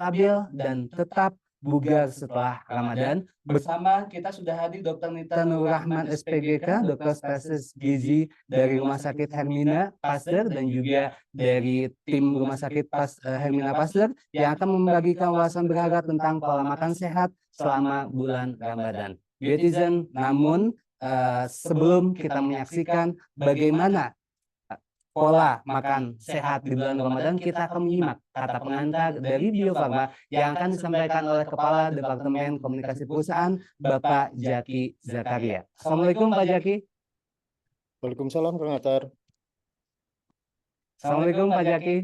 stabil, dan tetap bugar setelah Ramadan. Bersama kita sudah hadir Dr. Nita Nur Rahman SPGK, dokter spesialis gizi dari Rumah Sakit Hermina Pasteur dan juga dari tim Rumah Sakit Hermina Pasteur yang akan membagikan wawasan berharga tentang pola makan sehat selama bulan Ramadan. Biotizen, namun sebelum kita menyaksikan bagaimana pola makan sehat di bulan Ramadan, kita akan menyimak kata pengantar dari Bio Farma yang akan disampaikan oleh Kepala Departemen Komunikasi Perusahaan, Bapak Jaki Zakaria. Assalamualaikum Pak Jaki. Waalaikumsalam Kang Atar. Assalamualaikum Pak Jaki.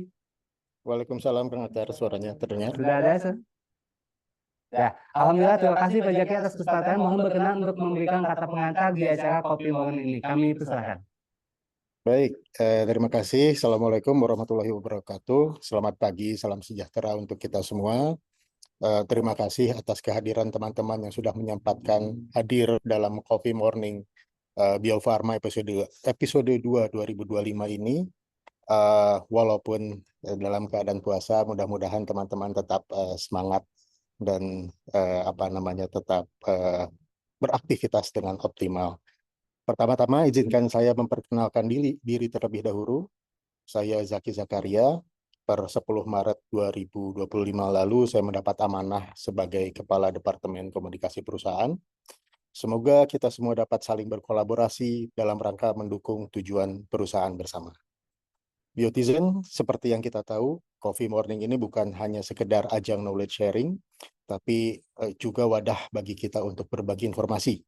Waalaikumsalam Kang Atar, suaranya terdengar. Sudah ada, Sir? Ya, Alhamdulillah, terima kasih Pak Jaki atas kesempatan. Mohon berkenan untuk memberikan kata pengantar di acara Kopi Morning ini. Kami persilahkan. Baik, terima kasih. Assalamualaikum warahmatullahi wabarakatuh. Selamat pagi, salam sejahtera untuk kita semua. Terima kasih atas kehadiran teman-teman yang sudah menyempatkan hadir dalam Coffee Morning Bio Farma episode 2 2025 ini. Walaupun dalam keadaan puasa, mudah-mudahan teman-teman tetap semangat dan tetap beraktivitas dengan optimal. Pertama-tama izinkan saya memperkenalkan diri terlebih dahulu. Saya Zaki Zakaria. Per 10 Maret 2025 lalu saya mendapat amanah sebagai Kepala Departemen Komunikasi Perusahaan. Semoga kita semua dapat saling berkolaborasi dalam rangka mendukung tujuan perusahaan bersama. Biotizen, seperti yang kita tahu, Coffee Morning ini bukan hanya sekedar ajang knowledge sharing, tapi juga wadah bagi kita untuk berbagi informasi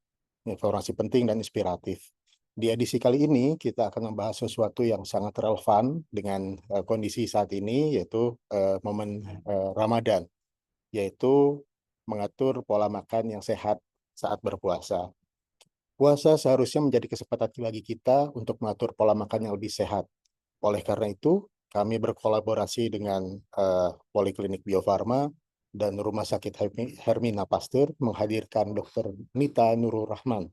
penting dan inspiratif. Di edisi kali ini kita akan membahas sesuatu yang sangat relevan dengan kondisi saat ini, yaitu momen Ramadan, yaitu mengatur pola makan yang sehat saat berpuasa. Puasa seharusnya menjadi kesempatan bagi kita untuk mengatur pola makan yang lebih sehat. Oleh karena itu, kami berkolaborasi dengan Poliklinik Bio Farma dan Rumah Sakit Hermina Pasteur menghadirkan Dr. Nita Nur Rahman,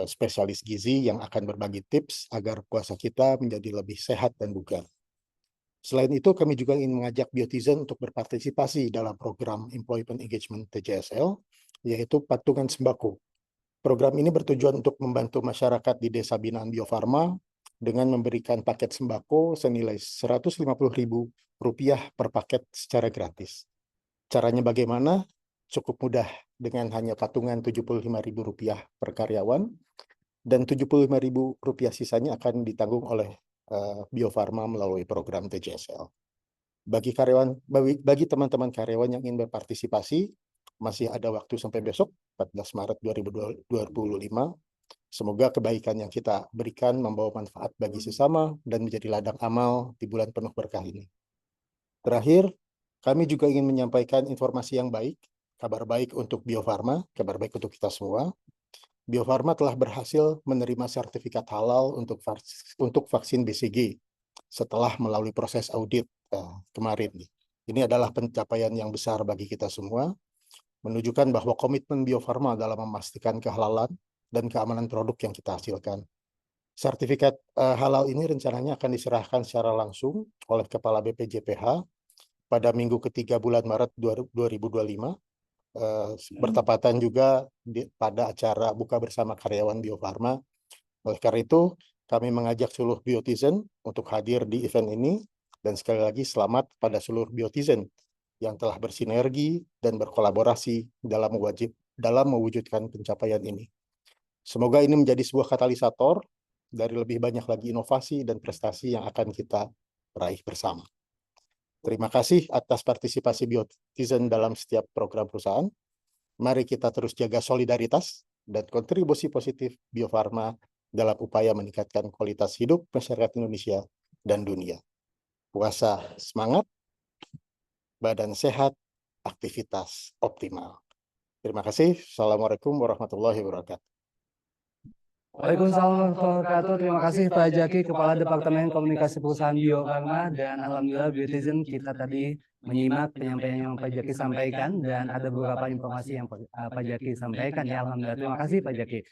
spesialis gizi yang akan berbagi tips agar puasa kita menjadi lebih sehat dan bugar. Selain itu, kami juga ingin mengajak Biotizen untuk berpartisipasi dalam program Employment Engagement TJSL, yaitu patungan sembako. Program ini bertujuan untuk membantu masyarakat di Desa Binaan Bio Farma dengan memberikan paket sembako senilai Rp150.000 per paket secara gratis. Caranya bagaimana? Cukup mudah, dengan hanya patungan Rp75.000 per karyawan, dan Rp75.000 sisanya akan ditanggung oleh Bio Farma melalui program TJSL. Bagi teman-teman karyawan yang ingin berpartisipasi, masih ada waktu sampai besok, 14 Maret 2025. Semoga kebaikan yang kita berikan membawa manfaat bagi sesama dan menjadi ladang amal di bulan penuh berkah ini. Terakhir, kami juga ingin menyampaikan informasi yang baik, kabar baik untuk Bio Farma, kabar baik untuk kita semua. Bio Farma telah berhasil menerima sertifikat halal untuk vaksin BCG setelah melalui proses audit kemarin. Ini adalah pencapaian yang besar bagi kita semua, menunjukkan bahwa komitmen Bio Farma dalam memastikan kehalalan dan keamanan produk yang kita hasilkan. Sertifikat halal ini rencananya akan diserahkan secara langsung oleh Kepala BPJPH pada minggu ketiga bulan Maret 2025, bertepatan juga pada acara buka bersama karyawan Bio Farma. Oleh karena itu, kami mengajak seluruh Biotizen untuk hadir di event ini, dan sekali lagi selamat pada seluruh Biotizen yang telah bersinergi dan berkolaborasi dalam mewujudkan pencapaian ini. Semoga ini menjadi sebuah katalisator dari lebih banyak lagi inovasi dan prestasi yang akan kita raih bersama. Terima kasih atas partisipasi Biotizen dalam setiap program perusahaan. Mari kita terus jaga solidaritas dan kontribusi positif Bio Farma dalam upaya meningkatkan kualitas hidup masyarakat Indonesia dan dunia. Puasa semangat, badan sehat, aktivitas optimal. Terima kasih. Assalamualaikum warahmatullahi wabarakatuh. Waalaikumsalam warahmatullahi wabarakatuh. Terima kasih Pak Jaki, Kepala Departemen Komunikasi Perusahaan Bio Farma, dan alhamdulillah Biotizen kita tadi menyimak penyampaian yang Pak Jaki sampaikan, dan ada beberapa informasi yang Pak Jaki sampaikan. Ya, alhamdulillah. Terima kasih Pak Jaki.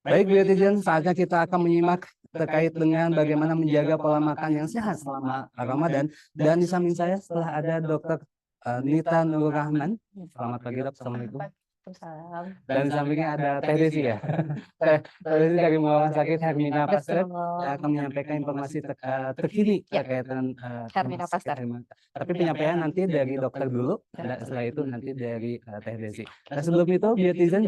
Baik Biotizen, saatnya kita akan menyimak terkait dengan bagaimana menjaga pola makan yang sehat selama Ramadan, dan di samping saya setelah ada Dr. Nita Nur Rahman. Selamat pagi dok, assalamualaikum. Dan di sampingnya ada Teh Desi ya. Teh Desi dari Rumah Sakit Hermina Pasteur yang akan menyampaikan informasi terkini terkait dengan Hermina Rumah Sakit Pasteur. Hermina. Tapi penyampaian nanti dari dokter dulu, dan setelah itu nanti dari Teh Desi. Nah, sebelum itu Biotizen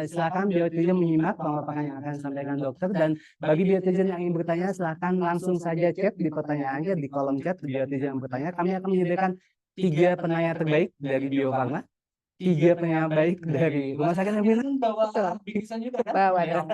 silakan Biotizen menyimak pemaparan yang akan disampaikan dokter, dan bagi Biotizen yang ingin bertanya silakan langsung saja chat di pertanyaannya di kolom chat Biotizen yang bertanya. Kami akan menyediakan 3 penanya terbaik dari Bio Farma, 3 penanya baik dari Rumah Sakit Hermina, bawa bingkisan juga kan? Bawa dong.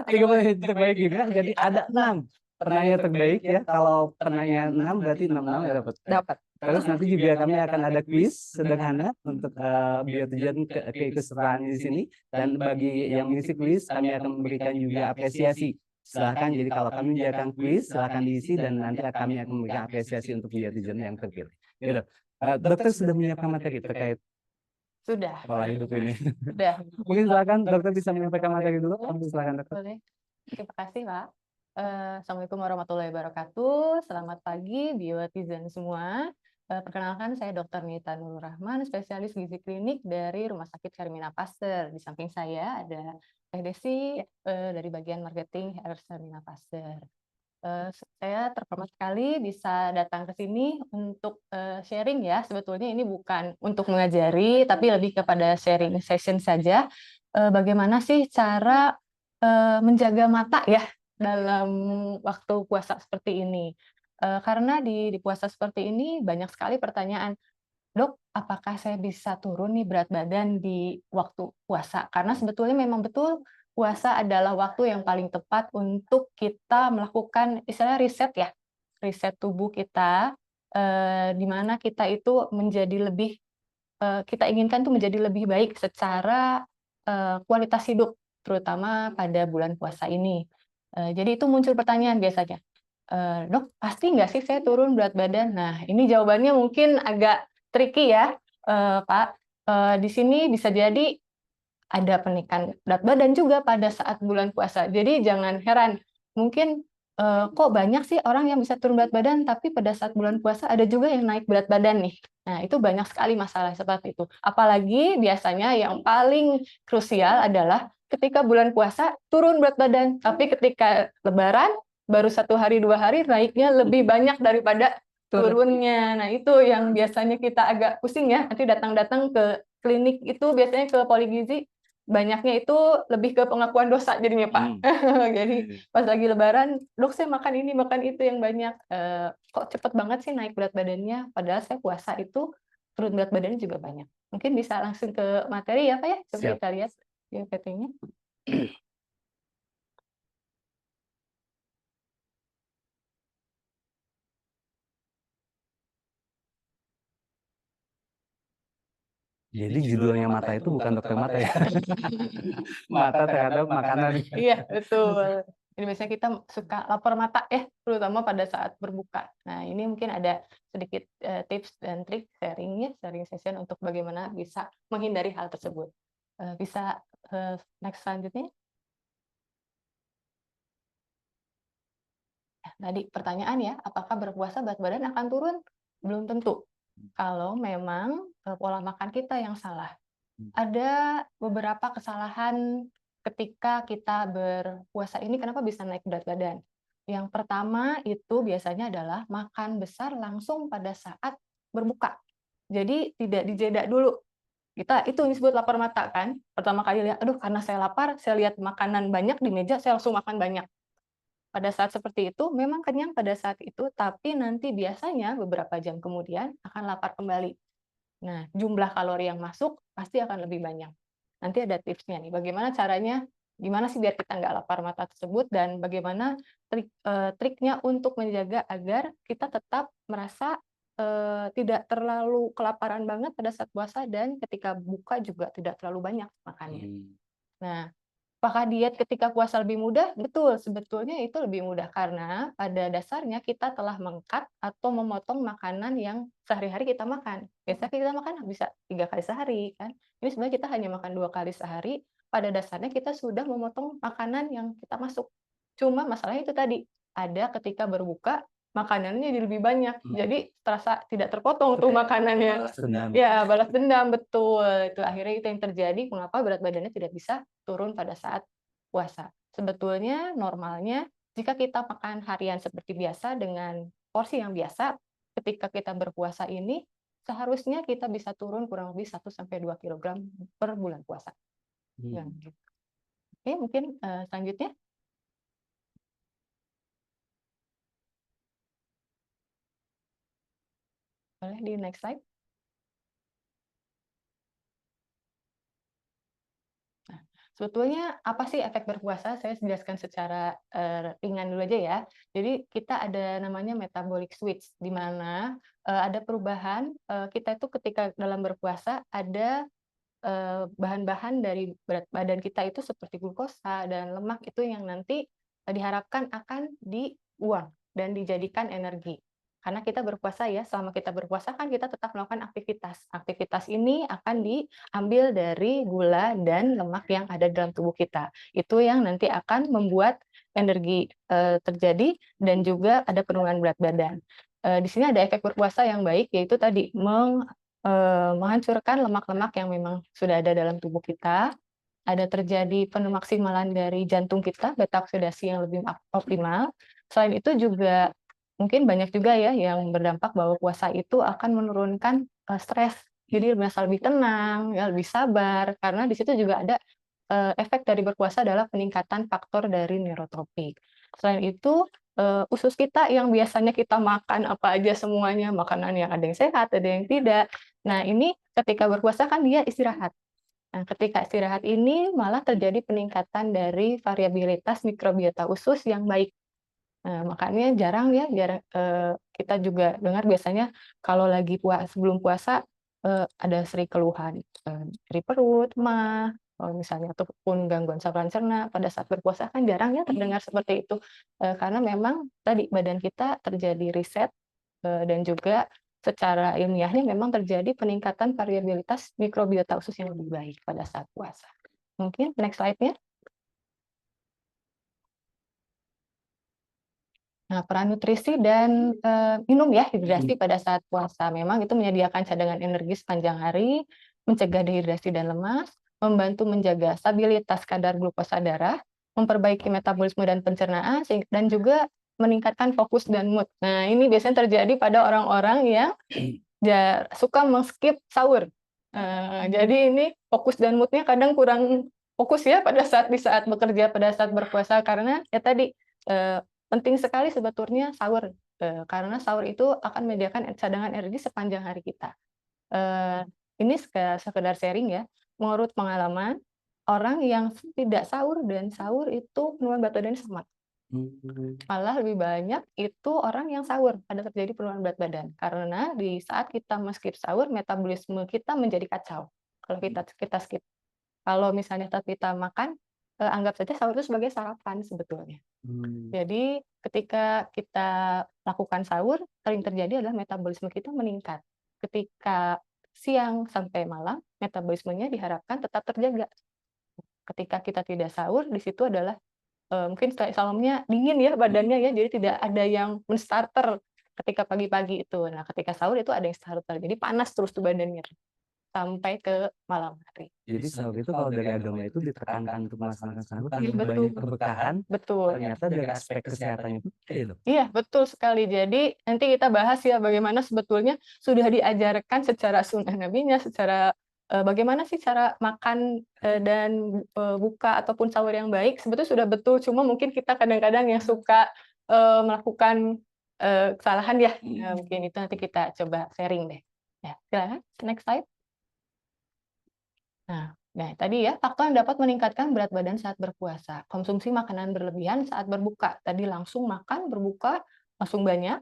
3 penanya terbaik juga, jadi ada 6 penanya terbaik ya. Kalau penanya 6 berarti 6 ya dapat. Dapat. Terus nanti juga kami akan ada kuis sederhana untuk Biotizen keikutsertaan di sini, dan bagi yang mengisi kuis kami akan memberikan juga apresiasi. Silahkan, jadi kalau kami menyediakan kuis silahkan diisi dan nanti kami akan memberikan apresiasi untuk Biotizen yang terpilih. Gitu. Dokter sudah menyiapkan materi terkait Sudah. pola hidup ini. Sudah. Mungkin silakan dokter bisa menyampaikan materi dulu. Silakan dokter. Boleh. Terima kasih, Pak. Assalamualaikum warahmatullahi wabarakatuh. Selamat pagi, Biotizen semua. Perkenalkan, saya Dr. Nita Nur Rahman, spesialis gizi klinik dari Rumah Sakit Hermina Pasteur. Di samping saya ada Teh Desi dari bagian marketing Hermina Pasteur. Saya terhormat sekali bisa datang ke sini untuk sharing ya. Sebetulnya ini bukan untuk mengajari, tapi lebih kepada sharing session saja. Bagaimana sih cara menjaga mata ya dalam waktu puasa seperti ini? Karena di puasa seperti ini banyak sekali pertanyaan, dok, apakah saya bisa turun nih berat badan di waktu puasa? Karena sebetulnya memang betul puasa adalah waktu yang paling tepat untuk kita melakukan istilah riset ya, riset tubuh kita, di mana kita itu menjadi lebih, kita inginkan tuh menjadi lebih baik secara kualitas hidup, terutama pada bulan puasa ini. Jadi itu muncul pertanyaan biasanya, dok, pasti nggak sih saya turun berat badan? Nah, ini jawabannya mungkin agak tricky ya, Pak. Di sini bisa jadi ada peningkatan berat badan juga pada saat bulan puasa. Jadi jangan heran, mungkin kok banyak sih orang yang bisa turun berat badan, tapi pada saat bulan puasa ada juga yang naik berat badan nih. Nah, itu banyak sekali masalah seperti itu. Apalagi biasanya yang paling krusial adalah ketika bulan puasa turun berat badan, tapi ketika Lebaran baru 1 hari 2 hari naiknya lebih banyak daripada turunnya. Nah, itu yang biasanya kita agak pusing ya. Nanti datang-datang ke klinik itu biasanya ke Poligizi, banyaknya itu lebih ke pengakuan dosa jadinya Pak. Jadi pas lagi Lebaran, dok saya makan ini makan itu yang banyak, kok cepet banget sih naik berat badannya, padahal saya puasa itu turun berat badannya juga banyak. Mungkin bisa langsung ke materi ya Pak ya, coba Siap. kita lihat ya PT-nya. Jadi judulnya mata itu bukan dokter mata ya. Mata terhadap makanan. Iya, betul. Jadi biasanya kita suka lapar mata ya, terutama pada saat berbuka. Nah, ini mungkin ada sedikit tips dan trik sharing session untuk bagaimana bisa menghindari hal tersebut. Bisa next selanjutnya. Tadi pertanyaan ya, apakah berpuasa berat badan akan turun? Belum tentu. Kalau memang pola makan kita yang salah. Ada beberapa kesalahan ketika kita berpuasa ini, kenapa bisa naik berat badan? Yang pertama itu biasanya adalah makan besar langsung pada saat berbuka. Jadi tidak dijeda dulu. Kita itu disebut lapar mata kan. Pertama kali lihat, aduh karena saya lapar, saya lihat makanan banyak di meja, saya langsung makan banyak. Pada saat seperti itu, memang kenyang pada saat itu, tapi nanti biasanya beberapa jam kemudian akan lapar kembali. Nah, jumlah kalori yang masuk pasti akan lebih banyak. Nanti ada tipsnya nih, bagaimana caranya, gimana sih biar kita nggak lapar mata tersebut, dan bagaimana triknya untuk menjaga agar kita tetap merasa tidak terlalu kelaparan banget pada saat puasa, dan ketika buka juga tidak terlalu banyak makannya. Nah, apakah diet ketika puasa lebih mudah? Betul, sebetulnya itu lebih mudah karena pada dasarnya kita telah meng-cut atau memotong makanan yang sehari-hari kita makan. Biasanya kita makan bisa 3 kali sehari kan. Ini sebenarnya kita hanya makan 2 kali sehari. Pada dasarnya kita sudah memotong makanan yang kita masuk. Cuma masalahnya itu tadi, ada ketika berbuka makanannya jadi lebih banyak. Jadi terasa tidak terpotong tuh Kayak makanannya. balas dendam. Ya, balas dendam, betul. Itu akhirnya itu yang terjadi mengapa berat badannya tidak bisa turun pada saat puasa. Sebetulnya normalnya jika kita makan harian seperti biasa dengan porsi yang biasa, ketika kita berpuasa ini seharusnya kita bisa turun kurang lebih 1-2 kilogram per bulan puasa. Ya, Hmm. gitu. Oke, mungkin selanjutnya. Boleh di next slide. Nah, sebetulnya apa sih efek berpuasa? Saya jelaskan secara ringan dulu aja ya. Jadi kita ada namanya metabolic switch, di mana ada perubahan kita itu ketika dalam berpuasa ada bahan-bahan dari berat badan kita itu seperti glukosa dan lemak itu yang nanti diharapkan akan dibuang dan dijadikan energi. Karena kita berpuasa ya, selama kita berpuasa kan kita tetap melakukan aktivitas. Aktivitas ini akan diambil dari gula dan lemak yang ada dalam tubuh kita. Itu yang nanti akan membuat energi terjadi dan juga ada penurunan berat badan. Di sini ada efek berpuasa yang baik, yaitu tadi menghancurkan lemak-lemak yang memang sudah ada dalam tubuh kita, ada terjadi pemaksimalan dari jantung kita, beta oksidasi yang lebih optimal. Selain itu juga mungkin banyak juga ya yang berdampak bahwa puasa itu akan menurunkan stres. Jadi merasa lebih tenang, ya, lebih sabar, karena di situ juga ada efek dari berpuasa adalah peningkatan faktor dari neurotropik. Selain itu, usus kita yang biasanya kita makan apa aja semuanya, makanan yang ada yang sehat, ada yang tidak. Nah, ini ketika berpuasa kan dia istirahat. Nah, ketika istirahat ini malah terjadi peningkatan dari variabilitas mikrobiota usus yang baik. Nah, makanya jarang ya, kita juga dengar biasanya kalau lagi sebelum puasa ada sering keluhan nyeri perut, mah, kalau misalnya ataupun gangguan saluran cerna pada saat berpuasa kan jarang ya terdengar seperti itu. Karena memang tadi badan kita terjadi reset dan juga secara ilmiahnya memang terjadi peningkatan variabilitas mikrobiota usus yang lebih baik pada saat puasa. Mungkin next slide-nya. Nah, peran nutrisi dan minum ya, hidrasi pada saat puasa. Memang itu menyediakan cadangan energi sepanjang hari, mencegah dehidrasi dan lemas, membantu menjaga stabilitas kadar glukosa darah, memperbaiki metabolisme dan pencernaan, dan juga meningkatkan fokus dan mood. Nah, ini biasanya terjadi pada orang-orang yang suka men-skip sahur. Jadi ini fokus dan mood-nya kadang kurang fokus ya pada saat bekerja, pada saat berpuasa, karena ya tadi penting sekali sebetulnya sahur, karena sahur itu akan menyediakan cadangan energi sepanjang hari kita. Ini sekedar sharing ya, menurut pengalaman, orang yang tidak sahur dan sahur itu penurunan berat badannya sama. Malah lebih banyak itu orang yang sahur, ada terjadi penurunan berat badan. Karena di saat kita men-skip sahur, metabolisme kita menjadi kacau. Kalau kita skip. Kalau misalnya kita makan, anggap saja sahur itu sebagai sarapan sebetulnya. Jadi ketika kita lakukan sahur, sering terjadi adalah metabolisme kita meningkat. Ketika siang sampai malam, metabolismenya diharapkan tetap terjaga. Ketika kita tidak sahur, di situ adalah mungkin salamnya dingin ya badannya ya, jadi tidak ada yang men-starter ketika pagi-pagi itu. Nah, ketika sahur itu ada yang starter, jadi panas terus tuh badannya sampai ke malam hari. Jadi sahur itu kalau dari agama itu ditekankan untuk melaksanakan sahur Iya, karena betul. banyak keberkahan, Betul. ternyata dari aspek kesehatannya itu itu. Iya, betul sekali. Jadi nanti kita bahas ya bagaimana sebetulnya sudah diajarkan secara sunnah nabinya, secara bagaimana sih cara makan dan buka ataupun sahur yang baik. Sebetulnya sudah betul, cuma mungkin kita kadang-kadang yang suka melakukan kesalahan ya. Nah, mungkin itu nanti kita coba sharing deh. Ya, silakan next slide. Nah, tadi ya, faktor yang dapat meningkatkan berat badan saat berpuasa. Konsumsi makanan berlebihan saat berbuka. Tadi langsung makan, berbuka, langsung banyak.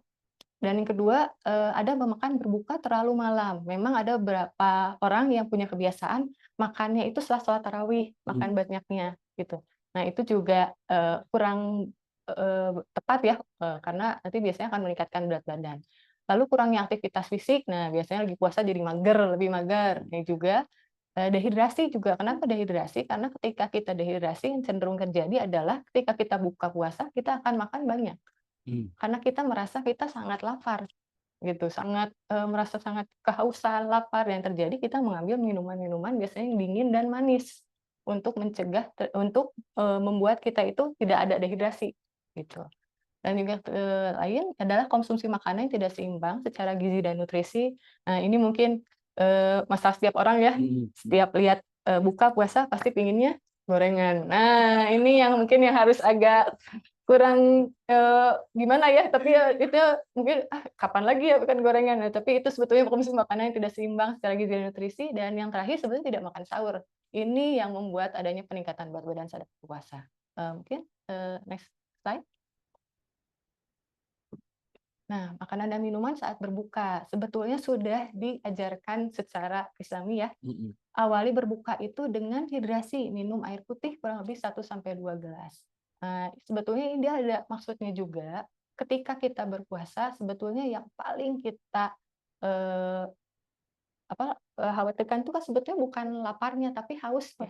Dan yang kedua, ada memakan berbuka terlalu malam. Memang ada beberapa orang yang punya kebiasaan makannya itu setelah sholat tarawih, makan banyaknya gitu. Nah, itu juga kurang tepat ya, karena nanti biasanya akan meningkatkan berat badan. Lalu kurangnya aktivitas fisik, nah biasanya lagi puasa jadi mager, lebih mager. Ini juga dehidrasi juga. Kenapa dehidrasi? Karena ketika kita dehidrasi yang cenderung terjadi adalah ketika kita buka puasa, kita akan makan banyak. Karena kita merasa kita sangat lapar gitu, merasa sangat kehausan, lapar, yang terjadi kita mengambil minuman-minuman biasanya yang dingin dan manis untuk membuat kita itu tidak ada dehidrasi gitu. Dan juga lain adalah konsumsi makanan yang tidak seimbang secara gizi dan nutrisi. Nah, ini mungkin masalah setiap orang ya. Setiap lihat buka puasa pasti pinginnya gorengan. Nah, ini yang mungkin yang harus agak kurang gimana ya, tapi ya itu mungkin kapan lagi ya makan gorengan. Nah, tapi itu sebetulnya konsumsi makanan yang tidak seimbang secara gizi dan nutrisi. Dan yang terakhir sebenarnya tidak makan sahur. Ini yang membuat adanya peningkatan berat badan saat berpuasa. Mungkin next slide. Nah, makanan dan minuman saat berbuka sebetulnya sudah diajarkan secara Islami ya. Awali berbuka itu dengan hidrasi, minum air putih kurang lebih 1-2 gelas. Nah, sebetulnya ini ada maksudnya juga, ketika kita berpuasa sebetulnya yang paling kita eh, khawatirkan itu kan sebetulnya bukan laparnya tapi hausnya.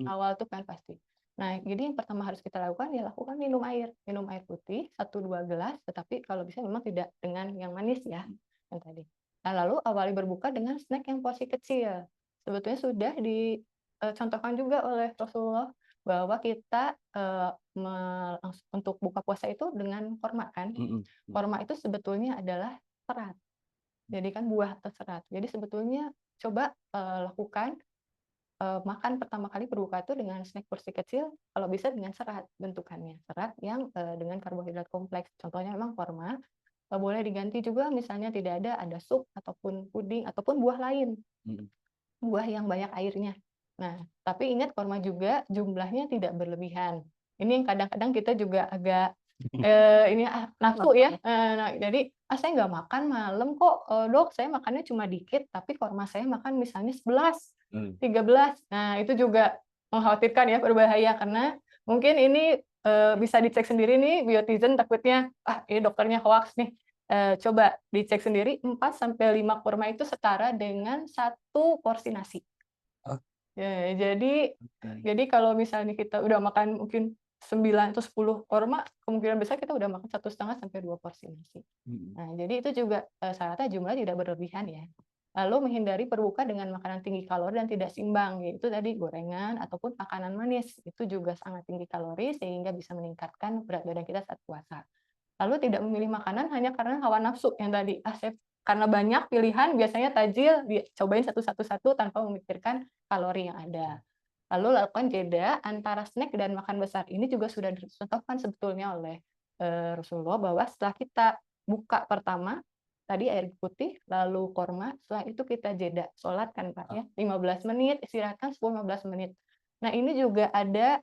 Awal itu kan pasti. Nah, jadi yang pertama harus kita lakukan ya lakukan minum air putih 1-2 gelas, tetapi kalau bisa memang tidak dengan yang manis ya, yang tadi. Nah, lalu awali berbuka dengan snack yang porsi kecil. Sebetulnya sudah dicontohkan juga oleh Rasulullah bahwa kita untuk buka puasa itu dengan korma kan. Korma itu sebetulnya adalah serat. Jadi kan buah atau serat. Jadi sebetulnya coba lakukan makan pertama kali berbuka itu dengan snack porsi kecil, kalau bisa dengan serat bentukannya, serat yang dengan karbohidrat kompleks. Contohnya memang korma, boleh diganti juga misalnya tidak ada sup ataupun puding ataupun buah lain, buah yang banyak airnya. Nah, tapi ingat korma juga jumlahnya tidak berlebihan. Ini yang kadang-kadang kita juga agak ini nafsu ya. Nah, jadi saya nggak makan malam kok, dok, saya makannya cuma dikit, tapi korma saya makan misalnya 11, 13. Nah, itu juga mengkhawatirkan ya, berbahaya karena mungkin ini bisa dicek sendiri nih, Biotizen takutnya, ini dokternya hoax nih. Coba dicek sendiri 4-5 kurma itu setara dengan 1 porsi nasi. Ya, jadi kalau misalnya kita udah makan mungkin 9 atau 10 kurma, kemungkinan besar kita udah makan 1,5-2 porsi nasi. Nah, jadi itu juga syaratnya jumlah tidak berlebihan ya. Lalu menghindari berbuka dengan makanan tinggi kalori dan tidak seimbang, yaitu tadi gorengan ataupun makanan manis. Itu juga sangat tinggi kalori sehingga bisa meningkatkan berat badan kita saat puasa. Lalu tidak memilih makanan hanya karena hawa nafsu yang tadi. Karena banyak pilihan, biasanya tajil dicobain satu-satu tanpa memikirkan kalori yang ada. Lalu lakukan jeda antara snack dan makan besar. Ini juga sudah dicontohkan sebetulnya oleh Rasulullah bahwa setelah kita buka pertama, tadi air putih, lalu korma, setelah itu kita jeda. Sholat kan Pak ya, 15 menit, istirahatkan 10-15 menit. Nah ini juga ada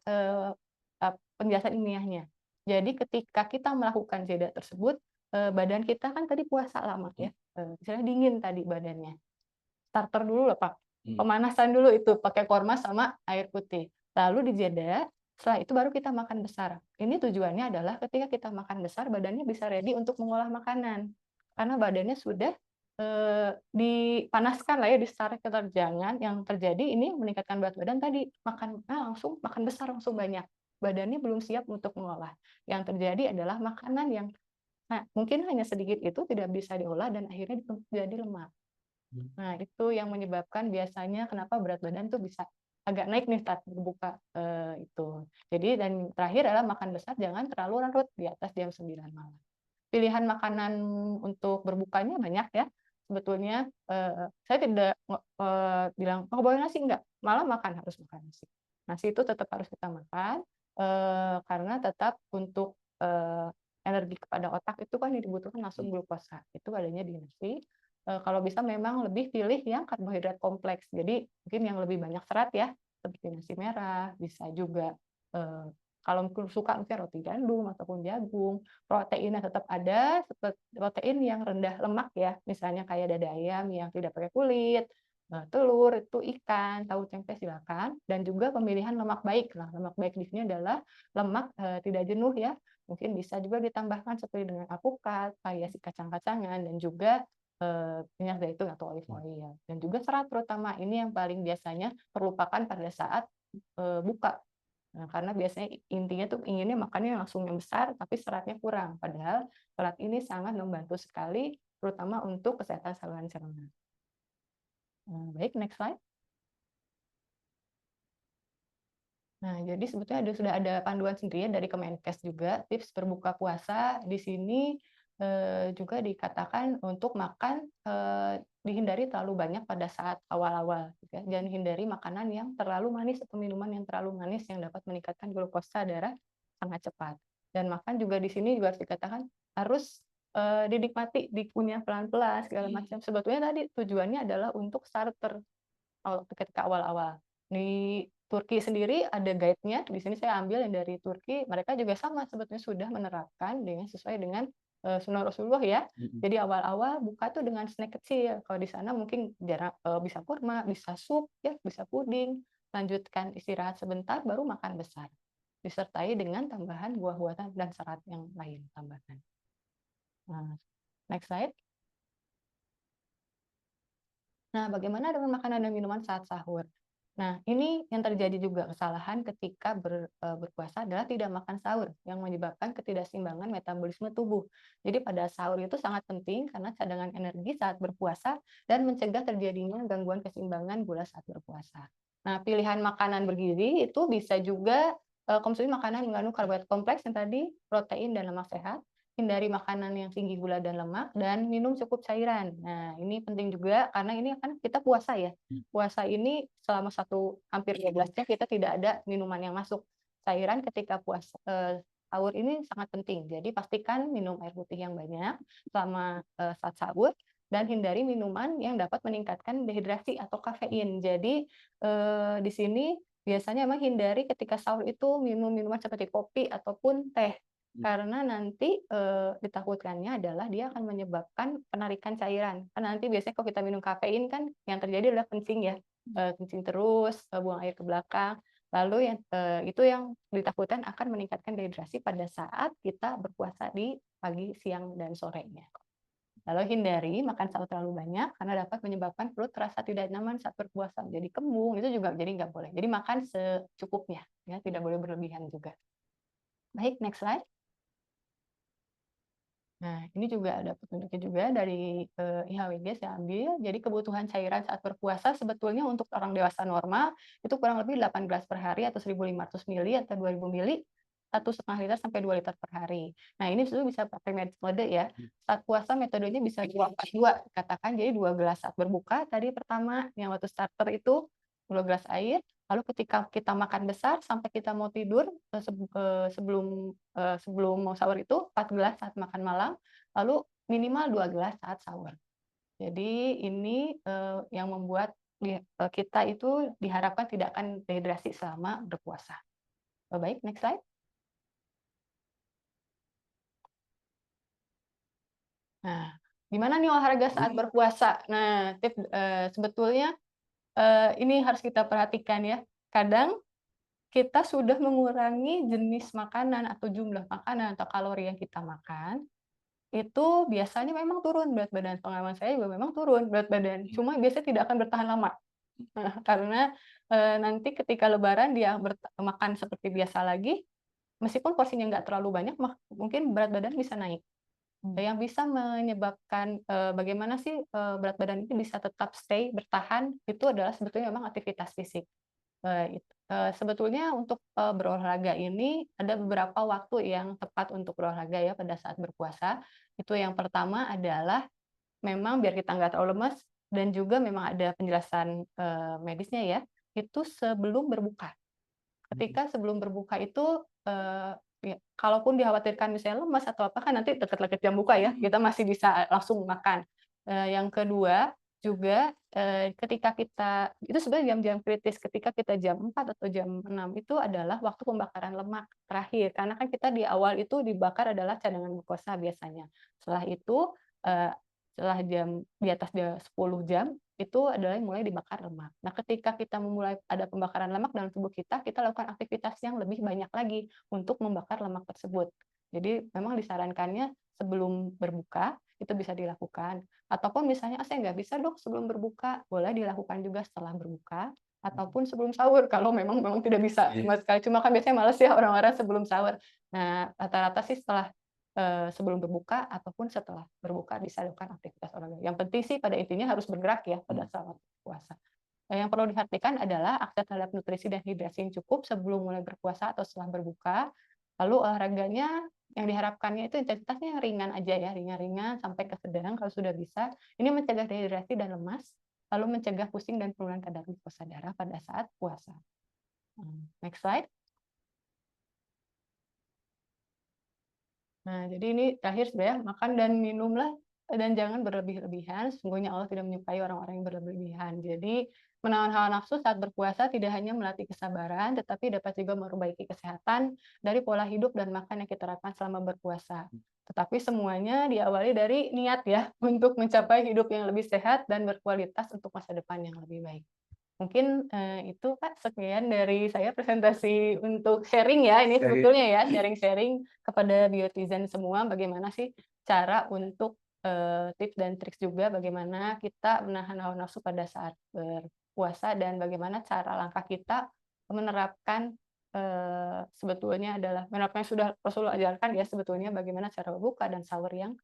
penjelasan ilmiahnya. Jadi ketika kita melakukan jeda tersebut, badan kita kan tadi puasa lama ya, misalnya dingin tadi badannya. Starter dulu lah Pak, pemanasan dulu itu pakai korma sama air putih. Lalu dijeda, setelah itu baru kita makan besar. Ini tujuannya adalah ketika kita makan besar, badannya bisa ready untuk mengolah makanan. Karena badannya sudah dipanaskan lah ya, di secara keterjangan. Yang terjadi ini meningkatkan berat badan tadi, langsung makan besar, langsung banyak. Badannya belum siap untuk mengolah. Yang terjadi adalah makanan yang mungkin hanya sedikit itu tidak bisa diolah dan akhirnya jadi lemak. Nah, itu yang menyebabkan biasanya kenapa berat badan tuh bisa agak naik nih saat berbuka itu. Jadi dan terakhir adalah makan besar jangan terlalu larut di atas jam 9 malam. Pilihan makanan untuk berbukanya banyak ya. Sebetulnya saya tidak bilang boleh nasi enggak, malah harus makan nasi. Nasi itu tetap harus kita makan karena tetap untuk energi kepada otak itu kan dibutuhkan langsung glukosa. Itu adanya di nasi. Kalau bisa memang lebih pilih yang karbohidrat kompleks. Jadi mungkin yang lebih banyak serat ya, seperti nasi merah, bisa juga kalau suka mungkin roti gandum ataupun jagung. Proteinnya tetap ada, seperti protein yang rendah lemak ya, misalnya kayak dada ayam yang tidak pakai kulit, telur, itu ikan, tahu tempe silakan. Dan juga pemilihan lemak baik. Nah, lemak baik di sini adalah lemak tidak jenuh ya. Mungkin bisa juga ditambahkan seperti dengan alpukat, variasi kacang-kacangan, dan juga minyak zaitun atau olive oil. Dan juga serat terutama ini yang paling biasanya terlupakan pada saat buka. Karena biasanya intinya tuh inginnya makannya langsung yang besar, tapi seratnya kurang. Padahal serat ini sangat membantu sekali, terutama untuk kesehatan saluran cerna. Baik, next slide. Nah, jadi sebetulnya sudah ada panduan sendiri dari Kemenkes juga, tips berbuka puasa di sini juga dikatakan untuk makan dihindari terlalu banyak pada saat awal-awal, gitu ya. Jangan hindari makanan yang terlalu manis atau minuman yang terlalu manis yang dapat meningkatkan glukosa darah sangat cepat. Dan makan juga di sini juga harus dikatakan harus dinikmati, dikunyah pelan-pelan segala macam. Sebetulnya tadi tujuannya adalah untuk starter ketika awal-awal. Di Turki sendiri ada guide-nya, di sini saya ambil yang dari Turki, mereka juga sama sebetulnya sudah menerapkan sesuai dengan sunnah Rasulullah ya. Jadi awal-awal buka tuh dengan snack kecil. Kalau di sana mungkin jarang bisa kurma, bisa sup, ya, bisa puding. Lanjutkan istirahat sebentar, baru makan besar. Disertai dengan tambahan buah-buahan dan serat yang lain tambahan. Nah, next slide. Nah, bagaimana dengan makanan dan minuman saat sahur? Nah, ini yang terjadi juga kesalahan ketika berpuasa adalah tidak makan sahur yang menyebabkan ketidakseimbangan metabolisme tubuh. Jadi pada sahur itu sangat penting karena cadangan energi saat berpuasa dan mencegah terjadinya gangguan keseimbangan gula saat berpuasa. Nah, pilihan makanan bergizi itu bisa juga konsumsi makanan mengandung karbohidrat kompleks yang tadi, protein dan lemak sehat, hindari makanan yang tinggi gula dan lemak, dan minum cukup cairan. Nah, ini penting juga karena ini kan kita puasa ya. Puasa ini selama hampir 12 jam kita tidak ada minuman yang masuk. Cairan ketika puasa sahur ini sangat penting. Jadi pastikan minum air putih yang banyak selama saat sahur dan hindari minuman yang dapat meningkatkan dehidrasi atau kafein. Jadi di sini biasanya memang hindari ketika sahur itu minum minuman seperti kopi ataupun teh. Karena nanti ditakutkannya adalah dia akan menyebabkan penarikan cairan. Karena nanti biasanya kalau kita minum kafein kan yang terjadi adalah kencing ya, kencing terus, buang air ke belakang. Lalu itu yang ditakutkan akan meningkatkan dehidrasi pada saat kita berpuasa di pagi, siang, dan sorenya. Lalu hindari makan sahur terlalu banyak karena dapat menyebabkan perut terasa tidak nyaman saat berpuasa, jadi kembung, itu juga jadi nggak boleh. Jadi makan secukupnya, ya, tidak boleh berlebihan juga. Baik, next slide. Nah, ini juga ada petunjuknya juga dari IHWG saya ambil. Jadi kebutuhan cairan saat berpuasa sebetulnya untuk orang dewasa normal itu kurang lebih 8 gelas per hari atau 1.500 ml atau 2.000 ml, 1,5 liter sampai 2 liter per hari. Nah, ini sebenarnya bisa pakai metode ya. Saat puasa metodenya bisa 2-4-2 katakan. Jadi 2 gelas saat berbuka tadi pertama yang waktu starter itu 2 gelas air. Lalu ketika kita makan besar sampai kita mau tidur sebelum mau sahur itu 4 gelas saat makan malam, lalu minimal 2 gelas saat sahur. Jadi ini yang membuat kita itu diharapkan tidak akan dehidrasi selama berpuasa. Baik, next slide. Nah, gimana nih olahraga saat berpuasa? Nah, tips sebetulnya ini harus kita perhatikan ya. Kadang kita sudah mengurangi jenis makanan atau jumlah makanan atau kalori yang kita makan, itu biasanya memang turun berat badan. Pengalaman saya juga memang turun berat badan, cuma biasanya tidak akan bertahan lama. Karena nanti ketika lebaran dia makan seperti biasa lagi, meskipun porsinya nggak terlalu banyak, mungkin berat badan bisa naik. Yang bisa menyebabkan bagaimana sih berat badan itu bisa tetap stay, bertahan, itu adalah sebetulnya memang aktivitas fisik. Sebetulnya untuk berolahraga ini ada beberapa waktu yang tepat untuk berolahraga ya pada saat berpuasa. Itu yang pertama adalah memang biar kita nggak terlalu lemas dan juga memang ada penjelasan medisnya ya, itu sebelum berbuka. Ketika sebelum berbuka itu ya, kalaupun dikhawatirkan misalnya lemas atau apa kan nanti dekat-dekat jam buka ya, kita masih bisa langsung makan. Yang kedua juga ketika kita itu sebenarnya jam-jam kritis ketika kita jam 4 atau jam 6 itu adalah waktu pembakaran lemak terakhir karena kan kita di awal itu dibakar adalah cadangan glukosa biasanya. Setelah itu setelah di atas 10 jam itu adalah mulai dibakar lemak. Nah, ketika kita memulai ada pembakaran lemak dalam tubuh kita lakukan aktivitas yang lebih banyak lagi untuk membakar lemak tersebut. Jadi memang disarankannya sebelum berbuka itu bisa dilakukan. Ataupun misalnya saya nggak bisa dok sebelum berbuka, boleh dilakukan juga setelah berbuka. ataupun sebelum sahur kalau memang tidak bisa Iya. sama sekali. Cuma kan biasanya males ya orang-orang sebelum sahur. Nah, rata-rata sih setelah sebelum berbuka ataupun setelah berbuka bisa dilakukan aktivitas olahraga. Yang penting sih pada intinya harus bergerak ya pada saat puasa. Yang perlu diperhatikan adalah akses terhadap nutrisi dan hidrasi yang cukup sebelum mulai berpuasa atau setelah berbuka. Lalu olahraganya yang diharapkannya itu intensitasnya yang ringan aja ya, ringan-ringan sampai ke sedang kalau sudah bisa. Ini mencegah dehidrasi dan lemas, lalu mencegah pusing dan penurunan kadar glukosa darah pada saat puasa. Next slide. Nah, jadi ini terakhir sebenarnya makan dan minumlah dan jangan berlebih-lebihan. Sesungguhnya Allah tidak menyukai orang-orang yang berlebihan. Jadi menahan hawa nafsu saat berpuasa tidak hanya melatih kesabaran, tetapi dapat juga memperbaiki kesehatan dari pola hidup dan makan yang kita terapkan selama berpuasa. Tetapi semuanya diawali dari niat ya, untuk mencapai hidup yang lebih sehat dan berkualitas untuk masa depan yang lebih baik. Mungkin itu Kak, sekian dari saya presentasi untuk sharing ya, ini sebetulnya ya, sharing-sharing kepada biotizen semua bagaimana sih cara untuk tips dan trik juga bagaimana kita menahan hawa nafsu pada saat berpuasa dan bagaimana cara langkah kita menerapkan sebetulnya adalah menerapkan yang sudah Rasulullah ajarkan ya sebetulnya bagaimana cara berbuka dan sahur yang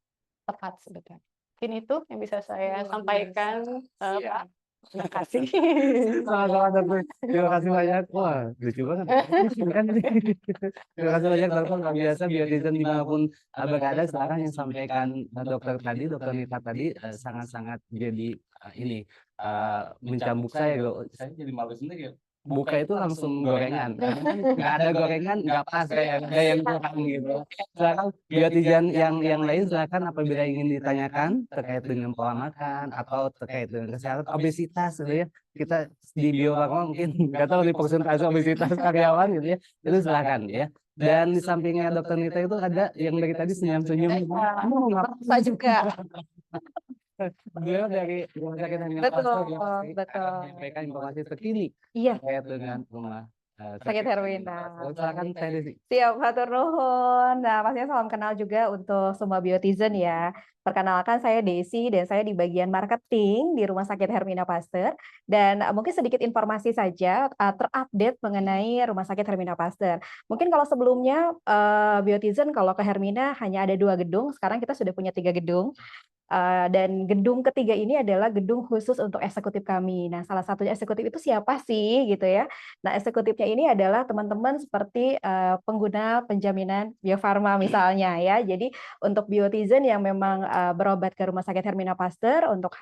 tepat sebetulnya. Mungkin itu yang bisa saya sampaikan Pak. Terima kasih. Sama-sama dokter. Terima kasih banyak. Wah, lucu banget. Kan ini. Terima kasih banyak dokter. Luar biasa biotizen dimanapun berada. Sekarang yang sampaikan dokter tadi, dokter Nita tadi sangat-sangat jadi ini mencambuk saya. Saya jadi malu sendiri. Buka itu langsung gorengan. Nggak ada gorengan, nggak pas kayak ada yang kurang gitu. Silakan biotizen yang lain silakan apabila ingin ditanyakan terkait dengan pola makan atau terkait dengan kesehatan obesitas gitu ya. Kita di Bio Farma mungkin nggak tahu di persentase obesitas karyawan gitu ya. Itu silakan ya. Dan di sampingnya dokter Nita itu ada yang dari tadi senyum-senyum. Pak juga. Beliau dari Rumah Sakit Hermina Betul, Pasteur yang betul. menyampaikan informasi terkini Iya, terkait dengan rumah Sakit Hermina. Silakan Teh Desi. Siap, hatur nuhun. Nah, pastinya salam kenal juga untuk semua biotizen ya. Perkenalkan saya Desi dan saya di bagian marketing di Rumah Sakit Hermina Pasteur. Dan mungkin sedikit informasi saja terupdate mengenai Rumah Sakit Hermina Pasteur. Mungkin kalau sebelumnya biotizen kalau ke Hermina hanya ada 2 gedung, sekarang kita sudah punya 3 gedung. Dan gedung ketiga ini adalah gedung khusus untuk eksekutif kami. Nah, salah satunya eksekutif itu siapa sih gitu ya? Nah, eksekutifnya ini adalah teman-teman seperti pengguna penjaminan Bio Farma misalnya ya. Jadi untuk biotizen yang memang berobat ke Rumah Sakit Hermina Pasteur untuk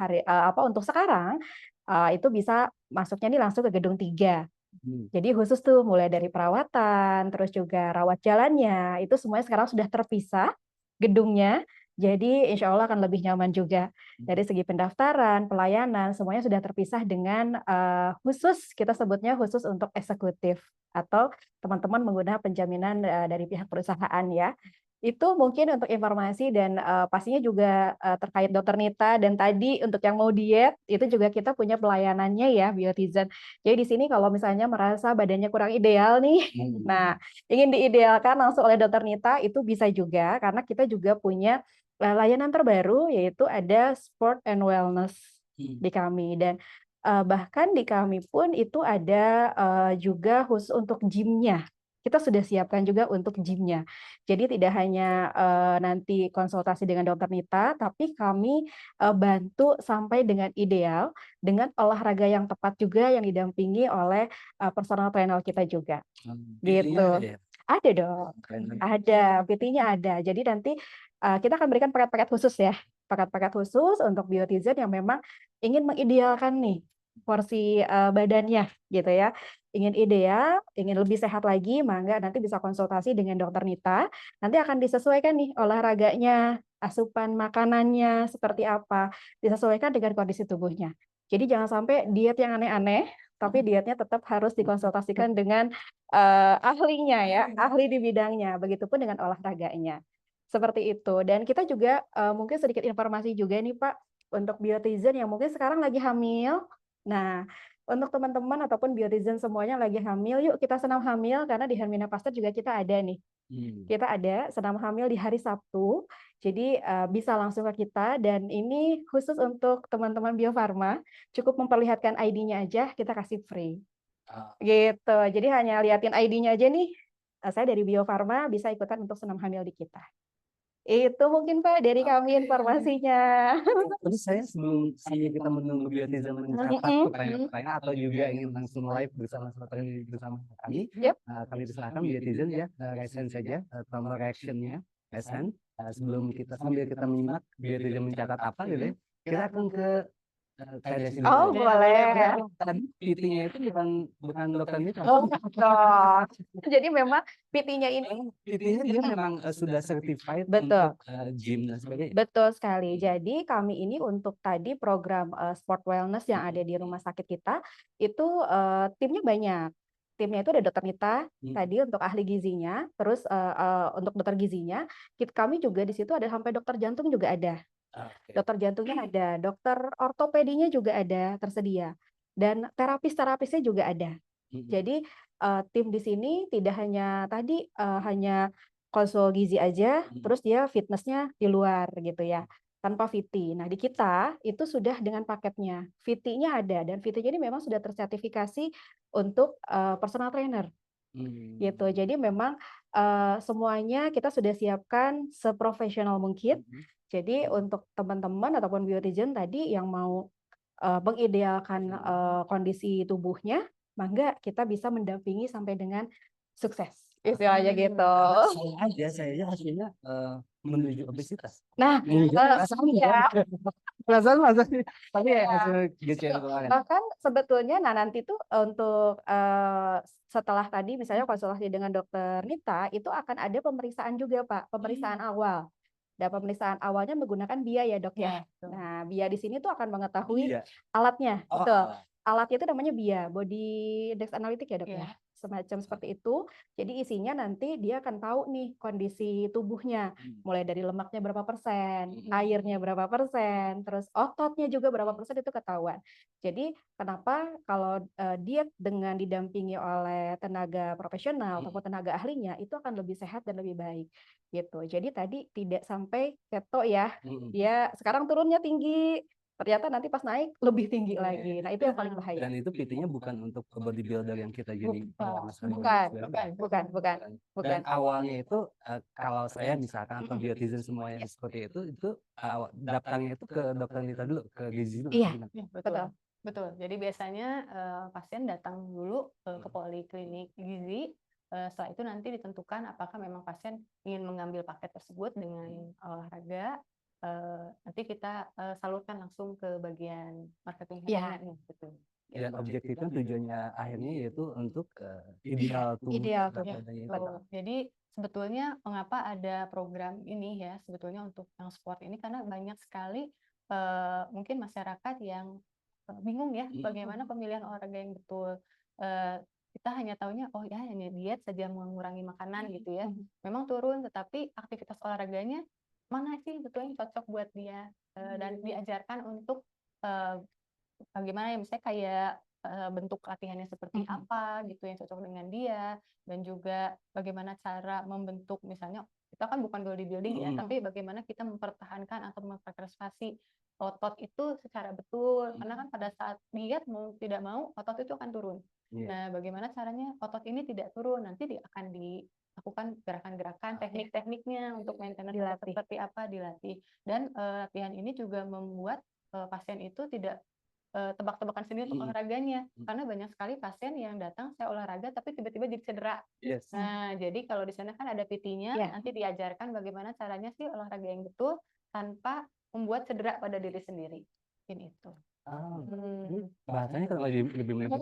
untuk sekarang itu bisa masuknya nih langsung ke gedung 3. Jadi khusus tuh mulai dari perawatan, terus juga rawat jalannya, itu semuanya sekarang sudah terpisah gedungnya. Jadi insya Allah akan lebih nyaman juga. Dari segi pendaftaran, pelayanan, semuanya sudah terpisah dengan khusus, kita sebutnya khusus untuk eksekutif atau teman-teman menggunakan penjaminan dari pihak perusahaan ya. Itu mungkin untuk informasi dan pastinya juga terkait Dokter Nita dan tadi untuk yang mau diet itu juga kita punya pelayanannya ya biotizen. Jadi di sini kalau misalnya merasa badannya kurang ideal nih, nah ingin diidealkan langsung oleh Dokter Nita itu bisa juga karena kita juga punya layanan terbaru yaitu ada Sport and Wellness di kami dan bahkan di kami pun itu ada juga khusus untuk gymnya. Kita sudah siapkan juga untuk gymnya. Jadi tidak hanya nanti konsultasi dengan Dokter Nita, tapi kami bantu sampai dengan ideal dengan olahraga yang tepat juga yang didampingi oleh personal trainer kita juga. Gitu. Ada dong. Ada, PT-nya ada. Jadi nanti kita akan berikan paket-paket khusus ya. Paket-paket khusus untuk biotizen yang memang ingin mengidealkan nih porsi badannya gitu ya. Ingin ideal, ingin lebih sehat lagi, mangga nanti bisa konsultasi dengan Dokter Nita. Nanti akan disesuaikan nih olahraganya, asupan makanannya seperti apa, disesuaikan dengan kondisi tubuhnya. Jadi jangan sampai diet yang aneh-aneh, tapi dietnya tetap harus dikonsultasikan dengan ahlinya ya, ahli di bidangnya. Begitupun dengan olahraganya. Seperti itu. Dan kita juga mungkin sedikit informasi juga nih Pak, untuk biotizen yang mungkin sekarang lagi hamil. Nah, untuk teman-teman ataupun biotizen semuanya lagi hamil, yuk kita senam hamil karena di Hermina Pasteur juga kita ada nih Kita ada senam hamil di hari Sabtu, jadi bisa langsung ke kita dan ini khusus untuk teman-teman Bio Farma, cukup memperlihatkan ID-nya aja kita kasih free. Ah, Gitu. Jadi hanya liatin ID-nya aja nih, saya dari Bio Farma bisa ikutan untuk senam hamil di kita. Itu mungkin Pak dari kami informasinya. Terus saya sebelum kita menunggu Biotizen mencatat Mm-mm. pertanyaan-pertanyaan atau juga ingin langsung live bersama kami, Yep. kami persilakan Biotizen ya, raise hand saja, tombol reaction-nya, raise hand. Sebelum kita sambil kita menyimak Biotizen mencatat apa gitu ya, kita akan ke Kak Desi dulu. Oh, boleh. Tadi PT-nya itu bukan dokter Nita. Oh, betul. Jadi memang PT-nya ini PT-nya dia memang sudah certified Betul. untuk gym dan sebagainya. Betul sekali. Jadi kami ini untuk tadi program sport wellness yang ada di rumah sakit kita itu timnya banyak. Timnya itu ada dokter Nita tadi untuk ahli gizinya, terus untuk dokter gizinya kami juga di situ ada sampai dokter jantung juga ada. Oke. Dokter jantungnya ada, dokter ortopedinya juga ada tersedia, dan terapis-terapisnya juga ada. Jadi tim di sini tidak hanya tadi hanya konsul gizi aja, terus dia fitnessnya di luar gitu ya, tanpa VT. Nah di kita itu sudah dengan paketnya, VT-nya ada dan VT-nya ini memang sudah tersertifikasi untuk personal trainer gitu. Jadi memang semuanya kita sudah siapkan seprofesional mungkin. Jadi untuk teman-teman ataupun biotizen tadi yang mau mengidealkan kondisi tubuhnya, mangga kita bisa mendampingi sampai dengan sukses. Istilahnya gitu. Saya hasilnya menuju obesitas. Nah, Rasanya perasaan masa sih, tapi ya hasil GCR kemarin. bahkan sebetulnya nanti tuh untuk setelah tadi misalnya konsultasi dengan dokter Nita itu akan ada pemeriksaan juga Pak, pemeriksaan awal. Dan pemeriksaan awalnya menggunakan BIA ya dok ya. Nah BIA di sini tuh akan mengetahui alatnya, betul. Alatnya itu namanya BIA, Body Index Analytic ya dok ya. Semacam seperti itu. Jadi isinya nanti dia akan tahu nih kondisi tubuhnya, mulai dari lemaknya berapa persen, airnya berapa persen, terus ototnya juga berapa persen itu ketahuan. Jadi kenapa kalau diet dengan didampingi oleh tenaga profesional ataupun tenaga ahlinya itu akan lebih sehat dan lebih baik gitu. Jadi tadi tidak sampai keto ya, dia sekarang turunnya tinggi, ternyata nanti pas naik lebih tinggi lagi. Nah itu yang paling bahaya. Dan itu PT-nya bukan untuk bodybuilder yang kita jadi Bukan. Dan awalnya itu kalau saya misalkan atau biotizen semua yang seperti itu daftarnya itu ke dokter Nita dulu, ke gizi dulu. Iya, betul. Jadi biasanya pasien datang dulu ke poliklinik gizi. Setelah itu nanti ditentukan apakah memang pasien ingin mengambil paket tersebut dengan olahraga. Nanti kita salurkan langsung ke bagian marketing. Betul. Dan objektifnya tujuannya akhirnya yaitu untuk ideal tubuh. Betul. Jadi sebetulnya mengapa ada program ini ya, sebetulnya untuk yang sport ini karena banyak sekali mungkin masyarakat yang bingung ya bagaimana pemilihan olahraga yang betul. Kita hanya taunya oh ya hanya diet saja mengurangi makanan gitu ya. Memang turun tetapi aktivitas olahraganya mana sih betulnya cocok buat dia dan diajarkan untuk bagaimana ya misalnya kayak bentuk latihannya seperti apa gitu yang cocok dengan dia, dan juga bagaimana cara membentuk misalnya kita kan bukan bodybuilding ya, tapi bagaimana kita mempertahankan atau memperkonservasi otot itu secara betul, karena kan pada saat diet mau tidak mau otot itu akan turun. Nah bagaimana caranya otot ini tidak turun, nanti akan dilakukan gerakan-gerakan teknik-tekniknya untuk maintenance seperti apa dilatih, dan latihan ini juga membuat pasien itu tidak tebak-tebakan sendiri untuk olahraganya, karena banyak sekali pasien yang datang saya olahraga tapi tiba-tiba jadi cedera. Nah jadi kalau di sana kan ada PT-nya, nanti diajarkan bagaimana caranya sih olahraga yang betul tanpa membuat cedera pada diri sendiri. Ini itu. Bahasanya kalau lebih melebar.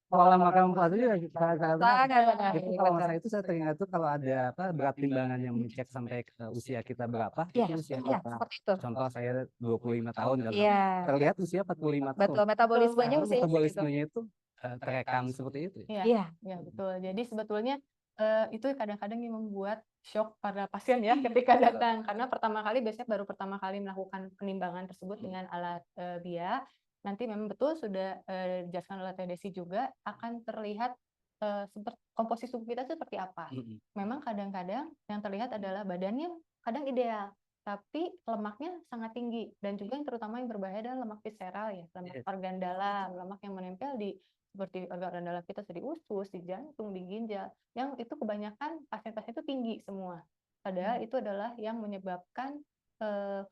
Pola makan pas itu sangat. Kalau saya itu saya teringat tuh kalau ada berat timbangan yang mencek sampai ke usia kita berapa, itu usia kita. Contoh saya 25 tahun, terlihat usia 45 tahun. Betul, metabolismenya usia metabolismenya itu terekam seperti itu. Iya, betul. Jadi sebetulnya itu kadang-kadang yang membuat shock pada pasien ya ketika datang, karena pertama kali biasanya baru pertama kali melakukan penimbangan tersebut dengan alat BIA. Nanti memang betul sudah dijelaskan oleh Teh Desi juga akan terlihat seperti komposisi tubuh kita itu seperti apa. Memang kadang-kadang yang terlihat adalah badannya kadang ideal, tapi lemaknya sangat tinggi, dan juga yang terutama yang berbahaya adalah lemak visceral ya, lemak organ dalam, lemak yang menempel di seperti organ dalam kita, di usus, di jantung, di ginjal, yang itu kebanyakan pasien-pasien itu tinggi semua. Padahal itu adalah yang menyebabkan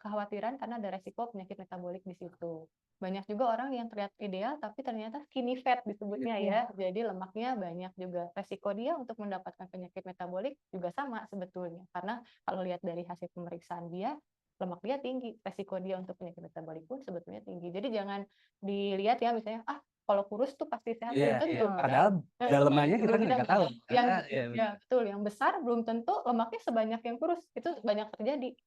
kekhawatiran karena ada resiko penyakit metabolik di situ. Banyak juga orang yang terlihat ideal tapi ternyata skinny fat disebutnya ya. Jadi lemaknya banyak juga. Resiko dia untuk mendapatkan penyakit metabolik juga sama sebetulnya. Karena kalau lihat dari hasil pemeriksaan dia, lemak dia tinggi. Resiko dia untuk penyakit metabolik pun sebetulnya tinggi. Jadi jangan dilihat ya misalnya, kalau kurus tuh pasti sehat. Belum tentu. Padahal dalamannya kita nggak tahu. Ya betul, yang besar belum tentu lemaknya sebanyak yang kurus. Itu banyak terjadi.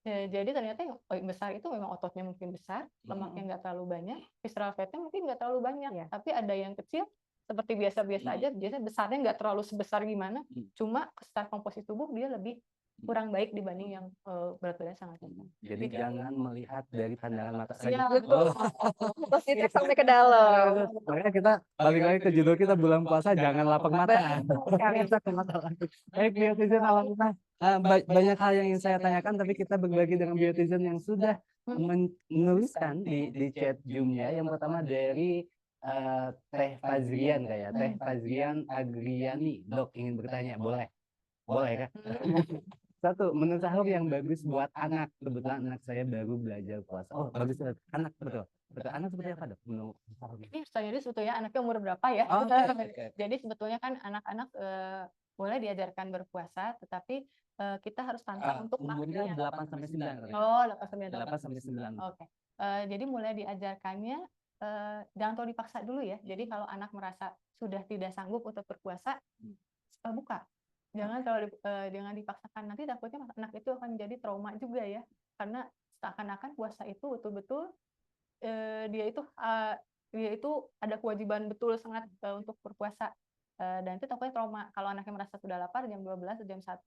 Jadi ternyata yang besar itu memang ototnya mungkin besar, lemaknya nggak terlalu banyak, visceral fatnya mungkin nggak terlalu banyak, tapi ada yang kecil seperti biasa-biasa aja, biasanya besarnya nggak terlalu sebesar gimana, cuma secara komposisi tubuh dia lebih kurang baik dibanding yang berat badan sangat tinggi. Jadi jangan melihat dari pandangan mata saja. Terus dicek sampai ke dalam. Makanya kita balik lagi ke judul kita bulan puasa, jangan lapang mata. Baik, Biotizen alhamdulillah. Banyak hal yang ingin saya tanyakan, tapi kita berbagi dengan Biotizen yang sudah menuliskan di chat Zoom-nya. Yang pertama dari Teh Fazrian kayak Teh Fazrian Agriani. Dok, ingin bertanya, boleh? Boleh kan? Satu, menu sahur yang bagus buat anak. Kebetulan anak saya baru belajar puasa. Oh, bagus banget. Anak, betul. Betul. Anak seperti apa, Dok? Menu sahur. Ini jadi sebetulnya anaknya umur berapa ya? Oh, okay. Jadi sebetulnya kan anak-anak boleh diajarkan berpuasa, tetapi kita harus pantau untuk umurnya makannya. 8 sampai 9. Oh, 8 sampai 9. Oke. Jadi mulai diajarkannya jangan terlalu dipaksa dulu ya. Jadi kalau anak merasa sudah tidak sanggup untuk berpuasa, buka. Jangan jangan dipaksakan, nanti takutnya anak itu akan menjadi trauma juga ya. Karena seakan-akan puasa itu betul-betul dia itu ada kewajiban betul sangat untuk berpuasa, dan itu takutnya trauma. Kalau anaknya merasa sudah lapar jam 12 atau jam 1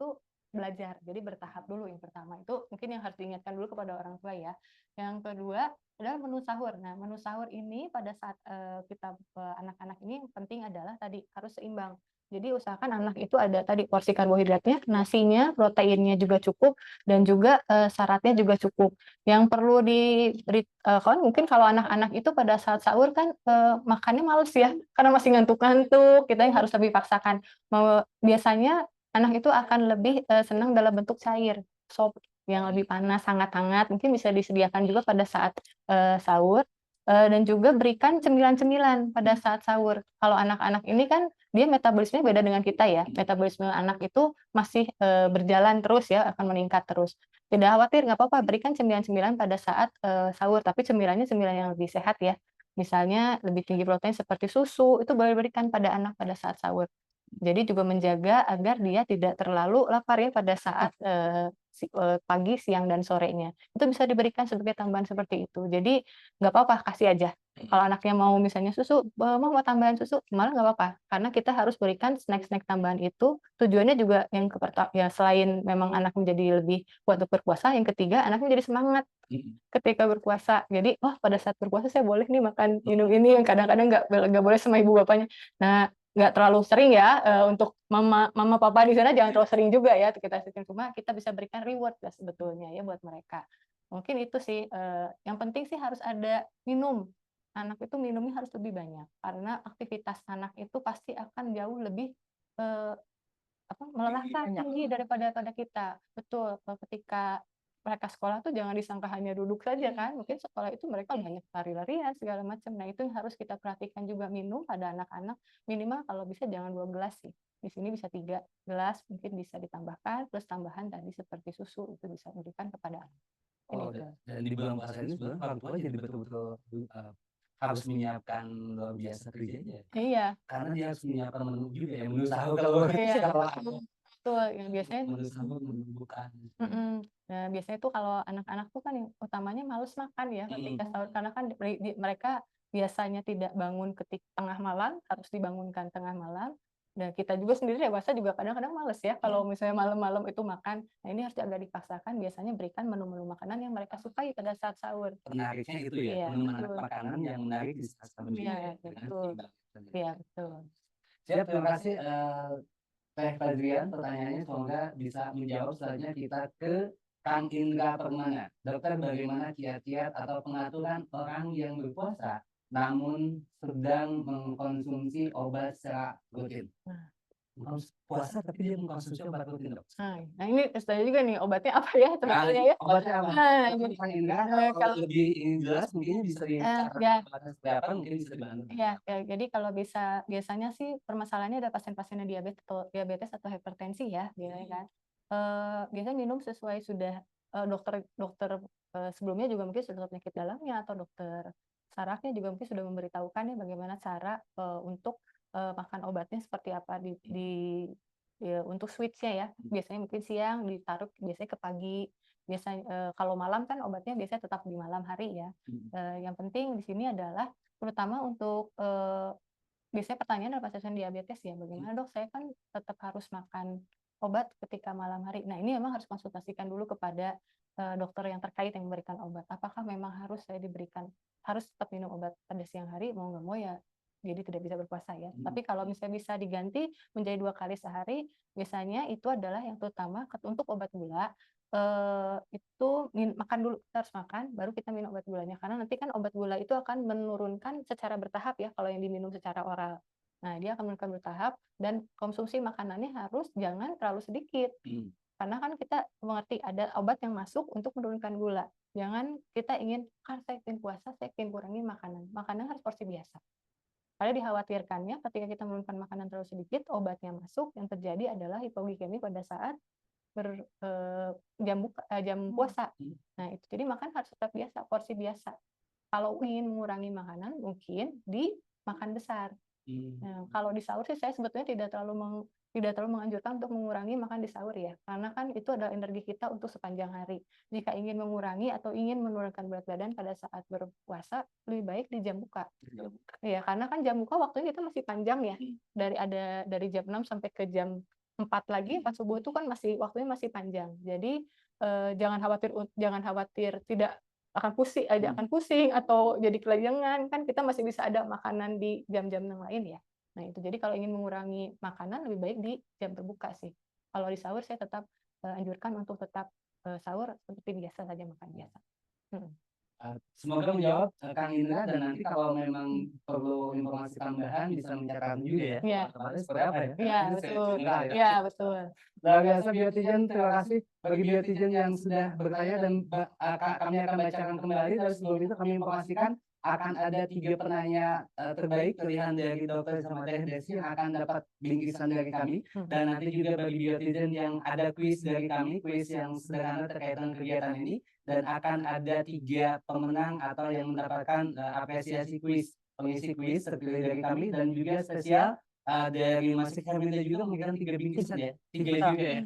belajar, jadi bertahap dulu. Yang pertama itu mungkin yang harus diingatkan dulu kepada orang tua ya. Yang kedua adalah menu sahur. Nah, menu sahur ini pada saat kita anak-anak ini yang penting adalah tadi harus seimbang. Jadi usahakan anak itu ada tadi porsi karbohidratnya, nasinya, proteinnya juga cukup, dan juga syaratnya juga cukup. Yang perlu mungkin kalau anak-anak itu pada saat sahur kan makannya males ya, karena masih ngantuk-ngantuk, kita yang harus lebih paksakan. Biasanya anak itu akan lebih senang dalam bentuk cair, sop yang lebih panas, hangat-hangat, mungkin bisa disediakan juga pada saat sahur, dan juga berikan cemilan-cemilan pada saat sahur. Kalau anak-anak ini kan dia metabolismenya beda dengan kita ya, metabolisme anak itu masih berjalan terus ya, akan meningkat terus. Tidak khawatir, nggak apa-apa, berikan cemilan-cemilan pada saat sahur, tapi cemilannya cemilan yang lebih sehat ya. Misalnya lebih tinggi protein seperti susu, itu boleh berikan pada anak pada saat sahur. Jadi juga menjaga agar dia tidak terlalu lapar ya pada saat pagi, siang, dan sorenya. Itu bisa diberikan sebagai tambahan seperti itu. Jadi nggak apa-apa, kasih aja. Kalau anaknya mau misalnya susu, mau tambahan susu, malah nggak apa-apa. Karena kita harus berikan snack-snack tambahan itu, tujuannya juga yang ya selain memang anak menjadi lebih kuat untuk berpuasa, yang ketiga anaknya jadi semangat ketika berpuasa. Jadi, pada saat berpuasa saya boleh nih makan minum ini yang kadang-kadang nggak boleh sama ibu bapaknya. Nah, nggak terlalu sering ya, untuk mama papa di sana jangan terlalu sering juga ya kita sistem, cuma kita bisa berikan reward ya sebetulnya ya buat mereka. Mungkin itu sih, yang penting sih harus ada minum. Anak itu minumnya harus lebih banyak, karena aktivitas anak itu pasti akan jauh lebih melelahkan tinggi daripada kita. Betul, ketika mereka sekolah tuh jangan disangka hanya duduk saja kan, mungkin sekolah itu mereka banyak lari-larian segala macam. Nah, itu yang harus kita perhatikan juga, minum pada anak-anak minimal kalau bisa jangan 2 gelas sih. Di sini bisa 3 gelas, mungkin bisa ditambahkan plus tambahan tadi seperti susu, itu bisa diberikan kepada anak. Dan di bulan puasa ini sebenarnya orang tua jadi betul-betul harus menyiapkan luar biasa kerjanya. Iya. Karena dia harus menyiapkan menu juga ya, menu sahur kalau betul, yang biasanya menu sahur, menu bukan. Nah, biasanya tuh kalau anak-anak tuh kan yang utamanya males makan ya ketika sahur, karena kan mereka biasanya tidak bangun ketika tengah malam, harus dibangunkan tengah malam. Dan kita juga sendiri dewasa juga kadang-kadang males ya kalau misalnya malam-malam itu makan. Nah, ini harus agak dipaksakan, biasanya berikan menu-menu makanan yang mereka sukai pada saat sahur. Menariknya itu ya, Iya, menu makanan yang menarik di saat sahur. Iya, betul. Iya, betul. Siap, terima kasih Teh Fadrian, pertanyaannya semoga bisa menjawab. Selanjutnya kita ke Kang Indra Permana. Dokter, bagaimana kiat-kiat atau pengaturan orang yang berpuasa namun sedang mengkonsumsi obat secara rutin? Puasa tapi dia mengkonsumsi obat rutin, Dok. Nah, ini tanya juga nih, obatnya apa ya sebetulnya ya? Obatnya apa? Nah, Mungkin Kang Indra kalau kalau lebih jelas mungkin bisa ya. obatnya seperti apa, mungkin bisa dibantu. Ya, jadi kalau biasanya sih permasalahannya ada pasien-pasien yang diabetes atau hipertensi ya, biasanya kan. Biasanya minum sesuai sudah dokter sebelumnya juga mungkin sudah penyakit dalamnya atau dokter sarafnya juga mungkin sudah memberitahukan ya bagaimana cara untuk makan obatnya seperti apa untuk switch-nya ya. Biasanya mungkin siang ditaruh biasanya ke pagi. Biasanya kalau malam kan obatnya biasanya tetap di malam hari ya. Yang penting di sini adalah terutama untuk biasanya pertanyaan adalah pasien diabetes ya, bagaimana dok saya kan tetap harus makan obat ketika malam hari. Nah ini memang harus konsultasikan dulu kepada dokter yang terkait yang memberikan obat. Apakah memang harus tetap minum obat pada siang hari, mau nggak mau ya jadi tidak bisa berpuasa ya. Tapi kalau misalnya bisa diganti menjadi 2 kali sehari, biasanya itu adalah yang terutama untuk obat gula. Itu makan dulu, kita harus makan baru kita minum obat gulanya, karena nanti kan obat gula itu akan menurunkan secara bertahap ya kalau yang diminum secara oral. Nah dia akan menurunkan bertahap dan konsumsi makanannya harus jangan terlalu sedikit, karena kan kita mengerti ada obat yang masuk untuk menurunkan gula. Jangan kita ingin kan saya ingin puasa, saya ingin kurangi makanan harus porsi biasa. Karena dikhawatirkannya ketika kita menurunkan makanan terlalu sedikit, obatnya masuk, yang terjadi adalah hipoglikemi pada saat jam puasa. Nah itu jadi makan harus tetap biasa, porsi biasa. Kalau ingin mengurangi makanan mungkin di makan besar. Nah, kalau di sahur sih saya sebetulnya tidak terlalu menganjurkan untuk mengurangi makan di sahur ya, karena kan itu adalah energi kita untuk sepanjang hari. Jika ingin mengurangi atau ingin menurunkan berat badan pada saat berpuasa, lebih baik di jam buka. Ya, karena kan jam buka waktunya kita masih panjang ya. Dari jam 6 sampai ke jam 4 lagi pas subuh itu kan waktunya masih panjang. Jadi jangan khawatir tidak akan pusing atau jadi kelayangan, kan kita masih bisa ada makanan di jam-jam yang lain ya. Nah itu jadi kalau ingin mengurangi makanan lebih baik di jam berbuka sih. Kalau di sahur saya tetap anjurkan untuk tetap sahur seperti biasa saja, makan biasa. Semoga menjawab Kang Indra, dan nanti kalau memang perlu informasi tambahan bisa mencatatkan juga ya. Iya. Tempatnya seperti apa ya? Iya betul. Iya betul. Luar biasa Biotizen, terima kasih bagi Biotizen yang sudah bertanya, dan kami akan bacakan kembali. Dari sebelum itu kami informasikan akan ada 3 penanya terbaik pilihan dari Dokter sama Teh Desi yang akan dapat bingkisan dari kami. Dan nanti juga bagi Biotizen yang ada kuis dari kami, kuis yang sederhana terkait dengan kegiatan ini, dan akan ada 3 pemenang atau yang mendapatkan apresiasi kuis, pengisi kuis terpilih dari kami, dan juga spesial dari Masih Herminda juga memberikan 3 bingkisan ya, 3 juga ya.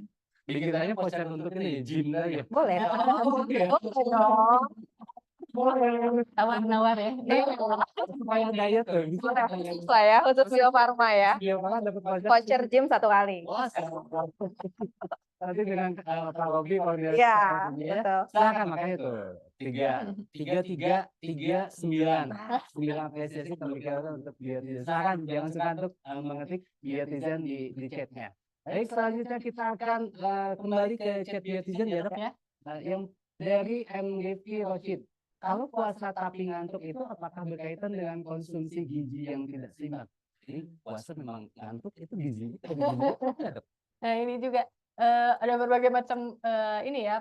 Bingkisannya voucher untuk ini gym lagi ya. Boleh dong. Boleh dong. Tawar-nawar ya. Supaya diet tuh. Lah ya, khusus Bio Farma ya. Bio Farma dapat Voucher gym 1 kali. Oh, nanti dengan Pak Robi koordinasi. Iya, Ya. betul. Silakan, makanya tuh 9 apresiasi pembicaraan untuk Biotizen. Silakan, jangan suka untuk mengetik Biotizen di chatnya. Baik, selanjutnya kita akan kembali ke chat Biotizen ya dok ya. Yang dari MGV Rochid. Kalau puasa tapi ngantuk itu apakah berkaitan dengan konsumsi gizi yang tidak seimbang? Jadi puasa memang ngantuk itu gizi. Nah ini juga ada berbagai macam ini ya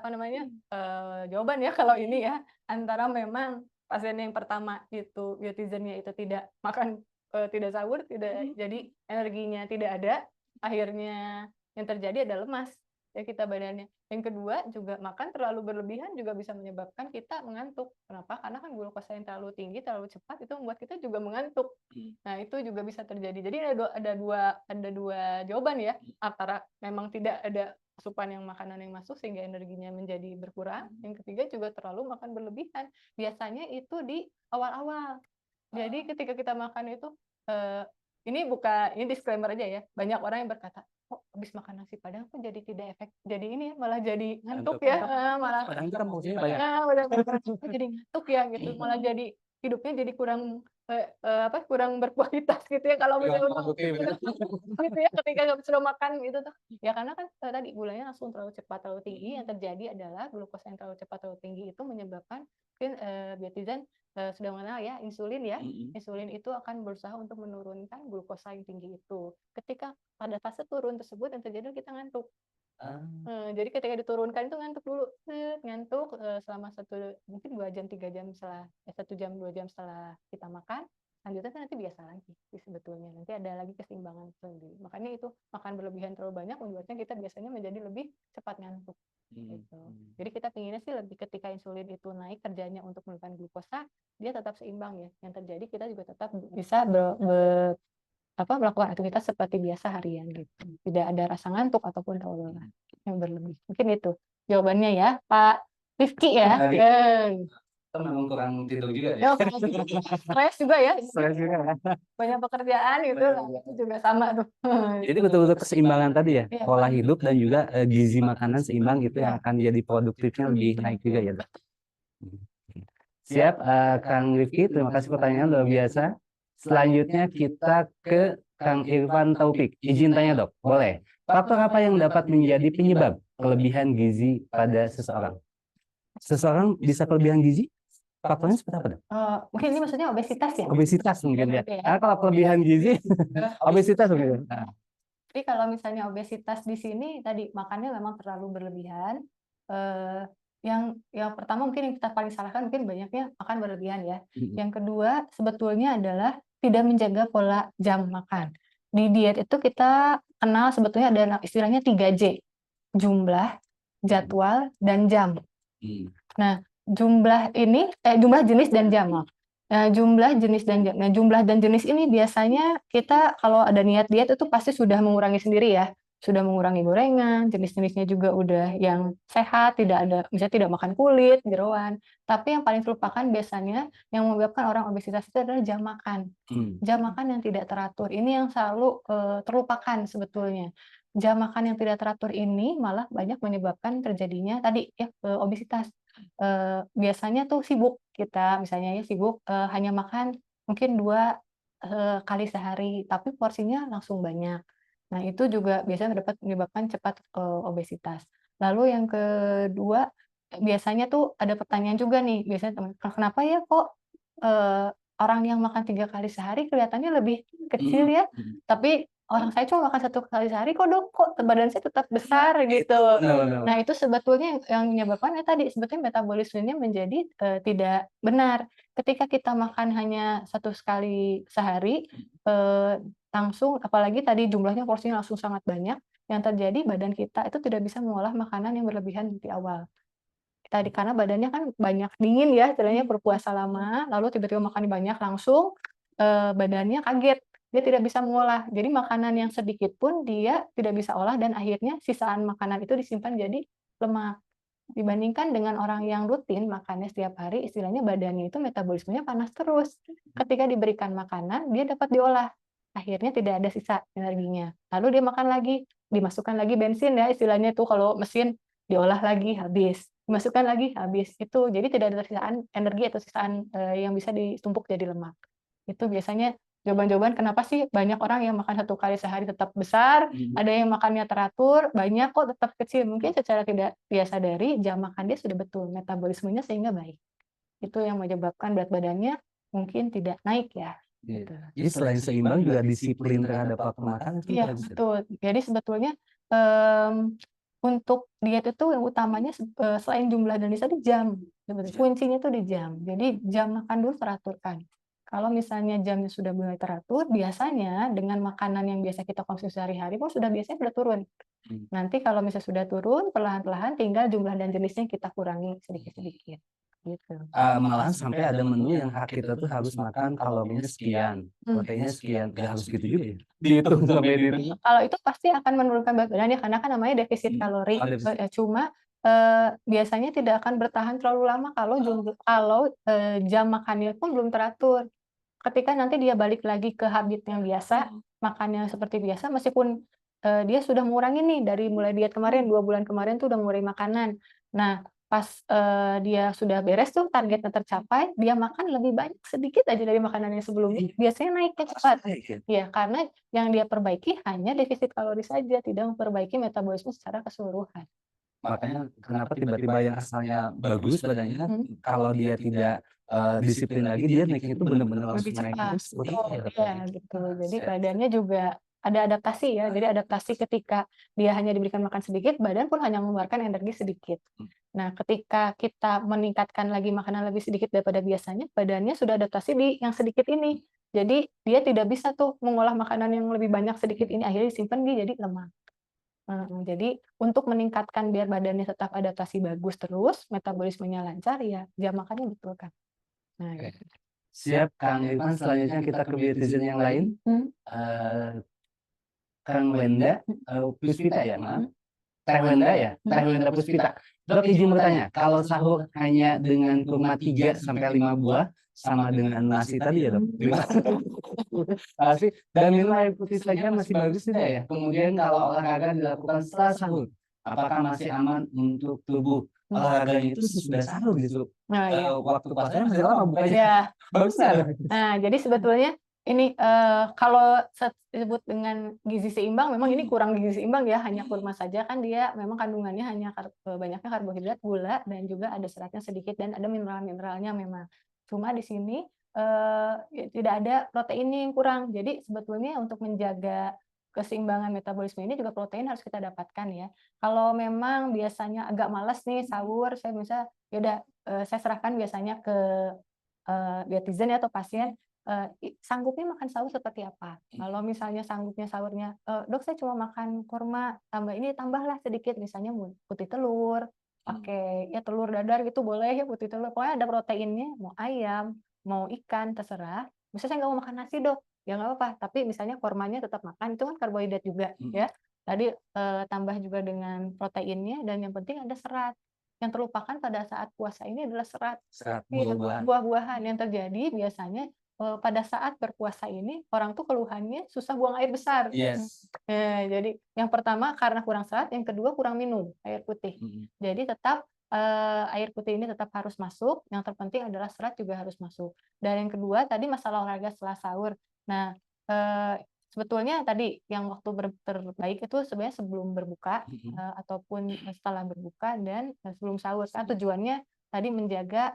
jawaban ya kalau ini ya, antara memang pasien yang pertama itu Biotizennya itu tidak makan, tidak sahur, jadi energinya tidak ada, akhirnya yang terjadi adalah lemas ya kita badannya. Yang kedua juga makan terlalu berlebihan juga bisa menyebabkan kita mengantuk. Kenapa? Karena kan glukosa yang terlalu tinggi, terlalu cepat itu membuat kita juga mengantuk. Nah itu juga bisa terjadi. Jadi ada dua jawaban ya, antara memang tidak ada asupan makanan yang masuk sehingga energinya menjadi berkurang. Yang ketiga juga terlalu makan berlebihan. Biasanya itu di awal-awal. Jadi ketika kita makan itu ini disclaimer aja ya. Banyak orang yang berkata, "Oh, habis makan nasi Padang kok jadi tidak efek. Jadi ini malah jadi ngantuk ya." Malah Padang kita maksudnya banyak. jadi ngantuk ya gitu. Malah jadi hidupnya jadi kurang kurang berkualitas gitu ya kalau Kurang misalnya produktif ya. gitu ya ketika sudah makan gitu tuh. Ya karena kan tadi gulanya langsung terlalu cepat terlalu tinggi, yang terjadi adalah glukosa yang terlalu cepat terlalu tinggi itu menyebabkan mungkin Biotizen sudah mengenal ya insulin ya. Insulin itu akan berusaha untuk menurunkan glukosa yang tinggi itu. Ketika pada fase turun tersebut yang terjadi kita ngantuk. Jadi ketika diturunkan itu ngantuk dulu, ngantuk selama mungkin 2 jam 3 jam setelah 1 jam 2 jam setelah kita makan, lanjutnya kan nanti biasa lagi sih sebetulnya, nanti ada lagi keseimbangan lagi. Makanya itu makan berlebihan terlalu banyak membuatnya kita biasanya menjadi lebih cepat ngantuk gitu. Jadi kita pinginnya sih lebih ketika insulin itu naik kerjanya untuk menurunkan glukosa, dia tetap seimbang ya. Yang terjadi kita juga tetap bisa melakukan aktivitas seperti biasa harian gitu. Tidak ada rasa ngantuk ataupun terlalu lelah yang berlebih. Mungkin itu jawabannya ya, Pak Rifki ya. Pak Kita memang kurang tidur juga ya. Stres juga ya. Stres juga ya. Banyak pekerjaan gitu, itu juga sama tuh. Jadi betul-betul keseimbangan tadi ya, Iya, pola hidup dan juga gizi makanan seimbang itu yang akan jadi produktifnya lebih naik juga ya, Dok. Siap, Kang Rifki, terima kasih pertanyaan luar biasa. Selanjutnya kita ke Kang Irfan Taufik. Izin tanya, Dok, boleh. Faktor apa yang dapat menjadi penyebab kelebihan gizi pada seseorang? Seseorang bisa kelebihan gizi? Faktornya seperti apa, Dok? Mungkin ini maksudnya obesitas ya? Obesitas mungkin ya. Oke, ya. Karena kalau kelebihan gizi, obesitas mungkin. Nah, Jadi kalau misalnya obesitas di sini tadi makannya memang terlalu berlebihan. Yang pertama mungkin yang kita paling salahkan mungkin banyaknya makan berlebihan ya. Yang kedua sebetulnya adalah tidak menjaga pola jam makan. Di diet itu kita kenal sebetulnya ada istilahnya 3J. Jumlah, jadwal, dan jam. Nah, jumlah jenis dan jam. Nah, jumlah jenis dan jam. Nah, jumlah dan jenis ini biasanya kita kalau ada niat diet itu pasti sudah mengurangi sendiri ya. Sudah mengurangi gorengan, jenis-jenisnya juga udah yang sehat, tidak ada misalnya tidak makan kulit, jeroan. Tapi yang paling terlupakan biasanya yang menyebabkan orang obesitas itu adalah jam makan. Jam makan yang tidak teratur. Ini yang selalu terlupakan sebetulnya. Jam makan yang tidak teratur ini malah banyak menyebabkan terjadinya tadi ya obesitas. Biasanya tuh sibuk kita misalnya ya sibuk hanya makan mungkin 2 kali sehari tapi porsinya langsung banyak. Nah itu juga biasanya dapat menyebabkan cepat obesitas. Lalu yang kedua biasanya tuh ada pertanyaan juga nih biasanya teman kenapa ya kok orang yang makan 3 kali sehari kelihatannya lebih kecil ya tapi orang saya cuma makan 1 kali sehari kok dok kok badan saya tetap besar gitu. Nah itu sebetulnya yang menyebabkan tadi sebetulnya metabolismenya menjadi tidak benar. Ketika kita makan hanya 1 kali sehari langsung apalagi tadi jumlahnya porsinya langsung sangat banyak, yang terjadi badan kita itu tidak bisa mengolah makanan yang berlebihan di awal. Tadi karena badannya kan banyak dingin ya istilahnya berpuasa lama, lalu tiba-tiba makan banyak langsung badannya kaget. Dia tidak bisa mengolah. Jadi makanan yang sedikit pun dia tidak bisa olah dan akhirnya sisaan makanan itu disimpan jadi lemak. Dibandingkan dengan orang yang rutin makannya setiap hari, istilahnya badannya itu metabolismenya panas terus. Ketika diberikan makanan, dia dapat diolah. Akhirnya tidak ada sisa energinya. Lalu dia makan lagi, dimasukkan lagi bensin ya istilahnya tuh kalau mesin diolah lagi habis. Dimasukkan lagi habis. Itu jadi tidak ada sisaan energi atau sisaan yang bisa ditumpuk jadi lemak. Itu biasanya jawaban-jawaban kenapa sih banyak orang yang makan 1 kali sehari tetap besar, ada yang makannya teratur, banyak kok tetap kecil. Mungkin secara tidak dia sadari jam makan dia sudah betul, metabolismenya sehingga baik. Itu yang menyebabkan berat badannya mungkin tidak naik ya. Gitu. Jadi selain seimbang juga disiplin terhadap waktu makan itu Iya, bagus. betul. Jadi sebetulnya untuk diet itu yang utamanya selain jumlah dan tadi jam. Kuncinya itu di jam. Jadi jam makan dulu teraturkan. Kalau misalnya jamnya sudah mulai teratur, biasanya dengan makanan yang biasa kita konsumsi sehari-hari pun biasanya sudah turun. Nanti kalau misalnya sudah turun, perlahan-lahan tinggal jumlah dan jenisnya kita kurangi sedikit-sedikit. Gitu. Malahan sampai ada menu yang kita tuh harus makan kalorinya sekian, proteinnya sekian, nggak harus gitu juga ya. Dihitung sampai dihitung. Kalau itu pasti akan menurunkan berat badan ya, karena kan namanya defisit kalori. Cuma biasanya tidak akan bertahan terlalu lama kalau jam makannya pun belum teratur. Ketika nanti dia balik lagi ke habit yang biasa, makannya seperti biasa, meskipun dia sudah mengurangi nih dari mulai diet kemarin 2 bulan kemarin tuh udah mengurangi makanan. Nah pas dia sudah beres tuh targetnya tercapai, dia makan lebih banyak sedikit aja dari makanan yang sebelumnya, biasanya naiknya cepat. Ya, karena yang dia perbaiki hanya defisit kalori saja, tidak memperbaiki metabolisme secara keseluruhan. Makanya kenapa tiba-tiba yang asalnya bagus badannya, kalau dia tidak disiplin lagi, dia naiknya itu benar-benar Lebih langsung naik cepat. terus. Iya, gitu. Jadi badannya juga ada adaptasi ya. Jadi adaptasi ketika dia hanya diberikan makan sedikit, badan pun hanya mengeluarkan energi sedikit. Nah, ketika kita meningkatkan lagi makanan lebih sedikit daripada biasanya, badannya sudah adaptasi di yang sedikit ini. Jadi dia tidak bisa tuh mengolah makanan yang lebih banyak sedikit ini, akhirnya disimpan dia jadi lemak. Jadi untuk meningkatkan biar badannya tetap adaptasi bagus terus, metabolismenya lancar, ya jam makannya betul kan. Nah, Oke. gitu. Siap, Kang Irfan. Selanjutnya kita ke biotizen yang lain. Kang Wenda Puspita ya, maaf. Teh Wenda ya, Teh Wenda Puspita. Dok, izin bertanya, kalau sahur hanya dengan kurma 3 sampai 5 buah sama dengan nasi tadi ya, Dok? Nasi dan minum air putih saja masih bagus tidak ya? Kemudian kalau olahraga dilakukan setelah sahur, apakah masih aman untuk tubuh? Olahraganya itu sesudah sahur gitu. Nah, iya. Waktu puasanya masih lama bukanya. Ya, Bagus nggak, Dok? nah, jadi sebetulnya ini kalau disebut dengan gizi seimbang, memang ini kurang gizi seimbang ya, hanya kurma saja kan dia memang kandungannya hanya banyaknya karbohidrat, gula, dan juga ada seratnya sedikit dan ada mineral-mineralnya memang. Cuma di sini tidak ada proteinnya yang kurang. Jadi sebetulnya untuk menjaga keseimbangan metabolisme ini juga protein harus kita dapatkan ya. Kalau memang biasanya agak malas nih sahur, saya bisa ya udah saya serahkan biasanya ke dietizen ya atau pasien, sanggupnya makan sahur seperti apa. Kalau misalnya sanggupnya sahurnya, "Dok, saya cuma makan kurma, tambah ini tambahlah sedikit," misalnya putih telur, pakai ya telur dadar gitu boleh ya, putih telur, pokoknya ada proteinnya, mau ayam, mau ikan, terserah. Misalnya, "Saya nggak mau makan nasi, Dok," ya nggak apa-apa, tapi misalnya kurmanya tetap makan, itu kan karbohidrat juga ya. Tadi tambah juga dengan proteinnya dan yang penting ada serat. Yang terlupakan pada saat puasa ini adalah serat. Serat Iya, buah-buahan. buah-buahan yang terjadi biasanya pada saat berpuasa ini orang tuh keluhannya susah buang air besar. Yes. Jadi yang pertama karena kurang serat, yang kedua kurang minum air putih. Jadi tetap air putih ini tetap harus masuk. Yang terpenting adalah serat juga harus masuk. Dan yang kedua tadi masalah olahraga setelah sahur. Nah, sebetulnya tadi yang waktu terbaik itu sebenarnya sebelum berbuka ataupun setelah berbuka dan sebelum sahur. Karena tujuannya tadi menjaga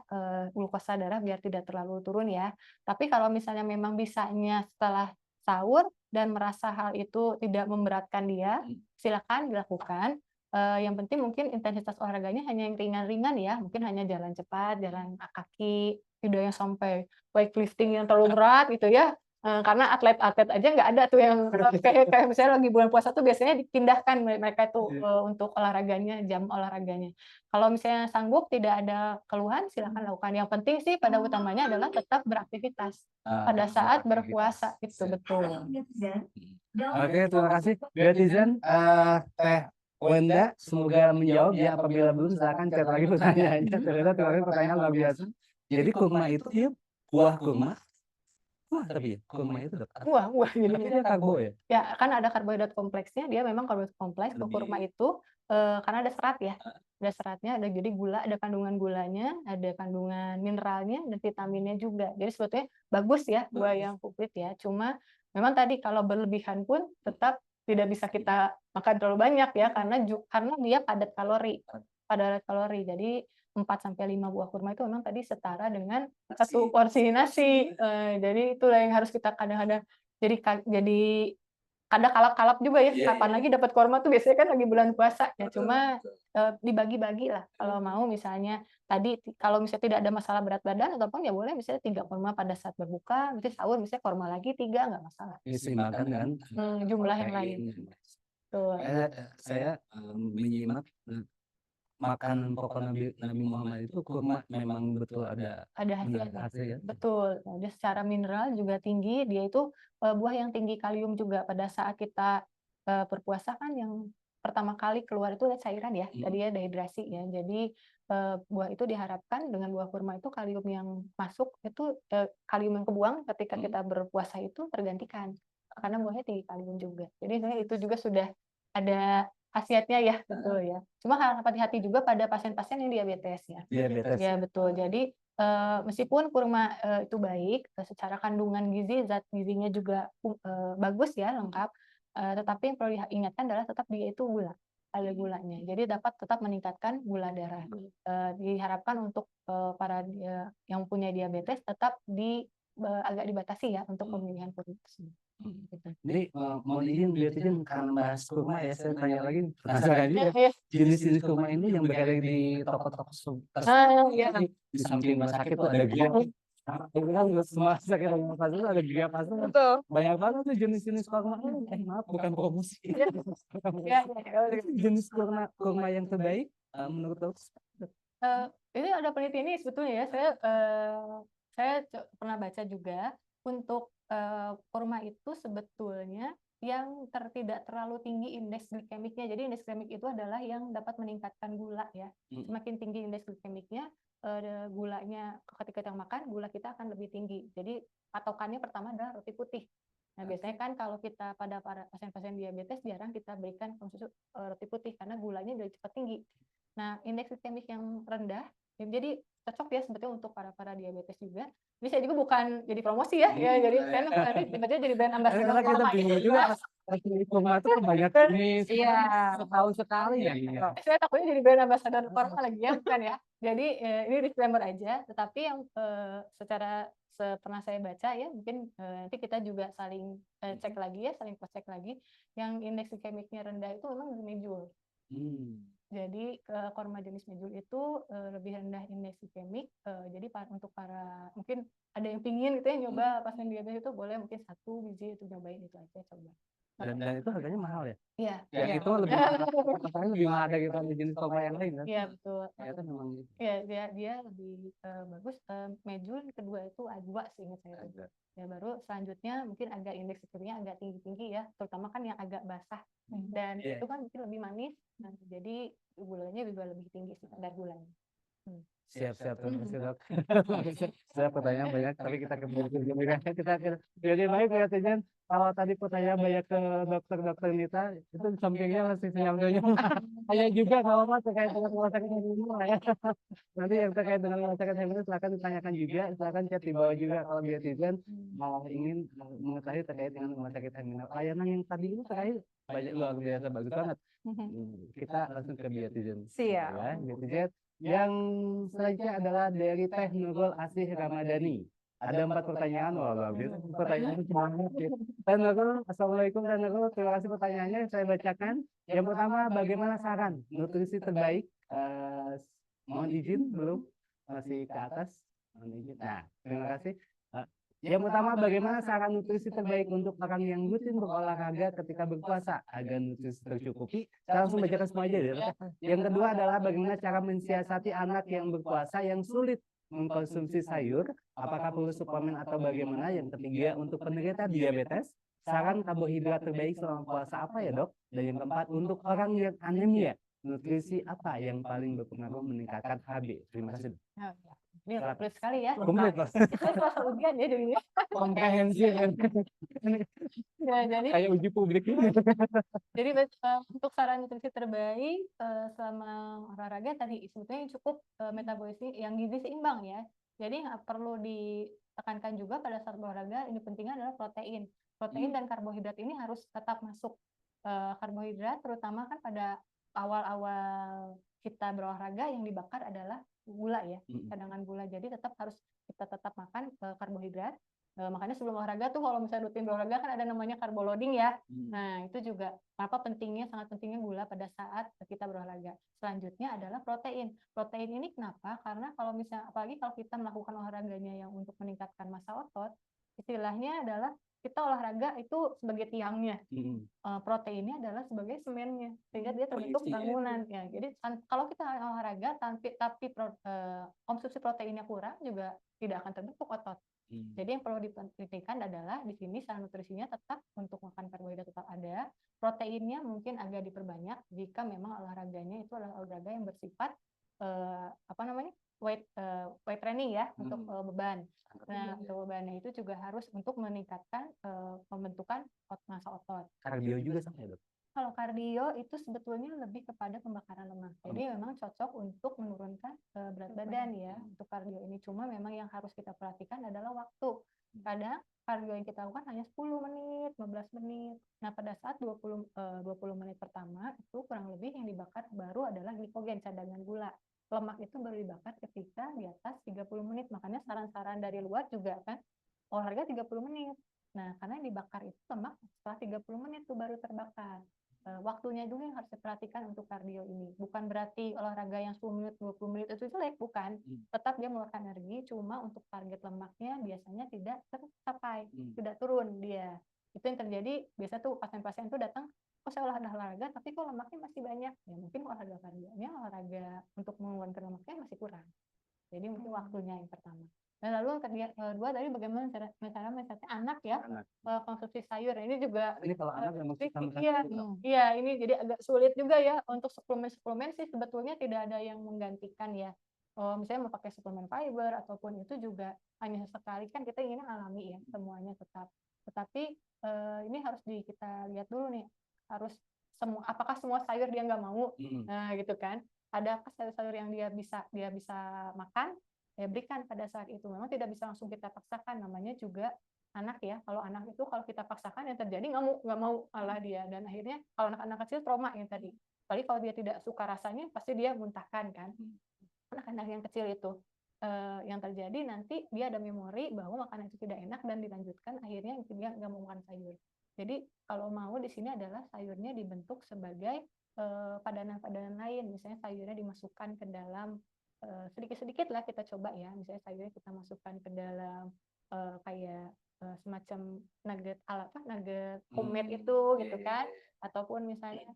glukosa darah biar tidak terlalu turun ya. Tapi kalau misalnya memang bisanya setelah sahur dan merasa hal itu tidak memberatkan dia, silakan dilakukan. Yang penting mungkin intensitas olahraganya hanya yang ringan-ringan ya, mungkin hanya jalan cepat, jalan kaki, tidak yang sampai weightlifting yang terlalu berat gitu ya. Karena atlet-atlet aja nggak ada tuh yang kayak misalnya lagi bulan puasa tuh biasanya dipindahkan mereka itu untuk olahraganya, jam olahraganya. Kalau misalnya sanggup tidak ada keluhan silakan lakukan. Yang penting sih pada utamanya adalah tetap beraktivitas pada saat berpuasa itu betul. Oke, terima kasih Biotizen. Teh Wenda, semoga menjawab ya. Apabila belum, silakan chat lagi pertanyaannya. Ternyata pertanyaan luar biasa. Jadi kurma itu dia buah kurma. Wah, tapi ya, kurma itu Wah, tapi dia karbo ya? ya kan ada karbohidrat kompleksnya, dia memang karbohidrat kompleks. Ke kurma itu karena ada serat ya, ada seratnya, ada jadi gula, ada kandungan gulanya, ada kandungan mineralnya dan vitaminnya juga. Jadi sebetulnya bagus ya buah yang komplit ya. Cuma memang tadi kalau berlebihan pun tetap tidak bisa kita makan terlalu banyak ya karena dia padat kalori. Jadi 4-5 buah kurma itu memang tadi setara dengan satu porsi nasi. Jadi itulah yang harus kita kadang-kadang jadi kadang kalap-kalap juga ya. Kapan lagi dapat kurma tuh biasanya kan lagi bulan puasa ya. Cuma dibagi-bagi lah. Kalau mau misalnya tadi kalau misalnya tidak ada masalah berat badan ataupun ya boleh misalnya 3 kurma pada saat berbuka, nanti sahur misalnya kurma lagi 3 nggak masalah. Diseimbangkan kan? Jumlah yang lain. Tuh. Saya menyimak makan pokok Nabi Muhammad itu kurma memang betul ada hasilnya. hasil ya. Betul. Dia secara mineral juga tinggi. Dia itu buah yang tinggi kalium juga. Pada saat kita berpuasa kan yang pertama kali keluar itu cairan ya. Tadi ya dehidrasi ya. Jadi buah itu diharapkan dengan buah kurma itu kalium yang masuk itu kalium yang kebuang ketika kita berpuasa itu tergantikan. Karena buahnya tinggi kalium juga. Jadi itu juga sudah ada khasiatnya ya, betul ya. Cuma harus hati-hati juga pada pasien-pasien yang diabetes ya. Diabetes. Ya betul. Jadi meskipun kurma itu baik, secara kandungan gizi, zat gizinya juga bagus ya, lengkap. Tetapi yang perlu diingatkan adalah tetap dia itu gula, ada gulanya. Jadi dapat tetap meningkatkan gula darah. Diharapkan untuk para yang punya diabetes tetap agak dibatasi ya untuk pemilihan kurma tersebut. Gitu. Jadi mohon izin Biotizen karena bahas kurma ya, saya tanya lagi penasaran juga. Iya. Jenis-jenis kurma ini yang berada di toko-toko Iya. di samping rumah sakit tuh ada Gria. Itu kan semua sakit rumah sakit ada Gria pasti. Betul. Banyak banget tuh jenis-jenis kurma. Maaf bukan promosi. Iya. Ya, Jenis kurma yang terbaik menurut dokter. ini ada penelitian ini sebetulnya ya. Saya pernah baca juga untuk kurma itu sebetulnya yang tidak terlalu tinggi indeks glikemiknya. Jadi indeks glikemik itu adalah yang dapat meningkatkan gula ya. Semakin tinggi indeks glikemiknya, gulanya ketika kita makan, gula kita akan lebih tinggi. Jadi patokannya pertama adalah roti putih. Nah, biasanya kan kalau kita pada para pasien-pasien diabetes jarang kita berikan konsumsi roti putih karena gulanya udah cepat tinggi. Nah, indeks glikemik yang rendah, jadi cocok ya sebetulnya untuk para diabetes juga. Jadi saya juga bukan jadi promosi ya, jadi saya nanti tiba-tiba jadi brand ambassador Karena kita kurma bingung gitu. juga pas kurma itu banyak jenis. Iya. Setahun sekali ya. Saya takutnya jadi brand ambassador kurma lagi ya, bukan ya. Jadi ini disclaimer aja, tetapi yang secara pernah saya baca ya, mungkin nanti kita juga saling cek lagi ya, saling cross cek lagi. Yang indeks glikemiknya rendah itu memang mejul. Jadi kurma jenis mejul itu lebih rendah indeks glikemik. Jadi untuk para mungkin ada yang pingin gitu ya nyoba pasien diabetes itu boleh mungkin 1 biji itu nyobain itu aja coba. Dan itu harganya mahal ya? Iya. Ya itu lebih mahal dari jenis kurma yang lain kan? Iya betul. Ternyata memang gitu. Iya dia lebih bagus. Mejul kedua itu A2 sih ingat saya. Ya baru selanjutnya mungkin agak indeks glikemiknya agak tinggi-tinggi ya, terutama kan yang agak basah dan itu kan mungkin lebih manis. Nah, jadi gulanya juga lebih tinggi sih kadar gulanya. Siap-siap terima kasih dok. Saya pertanyaan banyak tapi kita kembali ke kita jadi baik ya Tijan. Kalau tadi pertanyaan banyak ke dokter Nita itu di sampingnya masih senyum-senyum. Saya juga kalau mas terkait dengan rumah sakit Hermina ya. Nanti yang terkait dengan rumah sakit Hermina silakan ditanyakan juga, silakan chat di bawah juga kalau Biotizen ingin mengetahui terkait dengan rumah sakit Hermina. Layanan yang tadi itu terkait banyak luar biasa bagus banget. Kita langsung ke Biotizen. Siap. Ya, Biotizen. Yang selanjutnya adalah dari Teh Nurul Asih Ramadhani. Ada 4 pertanyaan, wah bagus. Pertanyaan semangat. Teh Nurul, Assalamualaikum Teh Nurul, terima kasih pertanyaannya saya bacakan. Yang pertama, bagaimana saran nutrisi terbaik? Mohon izin belum masih ke atas. Mohon izin. Nah, terima kasih. Yang pertama, bagaimana saran nutrisi terbaik untuk orang yang rutin berolahraga ketika berpuasa agar nutrisi tercukupi? Saya langsung bacakan semua aja ya. Yang kedua adalah bagaimana cara mensiasati anak yang berpuasa yang sulit mengkonsumsi sayur, apakah perlu suplemen atau bagaimana? Yang ketiga, untuk penderita diabetes, saran karbohidrat terbaik selama puasa apa ya dok? Dan yang keempat, untuk orang yang anemia, nutrisi apa yang paling berpengaruh meningkatkan HB? Terima kasih. Ini komplit sekali ya. Komplit mas. Saya merasa ujian ya jadinya. Komprehensif. Ya, jadi Kayak uji publik ini. Jadi untuk saran nutrisi terbaik selama olahraga tadi sebetulnya cukup metabolisme yang gizi seimbang ya. Jadi nggak perlu ditekankan juga pada saat berolahraga, ini pentingnya adalah protein. Protein dan karbohidrat ini harus tetap masuk. Karbohidrat terutama kan pada awal-awal kita berolahraga yang dibakar adalah gula ya, cadangan gula. Jadi kita tetap makan karbohidrat. Makanya sebelum olahraga tuh kalau misalnya rutin berolahraga kan ada namanya carbo loading ya. Nah, itu juga sangat pentingnya gula pada saat kita berolahraga. Selanjutnya adalah protein. Protein ini kenapa? Karena kalau misalnya apalagi kalau kita melakukan olahraganya yang untuk meningkatkan massa otot, istilahnya adalah kita olahraga itu sebagai tiangnya, proteinnya adalah sebagai semennya, sehingga dia terbentuk bangunan ya. Jadi kalau kita olahraga tapi konsumsi proteinnya kurang juga tidak akan terbentuk otot. Jadi yang perlu diperhatikan adalah di sini saran nutrisinya tetap untuk makan karbohidrat tetap ada, proteinnya mungkin agak diperbanyak jika memang olahraganya itu adalah olahraga yang bersifat weight training ya, untuk beban. Nah, untuk bebannya itu juga harus untuk meningkatkan pembentukan massa otot. Kardio juga sama ya dok? Kalau kardio itu sebetulnya lebih kepada pembakaran lemak. Jadi memang cocok untuk menurunkan berat badan ya untuk kardio ini. Cuma memang yang harus kita perhatikan adalah waktu. Kadang kardio yang kita lakukan hanya 10 menit, 15 menit. Nah, pada saat 20 menit pertama itu kurang lebih yang dibakar baru adalah glikogen, cadangan gula. Lemak itu baru dibakar ketika di atas 30 menit. Makanya saran-saran dari luar juga kan olahraga 30 menit. Nah, karena yang dibakar itu lemak setelah 30 menit itu baru terbakar. Waktunya dulu yang harus diperhatikan untuk kardio ini. Bukan berarti olahraga yang 10 menit, 20 menit itu jelek, bukan. Tetap dia mengeluarkan energi, cuma untuk target lemaknya biasanya tidak tercapai, tidak turun dia. Itu yang terjadi, biasa tuh pasien-pasien tuh datang, oh saya olahraga, tapi kok lemaknya masih banyak. Ya mungkin olahraga kardionya, olahraga untuk menurunkan lemaknya masih kurang. Jadi mungkin waktunya yang pertama. Dan lalu yang kedua tadi bagaimana cara mensiasati anak ya konsumsi sayur. Ini juga Ini kalau anak memang susah makan iya, sayur. iya ini jadi agak sulit juga ya untuk suplemen sih sebetulnya tidak ada yang menggantikan ya. Misalnya mau pakai suplemen fiber ataupun itu juga hanya sekali kan kita ingin alami ya semuanya tetap. Tetapi ini harus kita lihat dulu nih harus apakah semua sayur dia nggak mau, nah gitu kan. Adakah sayur-sayur yang dia bisa makan? Ya berikan pada saat itu. Memang tidak bisa langsung kita paksakan, namanya juga anak ya. Kalau anak itu kalau kita paksakan yang terjadi nggak mau malah dia, dan akhirnya kalau anak-anak kecil trauma yang tadi. Apalagi kalau dia tidak suka rasanya pasti dia muntahkan kan. Anak-anak yang kecil itu yang terjadi nanti dia ada memori bahwa makanan itu tidak enak dan dilanjutkan akhirnya dia nggak mau makan sayur. Jadi kalau mau di sini adalah sayurnya dibentuk sebagai padanan-padanan lain, misalnya sayurnya dimasukkan ke dalam sedikit-sedikit lah kita coba ya, misalnya sayurnya kita masukkan ke dalam kayak semacam nugget homemade itu gitu kan, ataupun misalnya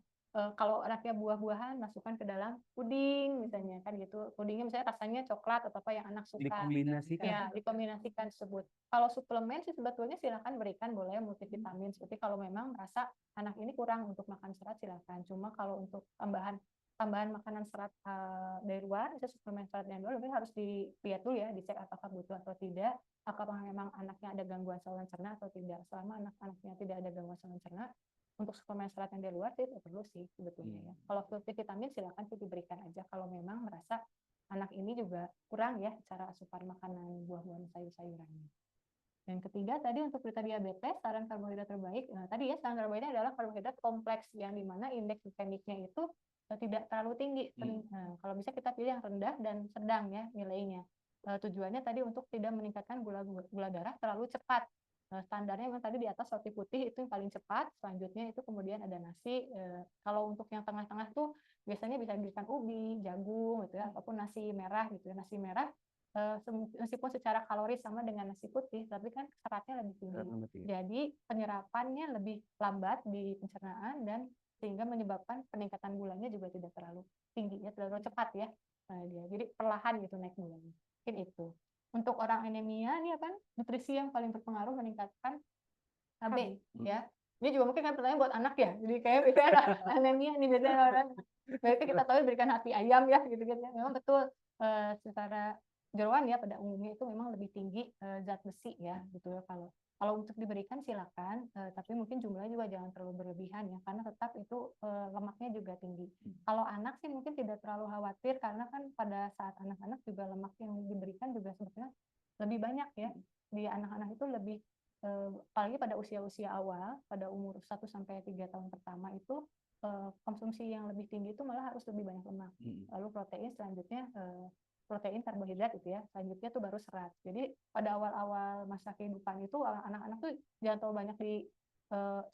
kalau anaknya buah-buahan masukkan ke dalam puding misalnya kan gitu, pudingnya misalnya rasanya coklat atau apa yang anak suka Dikombinasikan. ya, dikombinasikan tersebut. Kalau suplemen sih sebetulnya silakan berikan, boleh multivitamin seperti kalau memang merasa anak ini kurang untuk makan serat silakan. Cuma kalau untuk tambahan makanan serat dari luar, misalnya suplemen serat dari luar, harus dilihat dulu ya, dicek apakah butuh atau tidak, apakah memang anaknya ada gangguan saluran cerna atau tidak. Selama anak-anaknya tidak ada gangguan saluran cerna, untuk suplemen serat yang dari luar sih tidak perlu sih sebetulnya ya. Kalau multivitamin silakan sih diberikan aja kalau memang merasa anak ini juga kurang ya cara asupan makanan buah-buahan sayur-sayurannya. Yang ketiga tadi untuk penderita diabetes, saran karbohidrat terbaik. Nah, tadi ya saran karbohidrat adalah karbohidrat kompleks yang dimana indeks glikemiknya itu tidak terlalu tinggi. Nah, kalau bisa kita pilih yang rendah dan sedang ya nilainya. Tujuannya tadi untuk tidak meningkatkan gula darah terlalu cepat. Standarnya memang tadi di atas roti putih itu yang paling cepat. Selanjutnya itu kemudian ada nasi. Kalau untuk yang tengah-tengah tuh biasanya bisa diberikan ubi, jagung gitu ya, ataupun nasi merah gitu ya. Nasi merah meskipun secara kalori sama dengan nasi putih, tapi kan seratnya lebih tinggi. Jadi penyerapannya lebih lambat di pencernaan dan sehingga menyebabkan peningkatan gulanya juga tidak terlalu tinggi ya, terlalu cepat ya. Jadi perlahan gitu naik gulanya. Mungkin itu. Untuk orang anemia ini apa? Nutrisi yang paling berpengaruh meningkatkan HB ya. Ini juga mungkin kan pertanyaan buat anak ya. Jadi kayak itu ada anemia nih biasanya orang. Berarti kita tahu berikan hati ayam ya gitu-gitu. Memang betul secara jeroan ya pada umumnya itu memang lebih tinggi zat besi ya gitu ya. Kalau untuk diberikan silakan, tapi mungkin jumlahnya juga jangan terlalu berlebihan ya, karena tetap itu lemaknya juga tinggi. Kalau anak sih mungkin tidak terlalu khawatir karena kan pada saat anak-anak juga lemak yang diberikan juga sebetulnya lebih banyak ya. Di anak-anak itu lebih apalagi pada usia-usia awal, pada umur 1 sampai 3 tahun pertama itu konsumsi yang lebih tinggi itu malah harus lebih banyak lemak. Lalu protein selanjutnya protein, karbohidrat gitu ya. Selanjutnya tuh baru serat. Jadi pada awal-awal masa kehidupan itu anak-anak tuh jangan terlalu banyak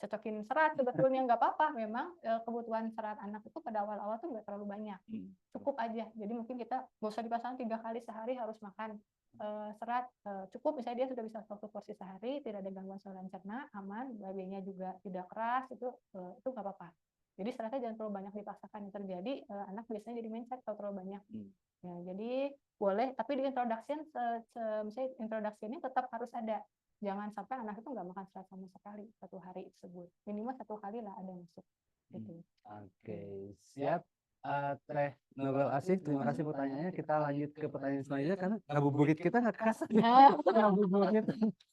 cocokin serat, sebetulnya nggak apa-apa. Memang kebutuhan serat anak itu pada awal-awal tuh nggak terlalu banyak. Cukup aja. Jadi mungkin kita nggak usah dipasang 3 kali sehari harus makan serat. Cukup misalnya dia sudah bisa 1 porsi sehari, tidak ada gangguan saluran cerna, aman, babinya juga tidak keras, itu nggak apa-apa. Jadi seratnya jangan terlalu banyak dipaksakan, yang terjadi anak biasanya jadi mencret kalau terlalu banyak. Ya, jadi boleh, tapi di introduction misalnya introduction-nya tetap harus ada. Jangan sampai anak itu nggak makan serat sama sekali 1 hari tersebut. Minimal 1 kali lah ada masuk. Gitu. Oke, siap. Teh Nurul Asih, terima kasih pertanyaannya. Kita lanjut ke pertanyaan selanjutnya karena ngabuburit kita nggak kerasa nih.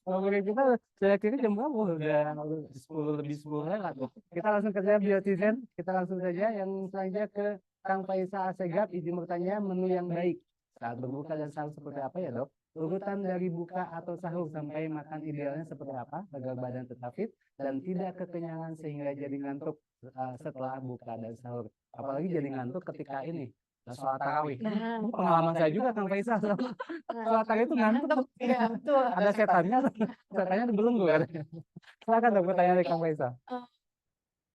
Ngabuburit kita saya kira jam berapa? Udah 10 lebih 10 lewat. Kita langsung kerja biotizen. Kita langsung saja yang selanjutnya ke Kang Faisal Asegaf. Izin bertanya menu yang baik saat berbuka dan sahur seperti apa ya dok? Urutan dari buka atau sahur sampai makan idealnya seperti apa agar badan tetap fit dan tidak kekenyangan sehingga jadi ngantuk setelah buka dan sahur. Apalagi jadi ngantuk ketika ini sholat tarawih. Ini pengalaman saya juga Kang Faisal. Sholat tarawih itu ngantuk. Iya, betul. Ada setannya, setannya belum gue katanya. Silakan dong pertanyaan dari Kang Faisal.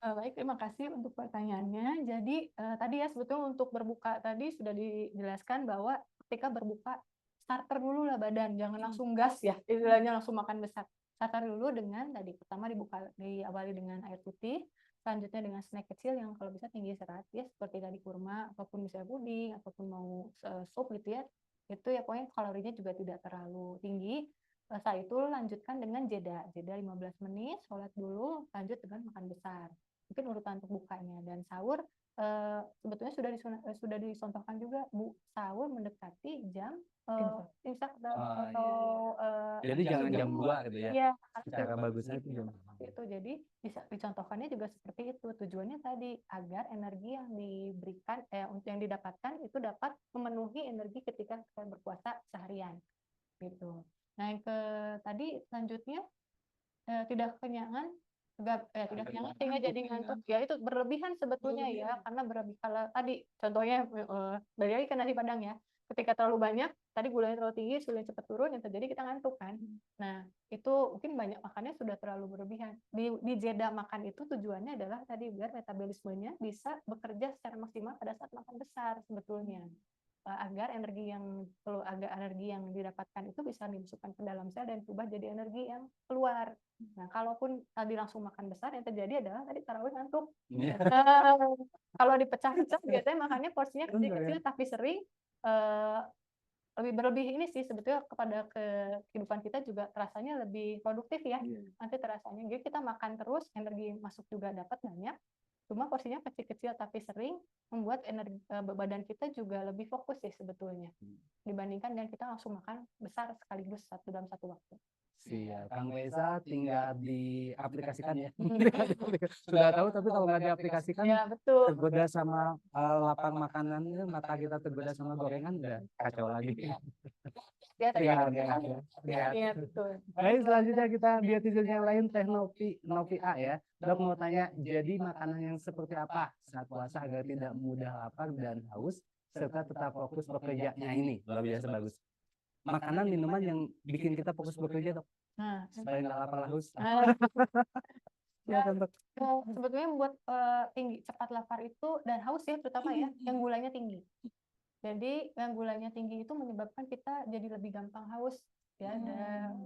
Baik, terima kasih untuk pertanyaannya. Jadi tadi ya sebetulnya untuk berbuka tadi sudah dijelaskan bahwa ketika berbuka starter dulu lah badan, jangan langsung gas ya, istilahnya langsung makan besar. Starter dulu dengan tadi pertama diawali dengan air putih, selanjutnya dengan snack kecil yang kalau bisa tinggi serat ya seperti tadi kurma ataupun misalnya puding ataupun mau sup gitu ya. Itu ya pokoknya kalorinya juga tidak terlalu tinggi. Setelah itu lanjutkan dengan jeda 15 menit, sholat dulu, lanjut dengan makan besar. Mungkin urutan untuk bukanya dan sahur sebetulnya sudah disontohkan juga sahur mendekati jam imsak atau Jadi jangan jam 2 gitu ya. ya Secara bagusnya itu jam. itu jadi bisa dicontohkannya juga seperti itu, tujuannya tadi agar energi yang diberikan untuk yang didapatkan itu dapat memenuhi energi ketika kita berpuasa seharian gitu. Nah yang tadi selanjutnya tidak kenyangan tidak kenyangan sehingga jadi ngantuk ya, itu berlebihan sebetulnya ya, karena berlebih kalau tadi contohnya balik lagi ke nasi padang ya, ketika terlalu banyak tadi gulanya terlalu tinggi, sulit cepat turun, yang terjadi kita ngantuk kan. Nah itu mungkin banyak makannya sudah terlalu berlebihan. Di jeda makan itu tujuannya adalah tadi biar metabolismenya bisa bekerja secara maksimal pada saat makan besar sebetulnya, agar energi yang didapatkan itu bisa dimasukkan ke dalam sel dan berubah jadi energi yang keluar. Nah, kalaupun tadi langsung makan besar, yang terjadi adalah tadi tarawih ngantuk. Kalau dipecah-pecah biasanya makannya porsinya kecil-kecil tapi sering, lebih berlebih ini sih sebetulnya kepada kehidupan kita juga rasanya lebih produktif ya. Nanti terasanya jadi kita makan terus, energi masuk juga dapat banyak. Cuma porsinya kecil-kecil tapi sering membuat energi badan kita juga lebih fokus ya sebetulnya dibandingkan dengan kita langsung makan besar sekaligus dalam satu waktu. Siap, Kang Faisal tinggal diaplikasikan ya. Sudah tahu tapi kalau nggak diaplikasikan Ya betul. tergoda sama lapang makanan, mata kita tergoda sama gorengan udah kacau lagi. Ya, Iya, betul. Baik, selanjutnya kita biotizen yang lain Teh Novi A ya. Dok mau tanya, jadi makanan yang seperti apa saat puasa agar tidak mudah lapar dan haus serta tetap fokus bekerjanya ini? Luar biasa bagus. Makanan minuman yang bikin kita fokus bekerja dok, supaya nggak lapar haus. Ya, sebetulnya membuat tinggi cepat lapar itu dan haus ya terutama ya yang gulanya tinggi. Jadi yang gulanya tinggi itu menyebabkan kita jadi lebih gampang haus ya,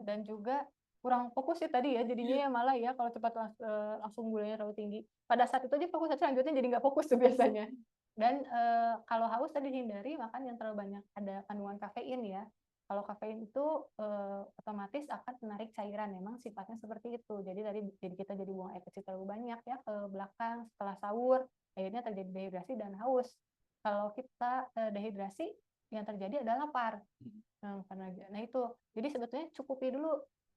dan juga kurang fokus ya tadi ya, jadinya ya malah ya kalau cepat langsung gulanya terlalu tinggi. Pada saat itu aja fokus, selanjutnya jadi nggak fokus tuh biasanya. Dan kalau haus tadi hindari makan yang terlalu banyak ada kandungan kafein ya. Kalau kafein itu otomatis akan menarik cairan, memang sifatnya seperti itu. Jadi kita jadi buang air kecil terlalu banyak ya ke belakang setelah sahur, akhirnya terjadi dehidrasi dan haus. Kalau kita dehidrasi, yang terjadi adalah lapar. Nah itu, jadi sebetulnya cukupi dulu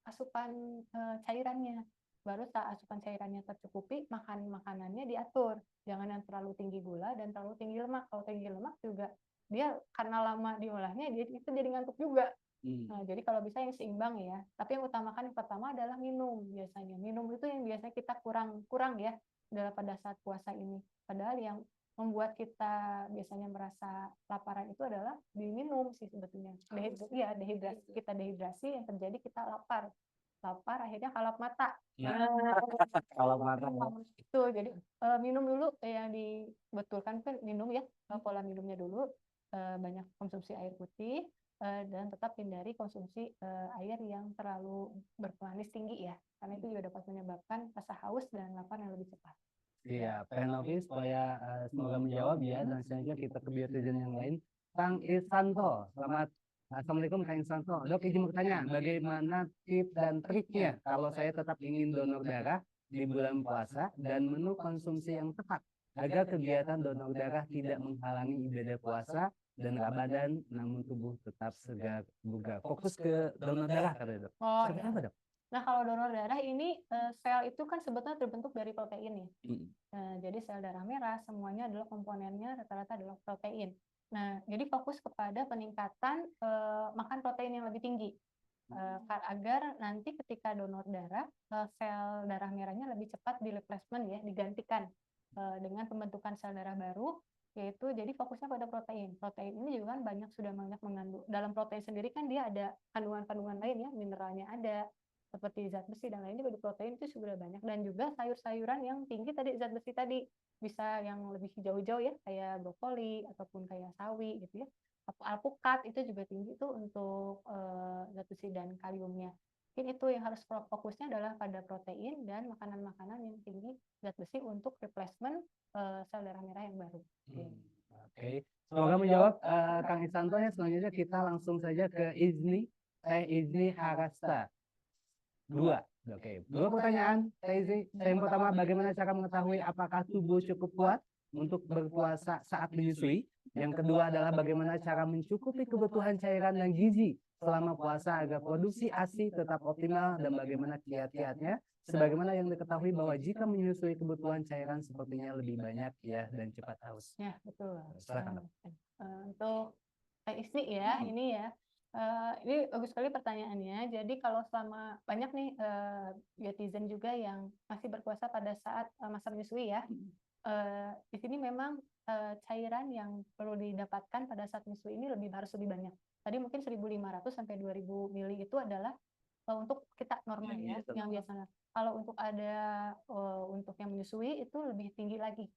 asupan cairannya. Baru saat asupan cairannya tercukupi, makanannya diatur. Jangan yang terlalu tinggi gula dan terlalu tinggi lemak. Kalau tinggi lemak juga dia karena lama diolahnya itu jadi ngantuk juga. Nah, jadi kalau bisa yang seimbang ya. Tapi yang utamakan yang pertama adalah minum biasanya. Minum itu yang biasanya kita kurang ya pada saat puasa ini. Padahal yang membuat kita biasanya merasa laparan itu adalah diminum sih sebetulnya. Dehidrasi. Kita dehidrasi, yang terjadi kita lapar akhirnya kalap mata. Kalap mata itu jadi minum dulu yang dibetulkan kan minum ya, pola minumnya dulu, banyak konsumsi air putih dan tetap hindari konsumsi air yang terlalu berpemanis tinggi ya, karena itu juga dapat menyebabkan rasa haus dan lapar yang lebih cepat. Iya, Novi supaya semoga menjawab ya, dan selanjutnya kita ke biotizen yang lain. Kang Isanto, selamat. Assalamualaikum Kang Isanto. Dok izin bertanya, bagaimana tips dan triknya kalau saya tetap ingin donor darah di bulan puasa dan menu konsumsi yang tepat agar kegiatan donor darah tidak menghalangi ibadah puasa dan Ramadan, namun tubuh tetap segar bugar. Fokus ke donor darah katanya, Dok. Oh, Seperti ya. apa, Dok? Nah, kalau donor darah ini sel itu kan sebetulnya terbentuk dari protein ya. Mm. Jadi sel darah merah semuanya adalah komponennya rata-rata adalah protein. Nah, jadi fokus kepada peningkatan makan protein yang lebih tinggi. Agar nanti ketika donor darah, sel darah merahnya lebih cepat di replacement ya, digantikan dengan pembentukan sel darah baru, yaitu jadi fokusnya pada protein. Protein ini juga kan sudah banyak mengandung. Dalam protein sendiri kan dia ada kandungan-kandungan lain ya, mineralnya ada, seperti zat besi dan lainnya. Di protein itu sudah banyak, dan juga sayur-sayuran yang tinggi tadi zat besi tadi, bisa yang lebih hijau-hijau ya, kayak brokoli ataupun kayak sawi gitu ya. Alpukat itu juga tinggi tuh untuk zat besi dan kaliumnya. Mungkin itu yang harus fokusnya adalah pada protein dan makanan-makanan yang tinggi zat besi untuk replacement sel darah merah yang baru. Oke, semoga menjawab Kang Isanto ya. Selanjutnya kita langsung saja ke Izni Harasta. Oke, dua pertanyaan. Yang pertama, bagaimana cara mengetahui apakah tubuh cukup kuat untuk berpuasa saat menyusui? Yang kedua adalah bagaimana cara mencukupi kebutuhan cairan dan gizi selama puasa agar produksi ASI tetap optimal, dan bagaimana kiat-kiatnya? Sebagaimana yang diketahui bahwa jika menyusui kebutuhan cairan sepertinya lebih banyak ya dan cepat haus. Ya, betul. Silakan, Dok. Untuk istri ya, ini ya. Ini bagus sekali pertanyaannya. Jadi kalau selama banyak nih biotizen juga yang masih berpuasa pada saat masa menyusui ya. Di sini memang cairan yang perlu didapatkan pada saat menyusui ini harus lebih banyak. Tadi mungkin 1.500 sampai 2.000 mili itu adalah untuk kita normal ya, yang biasanya. Kalau untuk untuk yang menyusui itu lebih tinggi lagi.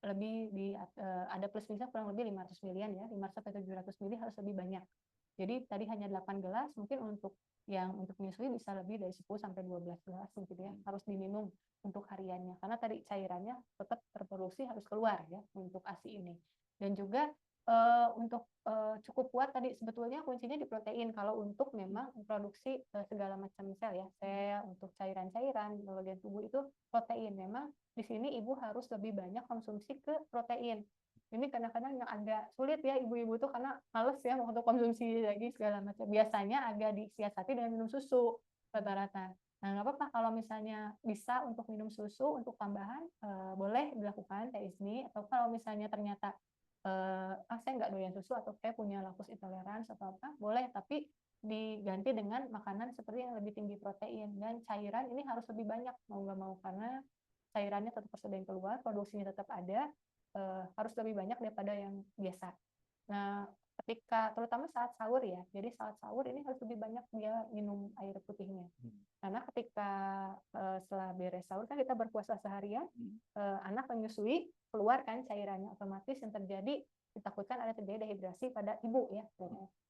Ada plus minusnya kurang lebih 500 milian ya, 500 sampai 700 mili harus lebih banyak. Jadi tadi hanya 8 gelas, mungkin untuk menyusui bisa lebih dari 10 sampai 12 gelas gitu ya, harus diminum untuk hariannya. Karena tadi cairannya tetap terproduksi, harus keluar ya untuk ASI ini. Dan juga untuk cukup kuat tadi sebetulnya kuncinya di protein. Kalau untuk memang memproduksi segala macam sel ya, sel untuk cairan-cairan bagian tubuh itu protein. Memang di sini ibu harus lebih banyak konsumsi ke protein. Ini kadang-kadang yang agak sulit ya ibu-ibu tuh, karena males ya untuk konsumsi lagi segala macam. Biasanya agak disiasati dengan minum susu rata-rata. Nah, nggak apa-apa kalau misalnya bisa untuk minum susu untuk tambahan, boleh dilakukan kayak ini. Atau kalau misalnya ternyata saya nggak doyan susu atau saya punya laktos intoleransi atau apa, boleh, tapi diganti dengan makanan seperti yang lebih tinggi protein. Dan cairan ini harus lebih banyak, mau nggak mau, karena cairannya tetap harus ada yang keluar, produksinya tetap ada, harus lebih banyak daripada yang biasa. Nah, ketika terutama saat sahur ya, jadi saat sahur ini harus lebih banyak dia minum air putihnya. Karena ketika setelah beres sahur kan kita berpuasa seharian, anak menyusui, keluar kan cairannya, otomatis yang terjadi ditakutkan ada terjadi dehidrasi pada ibu ya,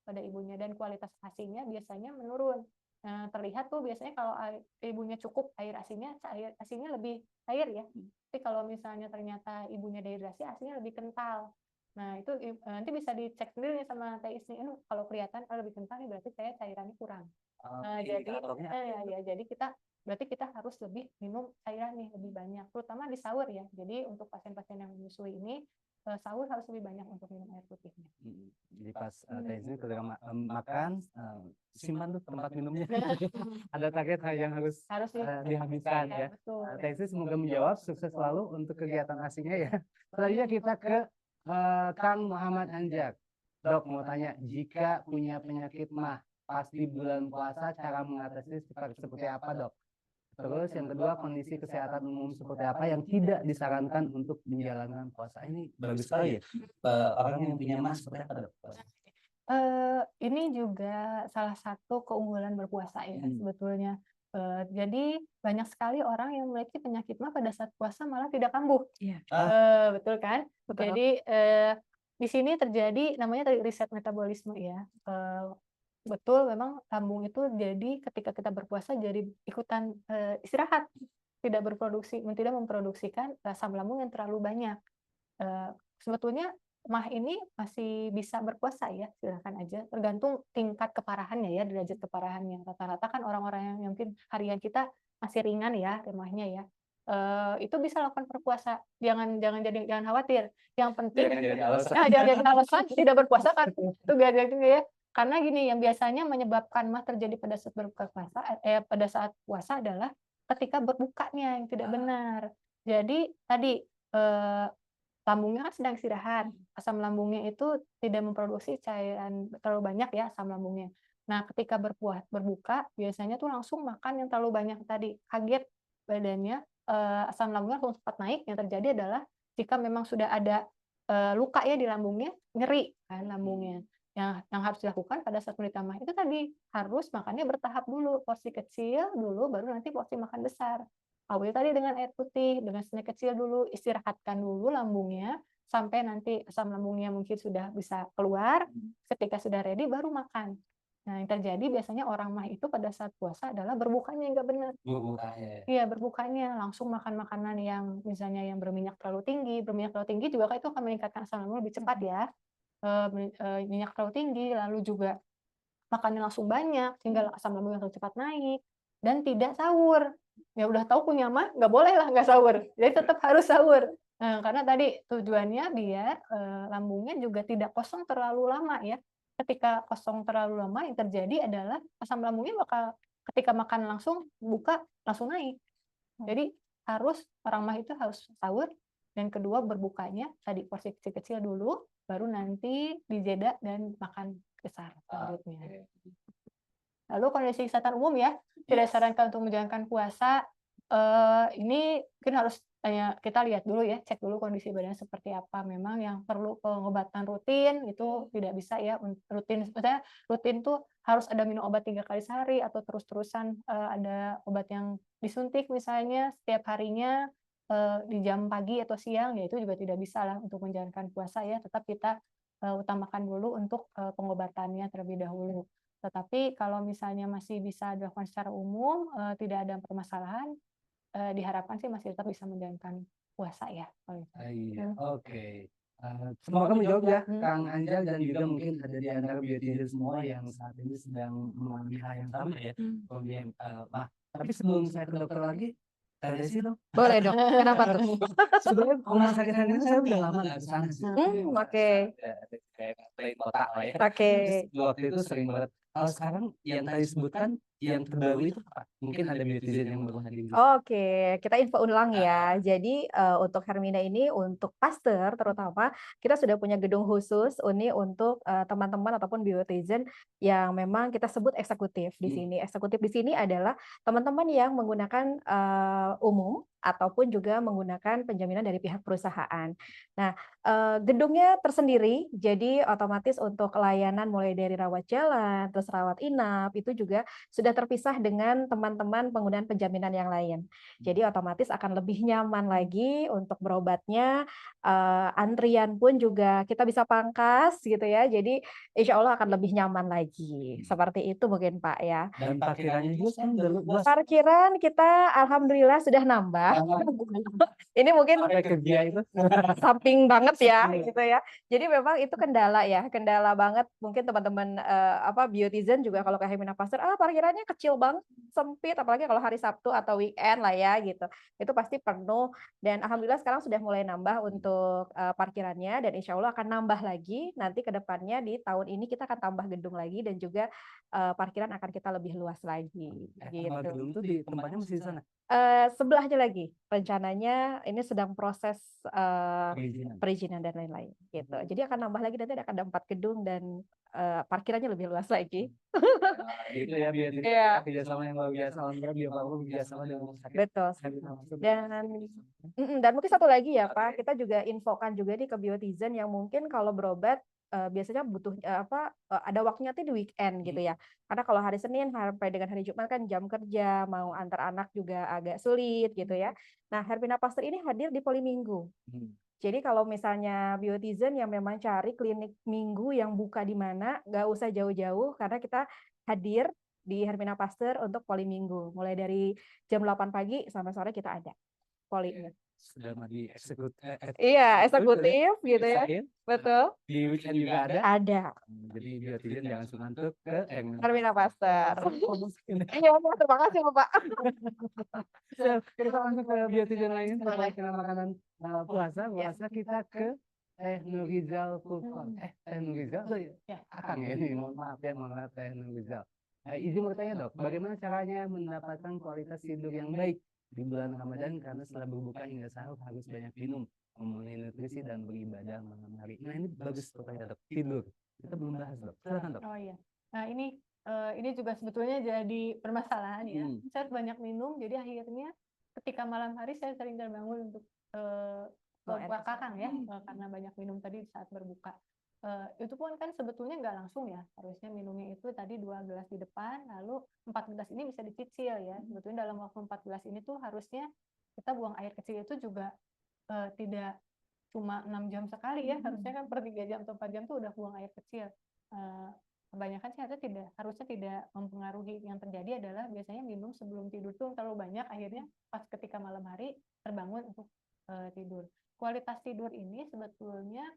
pada ibunya, dan kualitas ASINya biasanya menurun. Terlihat tuh biasanya kalau ibunya cukup air ASINya lebih cair ya. Tapi kalau misalnya ternyata ibunya dehidrasi, ASINya lebih kental. Nah, itu nanti bisa dicek sendiri sama Teh Isni. Kalau kelihatan lebih kental nih berarti saya cairannya kurang. Jadi berarti kita harus lebih minum cairan nih lebih banyak, terutama di sahur ya. Jadi untuk pasien-pasien yang menyusui ini sahur harus lebih banyak untuk minum air putihnya. Jadi pas Teh Isni ketika makan, simpan tuh tempat minumnya. Ada target yang harus dihabiskan ya. Teh Isni semoga menjawab, sukses selalu untuk kegiatan ASINya ya. Selanjutnya kita ke Kang Muhammad Anjak. Dok, mau tanya, jika punya penyakit mah pas di bulan puasa, cara mengatasi seperti apa, Dok? Terus yang kedua, kondisi kesehatan umum seperti apa yang tidak disarankan untuk menjalankan puasa? Ini bagus sekali ya. Orang yang punya mah seperti apa, Dok? Ini juga salah satu keunggulan berpuasa ya sebetulnya. Jadi banyak sekali orang yang memiliki penyakit mah pada saat puasa malah tidak kambuh. Betul kan? Betul. Jadi di sini terjadi namanya riset metabolisme ya. Betul, memang lambung itu jadi ketika kita berpuasa jadi ikutan istirahat, tidak memproduksikan asam lambung yang terlalu banyak. Sebetulnya mah ini masih bisa berpuasa ya, silakan aja, tergantung tingkat keparahannya ya, derajat keparahannya. Rata-rata kan orang-orang yang mungkin harian kita masih ringan ya remahnya ya, itu bisa lakukan berpuasa. Jangan khawatir. Yang penting Jangan jadi alasan. jangan jadi alasan tidak berpuasa kan. Itu gak ya. Karena gini, yang biasanya menyebabkan mah terjadi pada saat berbuka puasa, pada saat puasa adalah ketika berbukanya yang tidak benar. Jadi tadi lambungnya kan sedang istirahat, asam lambungnya itu tidak memproduksi cairan terlalu banyak ya asam lambungnya. Nah, ketika berbuka biasanya tuh langsung makan yang terlalu banyak tadi, kaget badannya, asam lambungnya langsung cepat naik. Yang terjadi adalah jika memang sudah ada luka ya di lambungnya, nyeri kan lambungnya. Yang harus dilakukan pada saat menderita MAH itu tadi, harus makannya bertahap dulu, porsi kecil dulu, baru nanti porsi makan besar. Awali tadi dengan air putih, dengan snack kecil dulu, istirahatkan dulu lambungnya, sampai nanti asam lambungnya mungkin sudah bisa keluar, ketika sudah ready baru makan. Nah, yang terjadi biasanya orang MAH itu pada saat puasa adalah berbukanya nggak benar. Iya, berbukanya langsung makan makanan yang misalnya yang berminyak terlalu tinggi juga kan itu akan meningkatkan asam lambung lebih cepat ya. Minyak terlalu tinggi, lalu juga makannya langsung banyak sehingga asam lambung yang cepat naik, dan tidak sahur. Ya udah tahu punya mah nggak boleh lah nggak sahur, jadi tetap harus sahur. Karena tadi tujuannya biar lambungnya juga tidak kosong terlalu lama ya. Ketika kosong terlalu lama yang terjadi adalah asam lambungnya bakal ketika makan langsung buka langsung naik. Jadi orang MAH itu harus sahur, dan kedua berbukanya tadi porsi kecil-kecil dulu, baru nanti dijeda dan makan besar selanjutnya. Lalu kondisi kesehatan umum ya, tidak disarankan untuk menjalankan puasa. Ini mungkin harus kita lihat dulu ya, cek dulu kondisi badan seperti apa. Memang yang perlu pengobatan rutin itu tidak bisa ya rutin tuh harus ada minum obat 3 kali sehari atau terus-terusan ada obat yang disuntik misalnya setiap harinya di jam pagi atau siang, ya itu juga tidak bisa lah untuk menjalankan puasa ya. Tetap kita utamakan dulu untuk pengobatannya terlebih dahulu. Tetapi kalau misalnya masih bisa dilakukan secara umum, tidak ada permasalahan, diharapkan sih masih tetap bisa menjalankan puasa ya. Iya, oke. Semoga menjawab ya, Kang Anjal, dan juga mungkin ada di antara biotizer semua yang saat ini sedang mengalami hal yang sama ya. Tapi sebelum saya ke dokter lagi, tanya sih dong. Boleh dong. Kenapa tuh? Sebenarnya rumah sakit Hermina saya udah lama nggak ke sana sih. Oke. Kayak lain kota lah ya. Oke. Terus waktu itu sering banget. Kalau sekarang yang tadi sebutkan yang terbaru itu apa? Mungkin ada biotizer yang baru hadir. Oke, kita info ulang ya. Jadi untuk Hermina ini untuk Pasteur terutama kita sudah punya gedung khusus untuk teman-teman ataupun biotizen yang memang kita sebut eksekutif di sini. Eksekutif di sini adalah teman-teman yang menggunakan umum ataupun juga menggunakan penjaminan dari pihak perusahaan. Nah, gedungnya tersendiri, jadi otomatis untuk layanan mulai dari rawat jalan, terus rawat inap, itu juga sudah terpisah dengan teman-teman penggunaan penjaminan yang lain. Jadi otomatis akan lebih nyaman lagi untuk berobatnya, antrian pun juga kita bisa pangkas gitu ya, jadi insya Allah akan lebih nyaman lagi. Seperti itu mungkin Pak ya. Dan parkirannya juga kan luas. Parkiran kita alhamdulillah sudah nambah. Ini mungkin Sampai kerja itu. samping banget ya gitu ya. Jadi memang itu kendala ya, kendala banget. Mungkin teman-teman biotizen juga kalau ke Hermina Pasteur, parkirannya kecil banget, sempit, apalagi kalau hari Sabtu atau weekend lah ya gitu. Itu pasti penuh, dan alhamdulillah sekarang sudah mulai nambah untuk parkirannya, dan insya Allah akan nambah lagi nanti ke depannya. Di tahun ini kita akan tambah gedung lagi, dan juga parkiran akan kita lebih luas lagi gitu. Gedung itu di tempatnya masih di sana. Sebelahnya lagi rencananya ini sedang proses perizinan dan lain-lain gitu. Jadi akan nambah lagi, nanti akan ada 4 gedung dan parkirannya lebih luas lagi. Gitu ya, biar kerjasama yang luar biasa, kerjasama dengan rumah sakit. Betul. Dan mungkin satu lagi ya Pak, kita juga infokan juga nih ke biotizen yang mungkin kalau berobat biasanya butuh ada waktunya tuh di weekend gitu ya. Karena kalau hari Senin sampai dengan hari Jumat kan jam kerja, mau antar anak juga agak sulit gitu ya. Nah, Hermina Pasteur ini hadir di Poliminggu. Jadi kalau misalnya biotizen yang memang cari klinik minggu yang buka di mana, nggak usah jauh-jauh, karena kita hadir di Hermina Pasteur untuk Poliminggu. Mulai dari jam 8 pagi sampai sore kita ada polinya. sudah mau Iya, eksekutif gitu ya. Usahain. Betul. Di weekend juga ada. Ada. Jadi biotizen jangan suka ngantuk ke Hermina Pasteur. Iya, terima kasih Bapak. Kita masuk ke biotizen lain terkait dengan makanan puasa. Puasa kita ke Teh Nurizal Fulkon. Teh Nurizal tuh Ya. Akang ya ini, mohon maaf Teh Nurizal. Izin bertanya dok, bagaimana caranya mendapatkan kualitas tidur yang baik di bulan Ramadan karena setelah berbuka hingga sahur harus banyak minum, memenuhi nutrisi dan beribadah malam hari. Nah ini bagus pertanyaan dok, tidur. Kita belum bahas dok, silakan dok. Oh iya. Nah ini juga sebetulnya jadi permasalahan ya. Saya banyak minum, jadi akhirnya ketika malam hari saya sering terbangun untuk kakang ya, karena banyak minum tadi saat berbuka. Itu pun kan sebetulnya nggak langsung ya, harusnya minumnya itu tadi 2 gelas di depan, lalu 4 gelas ini bisa dicicil ya. Sebetulnya dalam waktu 4 gelas ini tuh harusnya kita buang air kecil itu juga tidak cuma 6 jam sekali ya, harusnya kan per 3 jam atau 4 jam tuh udah buang air kecil. Kebanyakan sih harusnya tidak mempengaruhi. Yang terjadi adalah biasanya minum sebelum tidur tuh terlalu banyak, akhirnya pas ketika malam hari terbangun untuk tidur. Kualitas tidur ini sebetulnya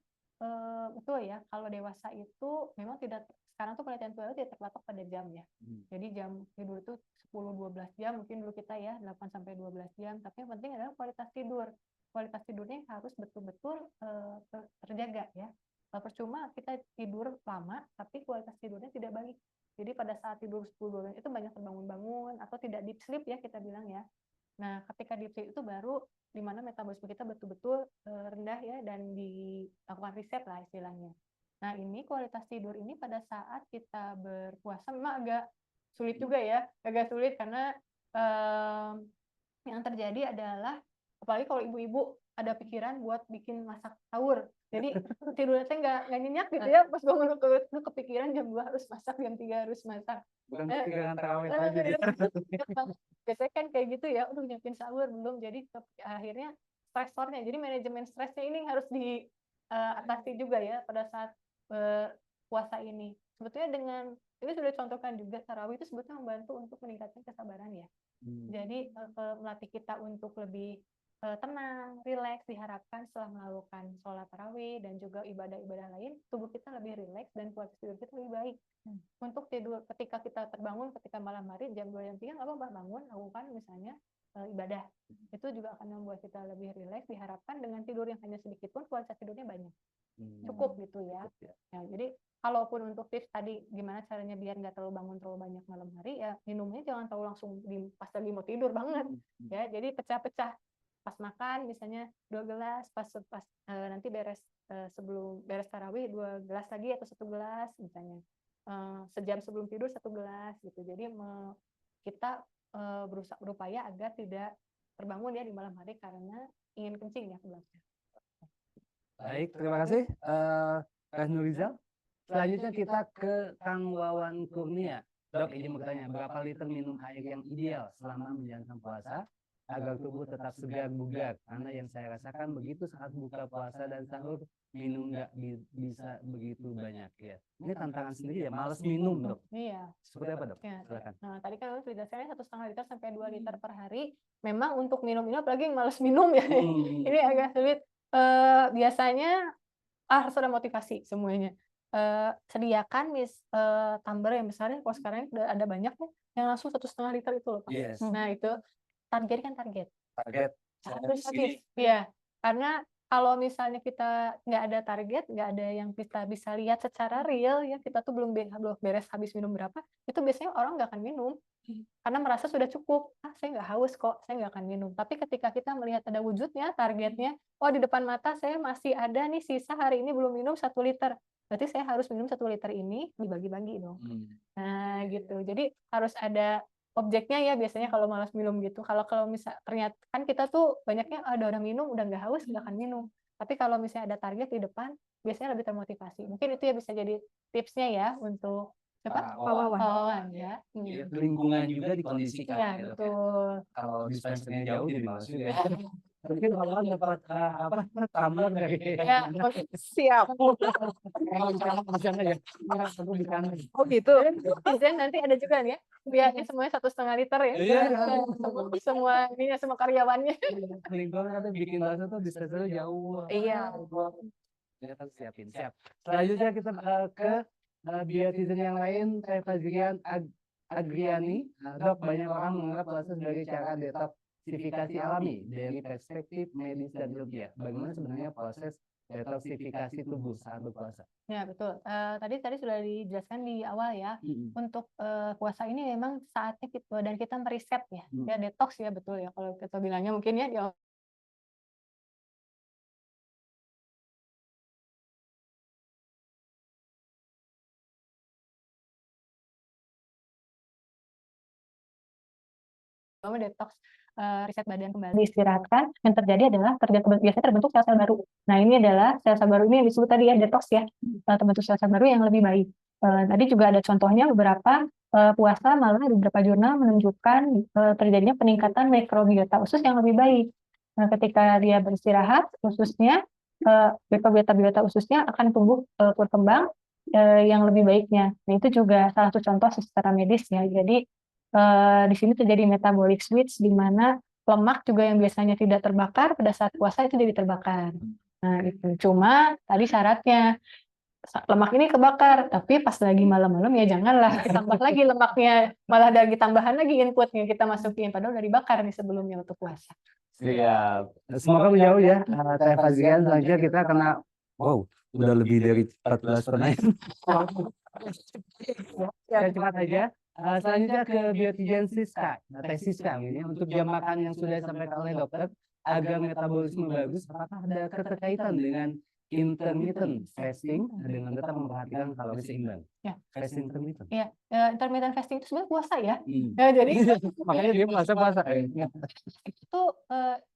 betul ya, kalau dewasa itu memang sekarang tuh penelitian tidak terpatok pada jam ya. Jadi jam tidur itu 10-12 jam, mungkin dulu kita ya 8-12 jam, tapi yang penting adalah kualitas tidur. Kualitas tidurnya harus betul-betul terjaga ya. Percuma kita tidur lama tapi kualitas tidurnya tidak baik. Jadi pada saat tidur 10-12 itu banyak terbangun-bangun atau tidak deep sleep ya kita bilang ya. Nah, ketika deep sleep itu baru di mana metabolisme kita betul-betul rendah ya, dan dilakukan riset lah istilahnya. Nah, ini kualitas tidur ini pada saat kita berpuasa memang agak sulit juga ya, agak sulit karena yang terjadi adalah apalagi kalau ibu-ibu ada pikiran buat bikin masak sahur. Jadi tidurnya nggak nyenyak gitu ya, pas bangun kepikiran jam 2 harus masak, jam 3 harus masak. Bukan kepikiran tarawih aja gitu. Biasanya kan kayak gitu ya, udah nyiapin sahur belum, jadi akhirnya stresornya, jadi manajemen stresnya ini harus diatasi juga ya pada saat puasa ini. Sebetulnya dengan ini sudah dicontohkan juga, tarawih itu sebetulnya membantu untuk meningkatkan kesabaran ya. Jadi melatih kita untuk lebih tenang, rileks, diharapkan setelah melakukan sholat tarawih dan juga ibadah-ibadah lain, tubuh kita lebih rileks dan kualitas tidur kita lebih baik. Untuk tidur ketika kita terbangun ketika malam hari jam 2 jam 3 nggak apa-apa, bangun lakukan misalnya ibadah, itu juga akan membuat kita lebih rileks. Diharapkan dengan tidur yang hanya sedikit pun kualitas tidurnya banyak, cukup gitu ya. Nah, jadi kalaupun untuk tips tadi gimana caranya biar nggak terlalu bangun terlalu banyak malam hari, ya minumnya jangan terlalu langsung pas lagi mau tidur banget ya. Jadi pecah-pecah, pas makan misalnya 2 gelas, pas nanti beres sebelum beres tarawih 2 gelas lagi atau 1 gelas misalnya, sejam sebelum tidur 1 gelas gitu. Jadi kita berupaya agar tidak terbangun ya di malam hari karena ingin kencing ya kebetulan. Baik, terima kasih Teh Nurizal. Selanjutnya kita ke Kang Wawan Kurnia. Dok, izin bertanya, berapa liter minum air yang ideal selama menjalankan puasa agar tubuh tetap segar bugar? Karena yang saya rasakan begitu saat buka puasa dan sahur minum nggak bisa begitu banyak ya. Ini tantangan sendiri ya, males minum dok. Iya. Seperti apa dok? Ya. Silakan. Nah, tadi kan sudah saya 1,5 liter sampai 2 liter per hari. Memang untuk minum ini apalagi yang males minum ya, ini agak sulit. Biasanya harus ada motivasi semuanya. Sediakan tumbler yang besar ya, kalau sekarang udah ada banyak ya, yang langsung 1,5 liter itu loh Pak. Yes. Nah itu target. Target. Harus ya, karena kalau misalnya kita nggak ada target, nggak ada yang kita bisa lihat secara real ya, kita tuh belum beres habis minum berapa, itu biasanya orang nggak akan minum karena merasa sudah cukup. Saya nggak haus kok, saya nggak akan minum. Tapi ketika kita melihat ada wujudnya, targetnya, oh di depan mata saya masih ada nih sisa hari ini belum minum 1 liter, berarti saya harus minum 1 liter ini dibagi-bagi dong. Nah gitu, jadi harus ada objeknya ya biasanya kalau malas minum gitu. Kalau misal ternyata kan kita tuh banyaknya ada orang minum udah nggak haus nggak akan minum. Tapi kalau misalnya ada target di depan, biasanya lebih termotivasi. Mungkin itu ya bisa jadi tipsnya ya untuk Pak Wawan ya. Lingkungan juga dikondisikan. Ya, ya, dok, ya. betul. Kalau dispensernya jauh jadi males juga. Mungkin kalau dapat apa tumbler dari Ya, siap. bisa nggak ya? Aku bisa nggak? Oh gitu. Desain nanti ada juga nih ya. Biarnya semuanya 1,5 liter ya. Iya. Semua ini ya, semua karyawannya. Lingkungan atau bikin bakso tuh bisa dulu jauh. Iya. Kita kan siapin siap. Selanjutnya kita ke biotizen yang lain, Teh Fazrian Agriani. Dok, banyak orang menganggap puasa sebagai cara detoksifikasi alami dari perspektif medis dan ilmiah. Bagaimana sebenarnya proses detoksifikasi tubuh saat berpuasa? Ya, betul. Tadi sudah dijelaskan di awal ya. Untuk puasa ini memang saatnya kita dan kita meriset ya. Ya detox ya, betul ya kalau kita bilangnya mungkin ya di awal. Detox riset badan kembali diistirahatkan, yang terjadi adalah biasanya terbentuk sel-sel baru. Nah, ini adalah sel-sel baru ini yang disebut tadi ya detox ya, terbentuk sel-sel baru yang lebih baik. Tadi juga ada contohnya beberapa puasa malah di beberapa jurnal menunjukkan terjadinya peningkatan mikrobiota usus yang lebih baik. Nah, ketika dia beristirahat, ususnya mikrobiota ususnya akan tumbuh berkembang yang lebih baiknya. Nah, itu juga salah satu contoh secara medis ya. Jadi di sini terjadi metabolic switch di mana lemak juga yang biasanya tidak terbakar pada saat puasa itu jadi terbakar. Nah, itu. Cuma tadi syaratnya lemak ini kebakar, tapi pas lagi malam-malam ya janganlah ditambah lagi lemaknya, malah ada tambahan lagi inputnya kita masukin padahal udah dibakar nih sebelumnya untuk puasa. Siap. Semoga menjauh ya, Teh Fazrian. Selanjutnya kita kena, wow, udah lebih dari 14 pertanyaan. Ya, cepat aja. Selanjutnya ke biotizen Siska. Teh Siska ini untuk jam makan yang sudah disampaikan oleh dokter agar metabolisme bagus, apakah ada keterkaitan dengan intermittent fasting dengan tetap memperhatikan kalori seimbang? Ya. Fasting intermittent. Iya, intermittent fasting itu sebenarnya puasa ya. Ya, jadi makanya dia puasa-puasa. Itu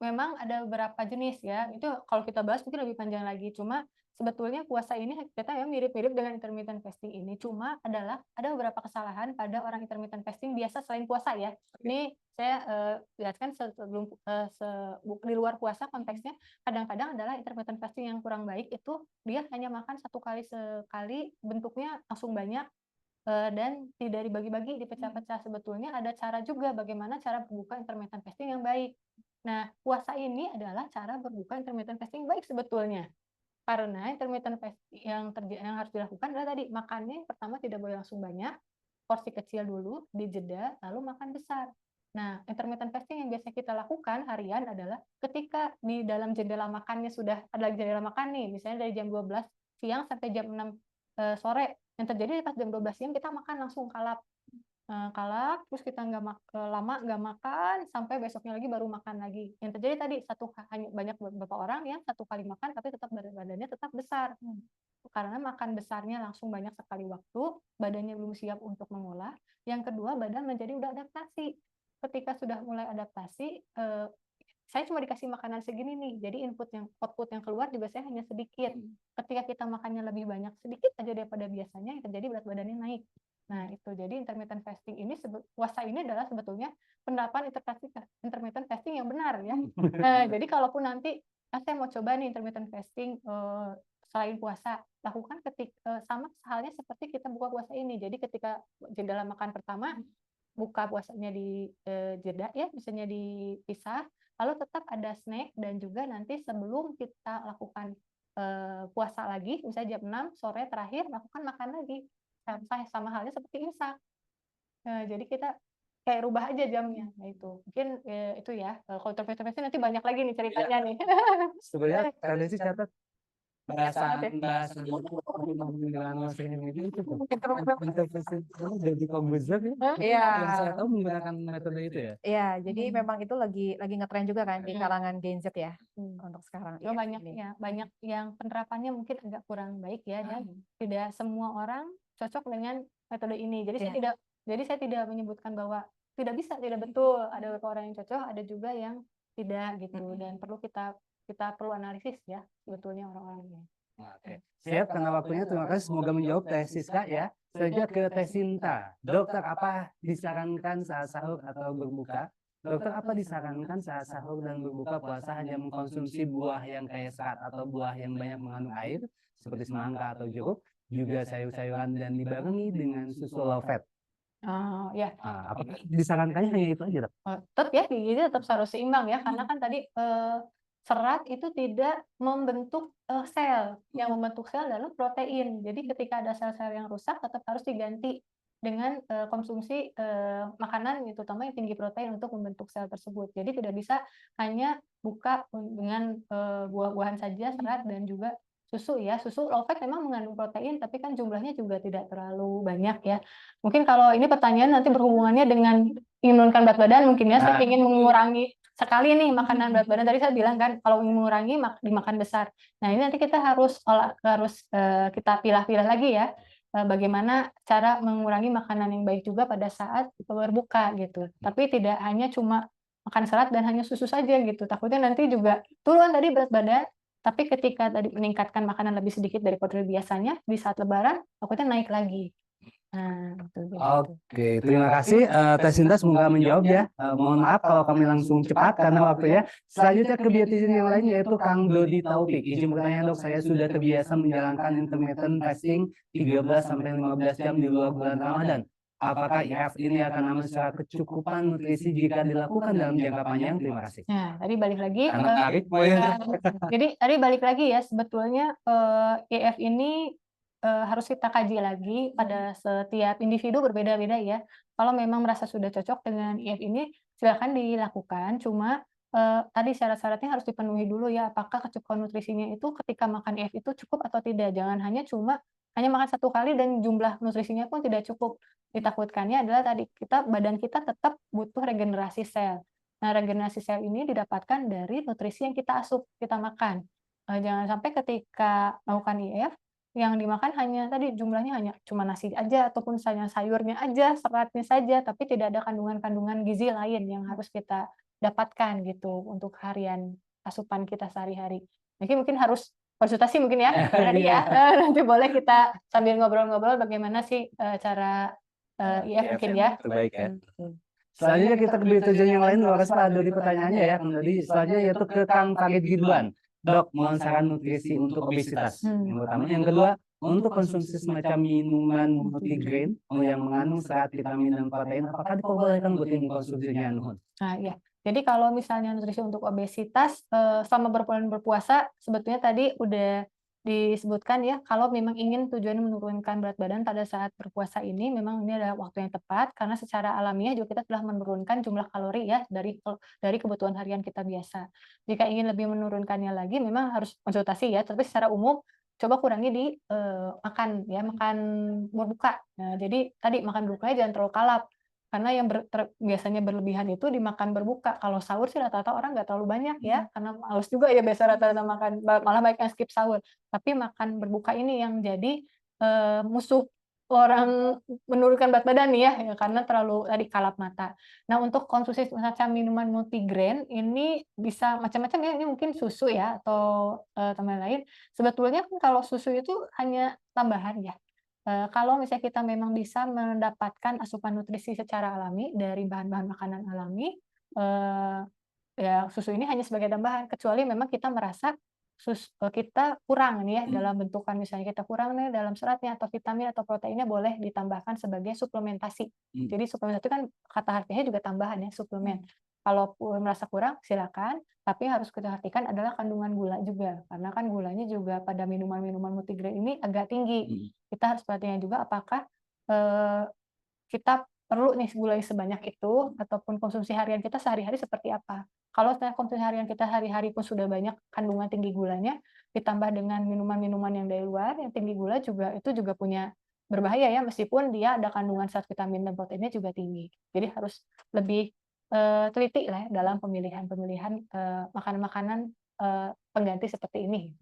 memang ada beberapa jenis ya. Itu kalau kita bahas mungkin lebih panjang lagi. Cuma sebetulnya puasa ini kita ya mirip-mirip dengan intermittent fasting ini. Cuma ada beberapa kesalahan pada orang intermittent fasting biasa selain puasa ya. Ini saya jelaskan sebelum di luar puasa konteksnya. Kadang-kadang adalah intermittent fasting yang kurang baik itu dia hanya makan 1 kali sekali, bentuknya langsung banyak. Dan tidak dibagi-bagi, dipecah-pecah. Sebetulnya ada cara juga bagaimana cara berbuka intermittent fasting yang baik. Nah, puasa ini adalah cara berbuka intermittent fasting baik sebetulnya. Karena intermittent fasting yang harus dilakukan adalah tadi makannya pertama tidak boleh langsung banyak, porsi kecil dulu, dijeda, lalu makan besar. Nah, intermittent fasting yang biasa kita lakukan harian adalah ketika di dalam jendela makannya sudah ada jendela makan nih, misalnya dari jam 12 siang sampai jam 6 sore. Yang terjadi pas jam 12 siang kita makan langsung kalap, terus kita lama nggak makan sampai besoknya lagi baru makan lagi. Yang terjadi tadi hanya banyak beberapa orang yang 1 kali makan tapi tetap badannya tetap besar. Karena makan besarnya langsung banyak sekali waktu, badannya belum siap untuk mengolah. Yang kedua, badan menjadi udah adaptasi. Ketika sudah mulai adaptasi, saya cuma dikasih makanan segini nih, jadi output yang keluar juga saya hanya sedikit. Ketika kita makannya lebih banyak sedikit aja daripada biasanya, yang terjadi berat badannya naik. Nah, itu jadi intermittent fasting ini, puasa ini adalah sebetulnya penerapan intermittent fasting yang benar ya. Nah, jadi kalaupun nanti saya mau coba nih intermittent fasting selain puasa, lakukan sama halnya seperti kita buka puasa ini. Jadi ketika jendela makan pertama, buka puasanya di jeda ya, misalnya dipisah, lalu tetap ada snack dan juga nanti sebelum kita lakukan puasa lagi, misalnya jam 6 sore terakhir lakukan makan lagi. Sama halnya seperti imsak. Jadi kita kayak rubah aja jamnya. Nah itu mungkin itu ya. Kalau intermittent nanti banyak lagi nih ceritanya nih. Sebenarnya kalian sih catat bahasa jadi komposer ya. Iya. Yang saya tahu menggunakan metode itu ya. Iya, jadi memang itu lagi ngetren juga kan di kalangan Gen Z ya untuk sekarang. Cuma banyak yang penerapannya mungkin agak kurang baik ya, dan tidak semua orang cocok dengan metode ini. Jadi saya tidak menyebutkan bahwa tidak betul. Ada beberapa orang yang cocok, ada juga yang tidak gitu, dan perlu kita perlu analisis ya sebetulnya orang-orangnya. Oke. Siap, karena waktunya terima kasih. Semoga menjawab Teh Siska ya. Selanjutnya ke Teh Sinta. Dokter, apa disarankan saat sahur atau berbuka? Dokter, apa disarankan saat sahur dan berbuka puasa hanya mengkonsumsi buah yang kaya serat atau buah yang banyak mengandung air seperti semangka atau jeruk, juga sayur-sayuran dan dibarengi dengan susu low fat? Oh, ya. Apakah disarankannya hanya itu aja, Dok? Tetap ya, gizi tetap harus seimbang ya, karena kan tadi serat itu tidak membentuk sel. Yang membentuk sel adalah protein. Jadi ketika ada sel-sel yang rusak, tetap harus diganti dengan konsumsi makanan, terutama yang tinggi protein untuk membentuk sel tersebut. Jadi tidak bisa hanya buka dengan buah-buahan saja, serat dan juga susu ya. Susu low fat memang mengandung protein, tapi kan jumlahnya juga tidak terlalu banyak ya. Mungkin kalau ini pertanyaan nanti berhubungannya dengan ingin menurunkan berat badan, mungkin ya, saya ingin mengurangi sekali nih makanan berat badan. Tadi saya bilang kan, kalau ingin mengurangi dimakan besar. Nah ini nanti kita harus kita pilah-pilah lagi ya, bagaimana cara mengurangi makanan yang baik juga pada saat berbuka gitu. Tapi tidak hanya cuma makan serat dan hanya susu saja gitu. Takutnya nanti juga turun tadi berat badan, tapi ketika tadi meningkatkan makanan lebih sedikit dari porsi biasanya, di saat lebaran takutnya naik lagi. Nah, itu Oke, terima kasih Teh Sinta, semoga menjawab ya. Mohon maaf kalau kami langsung cepat karena waktunya. Selanjutnya ke biotizen yang lain yaitu Kang Dodi Taufik. Izin bertanya, Dok, saya sudah terbiasa menjalankan intermittent fasting 13-15 jam di luar bulan Ramadan. Apakah IF ini akan aman secara kecukupan nutrisi jika dilakukan dalam jangka panjang? Terima kasih. Nah, tadi balik lagi. Jadi tadi balik lagi ya, sebetulnya IF ini harus kita kaji lagi pada setiap individu berbeda-beda ya. Kalau memang merasa sudah cocok dengan IF ini, silakan dilakukan. Cuma tadi syarat-syaratnya harus dipenuhi dulu ya. Apakah kecukupan nutrisinya itu ketika makan IF itu cukup atau tidak? Jangan hanya makan satu kali dan jumlah nutrisinya pun tidak cukup. Ditakutkannya adalah tadi badan kita tetap butuh regenerasi sel. Nah, regenerasi sel ini didapatkan dari nutrisi yang kita asup, kita makan. Jangan sampai ketika melakukan IF yang dimakan tadi jumlahnya hanya cuma nasi aja ataupun sayurnya aja, seratnya saja, tapi tidak ada kandungan-kandungan gizi lain yang harus kita dapatkan gitu untuk harian asupan kita sehari-hari. Mungkin harus konsultasi mungkin ya, nanti boleh kita sambil ngobrol-ngobrol bagaimana sih cara IF mungkin ya. Terbaik ya. Selanjutnya kita ke biotizen yang lain, terima kasih Pak Dodi pertanyaannya ya. Jadi selanjutnya yaitu ke Kang Farid Ridwan. Dok, mohon saran nutrisi untuk obesitas. Yang pertama, yang kedua, untuk konsumsi semacam minuman multigrain yang mengandung serat, vitamin dan protein, apakah diperbolehkan rutin mengkonsumsinya? Nah, ya. Jadi kalau misalnya nutrisi untuk obesitas selama berbulan berpuasa, sebetulnya tadi udah disebutkan ya, kalau memang ingin tujuannya menurunkan berat badan pada saat berpuasa ini, memang ini adalah waktu yang tepat karena secara alamiah juga kita telah menurunkan jumlah kalori ya dari kebutuhan harian kita biasa. Jika ingin lebih menurunkannya lagi, memang harus konsultasi ya. Tapi secara umum coba kurangi di makan berbuka. Nah, jadi tadi makan berbukanya jangan terlalu kalap. Karena yang biasanya berlebihan itu dimakan berbuka. Kalau sahur sih rata-rata orang nggak terlalu banyak ya, karena males juga ya biasa rata-rata makan, malah banyak yang skip sahur. Tapi makan berbuka ini yang jadi musuh orang menurunkan berat badan nih ya, karena terlalu tadi kalap mata. Nah, untuk konsumsi semacam minuman multigrain ini bisa macam-macam ya, ini mungkin susu ya atau tambahan lain. Sebetulnya kan kalau susu itu hanya tambahan ya. Kalau misalnya kita memang bisa mendapatkan asupan nutrisi secara alami dari bahan-bahan makanan alami, ya susu ini hanya sebagai tambahan, kecuali memang kita merasa kita kurang nih ya dalam bentukan, misalnya kita kurang nih dalam seratnya atau vitamin atau proteinnya, boleh ditambahkan sebagai suplementasi. Jadi suplementasi itu kan kata harfiahnya juga tambahan ya, suplemen. Kalau merasa kurang silakan, tapi harus kita perhatikan adalah kandungan gula juga, karena kan gulanya juga pada minuman-minuman multigrain ini agak tinggi. Kita harus perhatikan juga apakah kita perlu nih gula sebanyak itu, ataupun konsumsi harian kita sehari-hari seperti apa. Kalau konsumsi harian kita hari-hari pun sudah banyak kandungan tinggi gulanya, ditambah dengan minuman-minuman yang dari luar yang tinggi gula, itu juga punya berbahaya ya, meskipun dia ada kandungan zat vitamin dan proteinnya juga tinggi. Jadi harus lebih teliti lah ya dalam pemilihan makanan-makanan pengganti seperti ini.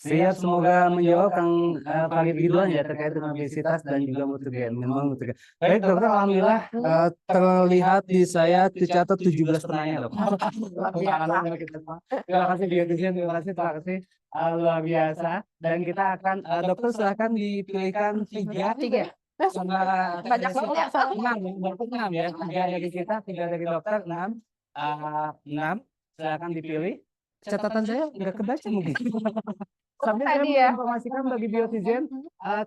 Siap, semoga menjawab Kang Farid Ridwan ya terkait dengan obesitas dan juga multigrain. Memang multigrain. Baik dokter, alhamdulillah terlihat di saya tercatat 17 penanya dok. Terima kasih biotizen, terima kasih luar biasa. Dan kita akan dokter silakan dipilihkan tiga sama Banyak TDC. banget ya. 6, berarti 6 ya. 3 dari kita, 3 dari dokter, 6. 6, silakan dipilih. Catatan saya nggak kebaca mungkin. Sambil saya Tadi ya. menginformasikan bagi Biotizen,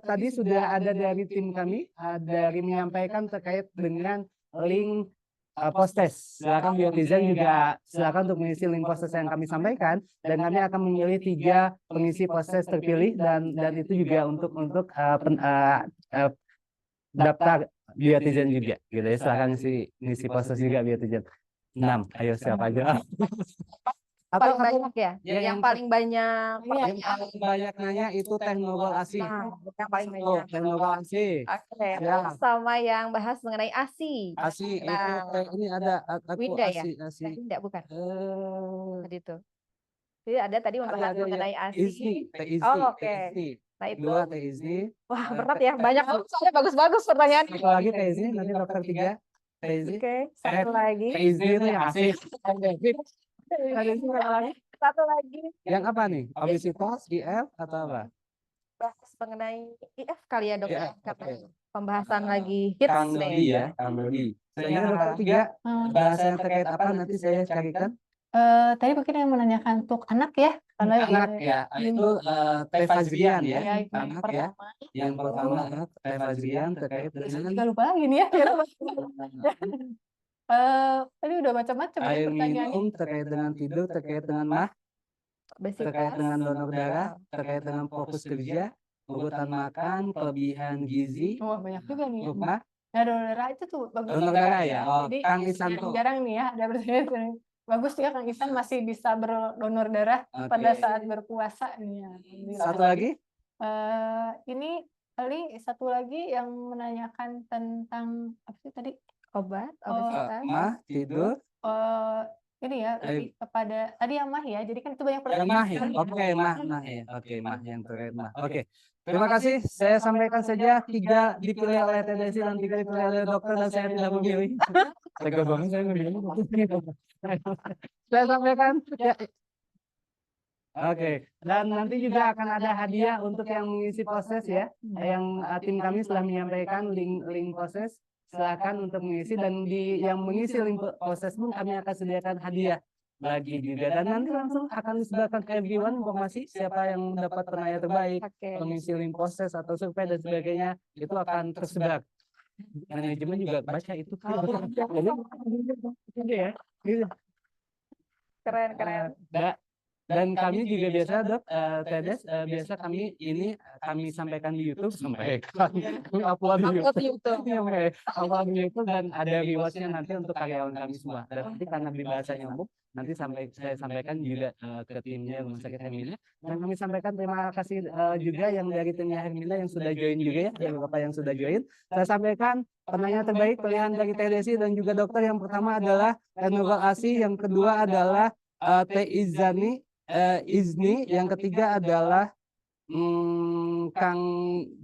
tadi sudah ada dari tim kami, dari menyampaikan terkait dengan link post-test. Silakan Biotizen juga silakan untuk mengisi link post-test yang kami sampaikan, dan kami akan memilih 3 pengisi post-test terpilih, dan itu juga untuk daftar Biotizen juga, gitu ya. Silakan ngisi post-test juga Biotizen. 6, ayo siapa aja? Paling banyak ya. Ya, Yang paling banyak yang paling banyak nanya itu teknol ASI. Nah, yang paling Oh, banyak. teknol ASI. Oke, Ya. sama yang bahas mengenai ASI. ASI itu Nah, ini ada aku Winda ya? ASI. Tidak, bukan. Eh, Tadi itu. Jadi ada tadi membahas ada mengenai ASI. ISNI, TISNI, Oh, oke. TISNI. Nah, itu. Dua TISNI. Wah, berat ya. Banyak soalnya bagus-bagus pertanyaan. Satu lagi TISNI, nanti dokter 3 TISNI. Oke, satu lagi. TISNI itu yang ASI. Ada lagi. Satu lagi. Yang apa nih? Obesitas, IF atau apa? Bahas mengenai IF kali ya, Dok. IF, Karena oke. pembahasan lagi hits Kang nih. Dodi ya, Kang Dodi. Sehingga dokter 3 bahasa yang terkait apa nanti saya carikan. Tadi mungkin yang menanyakan untuk anak ya, kalau Anak ya, itu Teh Fajrian ya, Ya, itu yang anak ya. Yang pertama Teh Fajrian terkait Saya dengan juga lupa lagi nih ya. Tadi udah macam-macam ya air pertanyaannya. minum, terkait dengan tidur, terkait dengan mah, terkait dengan donor darah, terkait dengan fokus kerja, urutan makan, kelebihan gizi, Wah, banyak juga nih ya. lupa, Nah, donor darah itu tuh bagus. donor darah ya. Oh, Jadi Kang Isanto. jarang nih ya ada pertanyaan. Bagus ya Kang Isan masih bisa berdonor darah pada Oke. saat berpuasa nih ya. Satu lagi, Ini kali satu lagi yang menanyakan tentang apa sih tadi? Obat, Oh, obesitas. mah, tidur, Ini ya lebih kepada tadi yang mah ya. Jadi kan itu banyak yang pertanyaan. mah ya. Oke, mah ya. Oke, mah yang terkait mah. Oke. Terima kasih. Saya sampaikan saja 3 dipilih oleh TDC dan 3 dipilih oleh dokter dan saya tidak memilih. Tega banget saya memilih. Saya sampaikan ya. Oke, dan nanti juga akan ada hadiah untuk yang mengisi proses ya. Yang tim kami sudah menyampaikan link proses. Silakan untuk mengisi, dan yang mengisi link proses pun kami akan sediakan hadiah bagi juga, dan nanti langsung akan disebarkan ke everyone informasi siapa yang mendapat penanya terbaik, Oke. mengisi link proses atau survei dan sebagainya, itu akan tersebar. Manajemen juga baca itu. Jadi ya. Gitu. Keren, keren. Dan kami juga biasa dok, Tedes, biasa kami sampaikan di YouTube, sampaikan upload di YouTube, upload di YouTube, dan ada rewardnya nanti untuk karyawan kami semua. Dan nanti karena di bahasanya umum, nanti saya sampaikan juga ke timnya Rumah Sakit Hermina, dan kami sampaikan terima kasih juga yang dari timnya Hermina yang sudah join juga ya, ada beberapa yang sudah join. Saya sampaikan penanya terbaik pilihan dari TDC dan juga dokter, yang pertama adalah Nurul Asih, yang kedua adalah Teh Izni, yang ketiga adalah Kang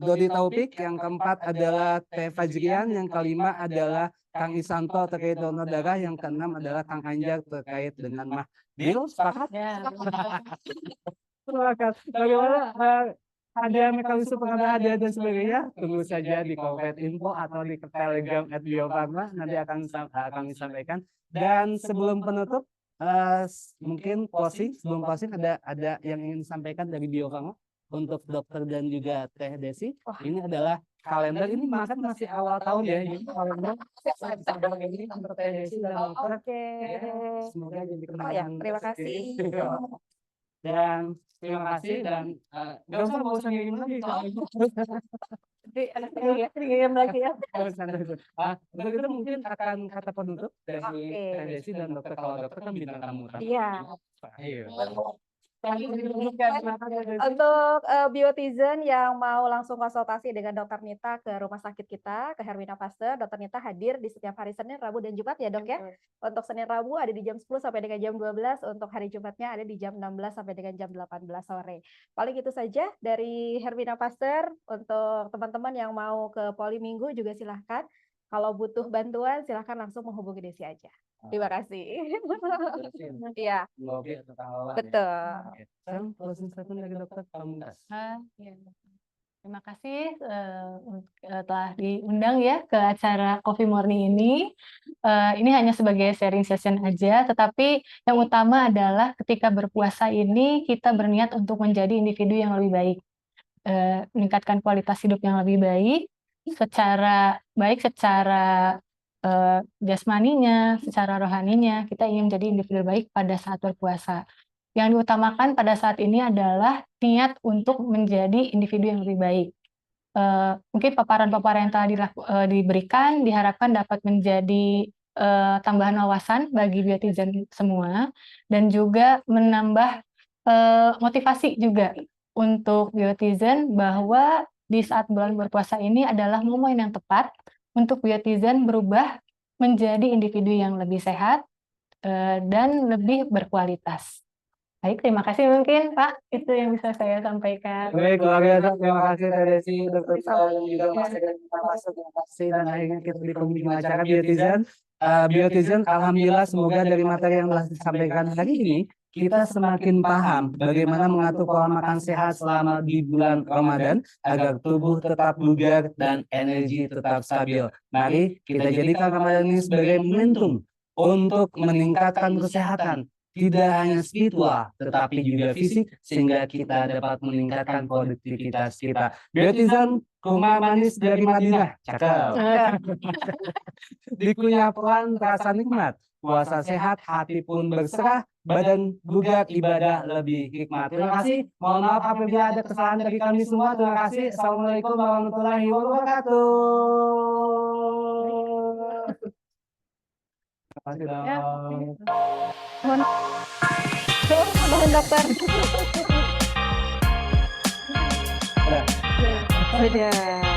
Dodi Taufik, yang keempat adalah Teh Fajrian, yang kelima adalah Kang Isanto terkait donor darah, yang keenam adalah Kang Anjar terkait dengan mah. Deal, sepakat? Ya. Sepakat. Bagaimana ada mekanisme pengambilan hadiah dan sebagainya? Tunggu saja di Corporate Info atau di Telegram @Bio-Farma, nanti akan kami sampaikan. Dan sebelum penutup, mungkin sebelum closing ada yang ingin disampaikan dari Bio-Farma untuk dokter dan juga Teh Desi. Ini adalah kalender, ini makan masih awal tahun ya, ini kalender ini untuk Teh Desi dan dokter. Oke. Semoga jadi Oh ya, kenangan. terima kasih. Dan terima kasih, dan nggak usah ngirim lagi. Jadi ada yang lagi ya. Untuk itu mungkin akan kata penutup dari Teh Desi dan dokter, kalau dokter kan bintang tamu. Iya. Ayo. Untuk Biotizen yang mau langsung konsultasi dengan Dokter Nita ke rumah sakit kita, ke Hermina Pasteur, Dokter Nita hadir di setiap hari Senin, Rabu, dan Jumat ya dok ya. Untuk Senin Rabu ada di jam 10 sampai dengan jam 12, untuk hari Jumatnya ada di jam 16 sampai dengan jam 18 sore. Paling itu saja dari Hermina Pasteur. Untuk teman-teman yang mau ke Poli Minggu juga silahkan. Kalau butuh bantuan silahkan langsung menghubungi Desi aja. Terima kasih. Iya. Betul. Sekarang closing statement dari dokter Pamungkas. Ya. Terima kasih telah diundang ya ke acara Coffee Morning ini. Ini hanya sebagai sharing session aja, tetapi yang utama adalah ketika berpuasa ini kita berniat untuk menjadi individu yang lebih baik, meningkatkan kualitas hidup yang lebih baik, secara jasmaninya, secara rohaninya, kita ingin menjadi individu baik pada saat berpuasa. Yang diutamakan pada saat ini adalah niat untuk menjadi individu yang lebih baik. Mungkin paparan-paparan yang telah diberikan diharapkan dapat menjadi tambahan wawasan bagi biotizen semua, dan juga menambah motivasi juga untuk biotizen bahwa di saat bulan berpuasa ini adalah momen yang tepat untuk biotizen berubah menjadi individu yang lebih sehat dan lebih berkualitas. Baik, terima kasih mungkin Pak, itu yang bisa saya sampaikan. Baik, luar biasa. Terima kasih Teh Desi, Dr. Sal, dan juga Mas Ega. Terima kasih. Dan akhirnya kita di penghujung acara Biotizen. Biotizen, alhamdulillah semoga dari materi yang telah disampaikan hari ini, kita semakin paham bagaimana mengatur pola makan sehat selama di bulan Ramadan agar tubuh tetap bugar dan energi tetap stabil. Mari kita jadikan Ramadan ini sebagai momentum untuk meningkatkan kesehatan, tidak hanya spiritual, tetapi juga fisik, sehingga kita dapat meningkatkan produktivitas kita. Biotizen, kurma manis dari Madinah. Cakep. Dikunyah pelan, rasa nikmat. Puasa sehat, hati pun berserah, badan bugar, ibadah lebih hikmat. Terima kasih. Mohon maaf apabila ada kesalahan dari kami semua. Terima kasih. Assalamualaikum warahmatullahi wabarakatuh. Terima kasih dong. Ya, Mohon dokter. Udah. Sudah.